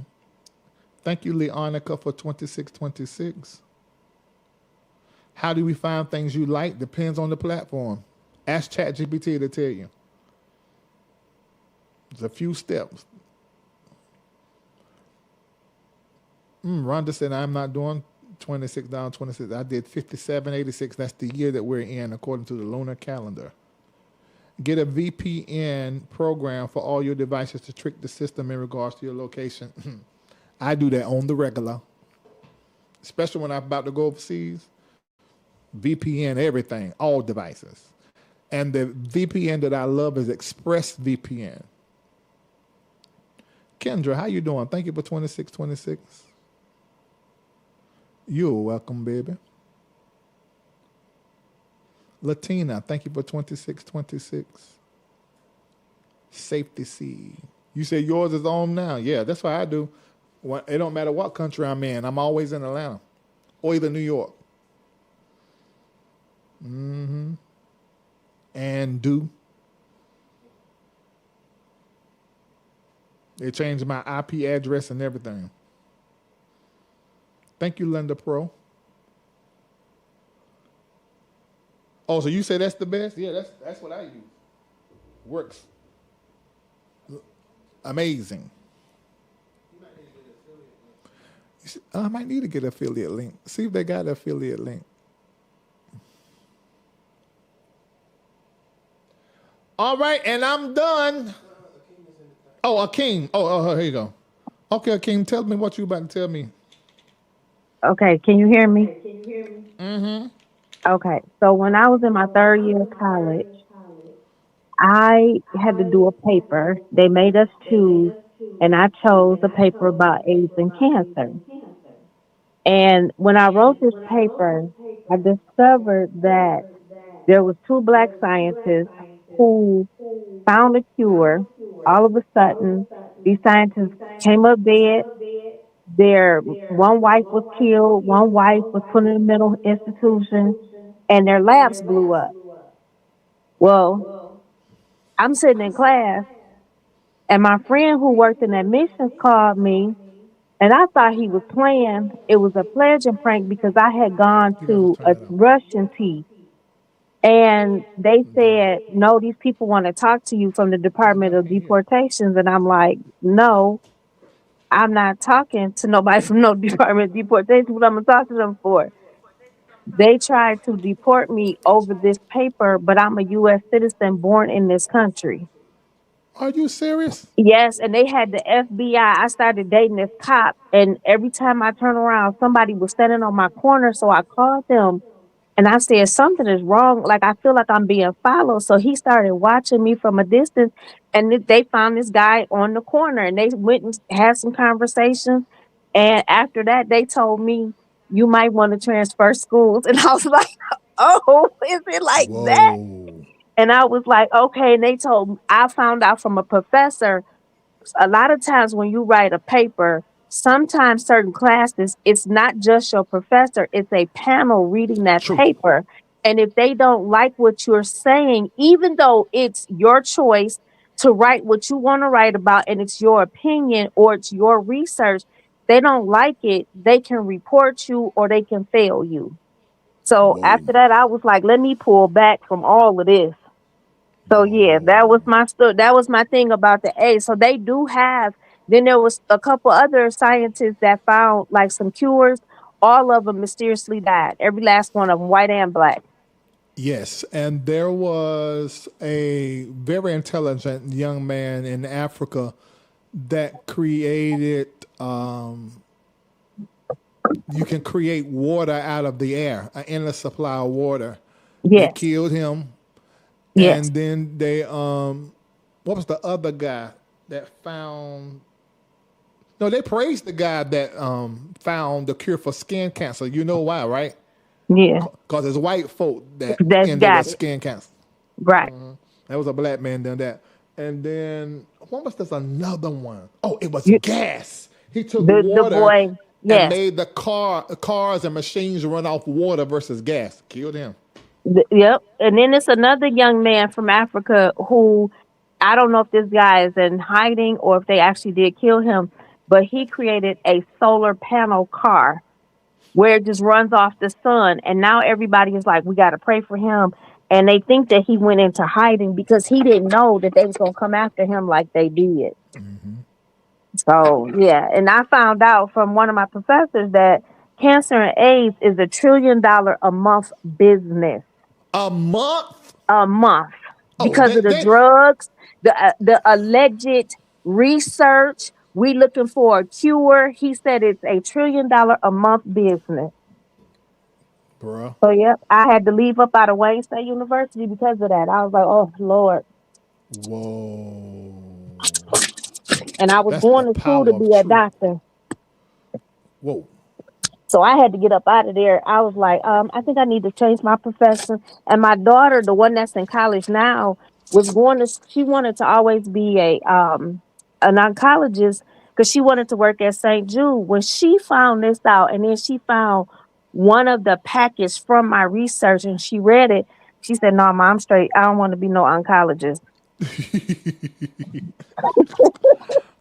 Thank you, Leonica, for 2626. How do we find things you like? Depends on the platform. Ask ChatGPT to tell you. There's a few steps. Rhonda said, I'm not doing $26.26. I did $57.86. That's the year that we're in, according to the lunar calendar. Get a VPN program for all your devices to trick the system in regards to your location. I do that on the regular, especially when I'm about to go overseas. VPN everything, all devices. And the VPN that I love is ExpressVPN. Kendra, how you doing? Thank you for 2626. You're welcome, baby. Latina, thank you for 2626. Safety Seed. You say yours is on now. Yeah, that's what I do. It don't matter what country I'm in. I'm always in Atlanta or either New York. Mm-hmm. And do. They changed my IP address and everything. Thank you, Linda Pro. Oh, so you say that's the best? Yeah, that's what I use. Works amazing. I might need to get an affiliate link. See if they got an affiliate link. All right, and I'm done. Oh, Akeem. Oh, here you go. Okay, Akeem, tell me what you about to tell me. Okay, can you hear me? Mm-hmm. Okay, so when I was in my third year of college, I had to do a paper. They made us choose, and I chose a paper about AIDS and cancer. And when I wrote this paper, I discovered that there was two black scientists who found a cure, All of a sudden, these scientists came up dead. Their one wife was killed, one wife was put in a mental institution, and their labs blew up. Well, I'm sitting in class, and my friend who worked in admissions called me, and I thought he was playing. It was a pledging prank because I had gone You got to to turn a that off. Russian tea. And they Damn. said, no, these people want to talk to you from the Department Nobody of can hear. Deportations. And I'm like, no, I'm not talking to nobody from no Department of Deportations. What I'm going to talk to them for? They tried to deport me over this paper, but I'm a U.S. citizen born in this country. Are you serious? Yes, and they had the FBI. I started dating this cop, and every time I turn around, somebody was standing on my corner. So I called them and I said, something is wrong. Like, I feel like I'm being followed. So he started watching me from a distance, and they found this guy on the corner, and they went and had some conversations. And after that, they told me, you might want to transfer schools. And I was like, oh, is it like that? Whoa. And I was like, okay. And they told me, I found out from a professor, a lot of times when you write a paper, sometimes certain classes, it's not just your professor, it's a panel reading that True. paper. And if they don't like what you're saying, even though it's your choice to write what you want to write about and it's your opinion or it's your research, they don't like it, they can report you or they can fail you. So Whoa. after that, I was like, let me pull back from all of this. So yeah, that was Whoa. that was my thing about the A. So they do have. Then there was a couple other scientists that found like some cures. All of them mysteriously died. Every last one of them, white and black. Yes, and there was a very intelligent young man in Africa that created. You can create water out of the air, an endless supply of water. They Yes, killed him, yes. and then they what was the other guy that found? No, they praised the guy that found the cure for skin cancer. You know why, right? Yeah, Because it's white folk that that's ended with got it. skin cancer. Right. There was a black man done that. And then what was this another one? Oh, it was You, gas. He took the water boy. and Yes. made the cars and machines run off water versus gas. Killed him. Yep. And then it's another young man from Africa who I don't know if this guy is in hiding or if they actually did kill him, but he created a solar panel car where it just runs off the sun. And now everybody is like, we got to pray for him. And they think that he went into hiding because he didn't know that they was going to come after him like they did. So, yeah. And I found out from one of my professors that cancer and AIDS is $1 trillion a month business. A month? A month Oh, because of the they drugs, the alleged research. We looking for a cure. He said it's $1 trillion a month business. bruh. So yep, I had to leave up out of Wayne State University because of that. I was like, oh Lord, Whoa. and I was That's the going to school to power of be a truth. doctor. Whoa. So I had to get up out of there. I was like, I think I need to change my profession. And my daughter, the one that's in college now, was going to. She wanted to always be a an oncologist because she wanted to work at St. Jude. When she found this out, and then she found one of the packets from my research, and she read it. She said, "No, mom, I'm straight. I don't want to be no oncologist."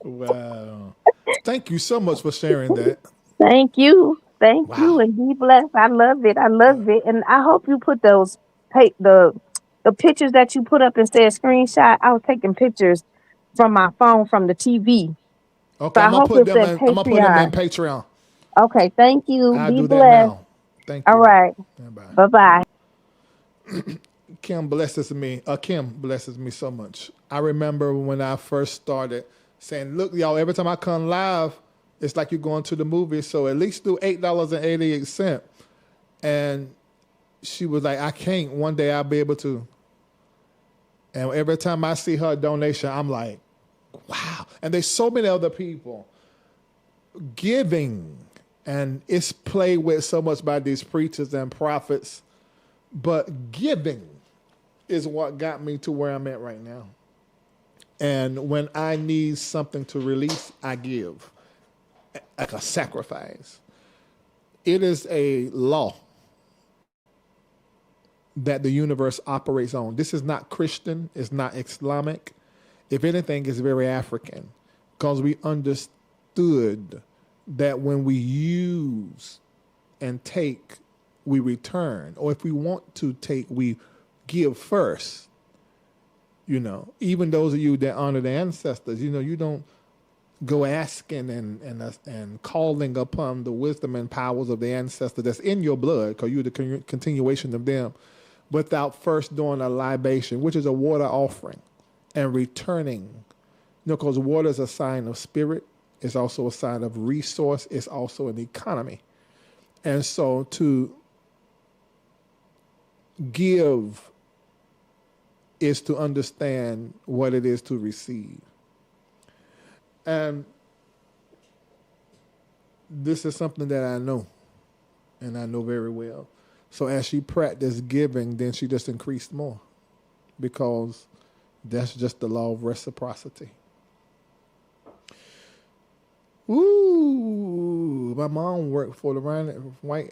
Wow. Thank you so much for sharing that. Thank you. Thank you. Wow. And be blessed. I love it. I love it. And I hope you put those the pictures that you put up and said screenshot. I was taking pictures from my phone from the TV. Okay, So I hope it's at I'm gonna put them in Patreon. Patreon. Okay, thank you. I'll Be do that blessed. now. Thank All you. right. Bye. Bye bye. Kim blesses me so much. I remember when I first started saying, look, y'all, every time I come live, it's like you're going to the movies, so at least do $8.88. And she was like, I can't. One day I'll be able to. And every time I see her donation, I'm like, wow. And there's so many other people giving, and it's played with so much by these preachers and prophets, but giving is what got me to where I'm at right now. And when I need something to release, I give, like a sacrifice. It is a law that the universe operates on. This is not Christian. It's not Islamic. If anything, it's very African, because we understood that when we use and take, we return. Or if we want to take, we give first. You know, even those of you that honor the ancestors, you know, you don't go asking and calling upon the wisdom and powers of the ancestor that's in your blood, because you're the continuation of them, without first doing a libation, which is a water offering, and returning. You know, because water is a sign of spirit. It's also a sign of resource. It's also an economy. And so to give is to understand what it is to receive. And this is something that I know, and I know very well. So as she practiced giving, then she just increased more, because that's just the law of reciprocity. Ooh, my mom worked for the White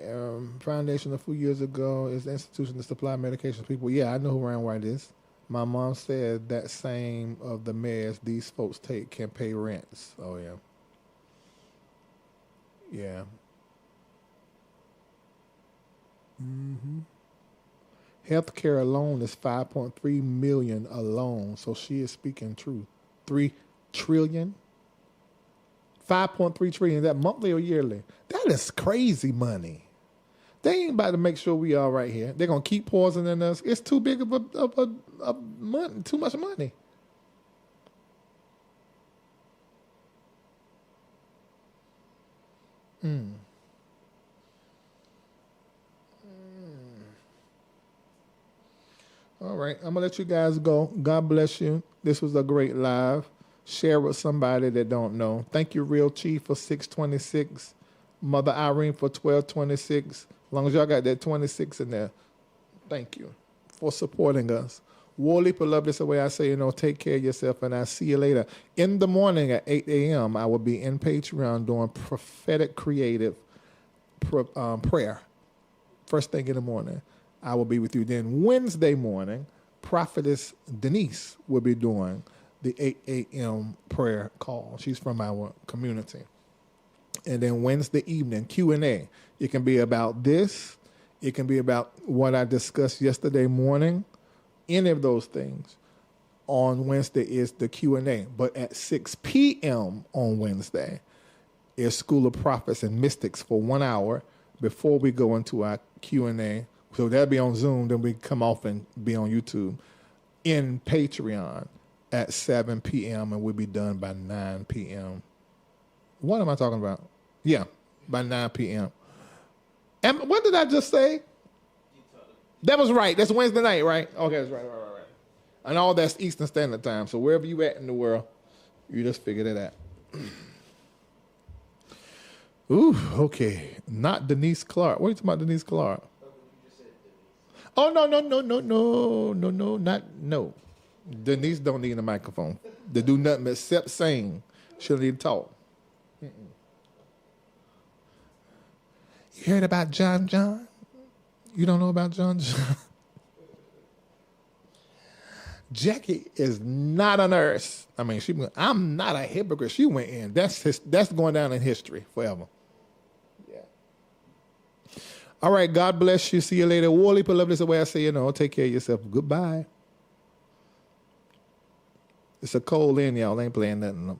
Foundation a few years ago. It's the institution to supply medication to people. Yeah, I know who Ryan White is. My mom said that same of the meds these folks take can pay rents. Oh, yeah. Yeah. Mm-hmm. Healthcare alone is $5.3 million alone. So she is speaking truth. 3 trillion? 5.3 trillion. Is that monthly or yearly? That is crazy money. They ain't about to make sure we all right here. They're going to keep poisoning us. It's too big of a money, too much money. All right, I'm going to let you guys go. God bless you. This was a great live. Share with somebody that don't know. Thank you, Real Chief, for 626. Mother Irene for 1226. As long as y'all got that 26 in there, thank you for supporting us. Wally, beloved, that's the way I say, take care of yourself, and I'll see you later. In the morning at 8 a.m., I will be in Patreon doing prophetic creative prayer. First thing in the morning, I will be with you. Then Wednesday morning, Prophetess Denise will be doing the 8 a.m. prayer call. She's from our community. And then Wednesday evening, Q&A. It can be about this. It can be about what I discussed yesterday morning. Any of those things. On Wednesday is the Q&A. But at 6 p.m. on Wednesday is School of Prophets and Mystics for 1 hour before we go into our Q&A. So that'll be on Zoom. Then we come off and be on YouTube. In Patreon at 7 p.m. and we'll be done by 9 p.m. What am I talking about? Yeah, by 9 p.m. And what did I just say? That was right. That's Wednesday night, right? Okay, that's right. And all that's Eastern Standard Time. So wherever you at in the world, you just figured it out. Ooh, okay. Not Denise Clark. What are you talking about, Denise Clark? Oh, no. Denise don't need a microphone to do nothing except sing. She'll need to talk. You heard about John? You don't know about John? Jackie is not a nurse. I mean, I'm not a hypocrite. She went in. That's going down in history forever. Yeah. All right. God bless you. See you later. Wally, beloved, is the way I say, take care of yourself. Goodbye. It's a cold in, y'all. Ain't playing nothing.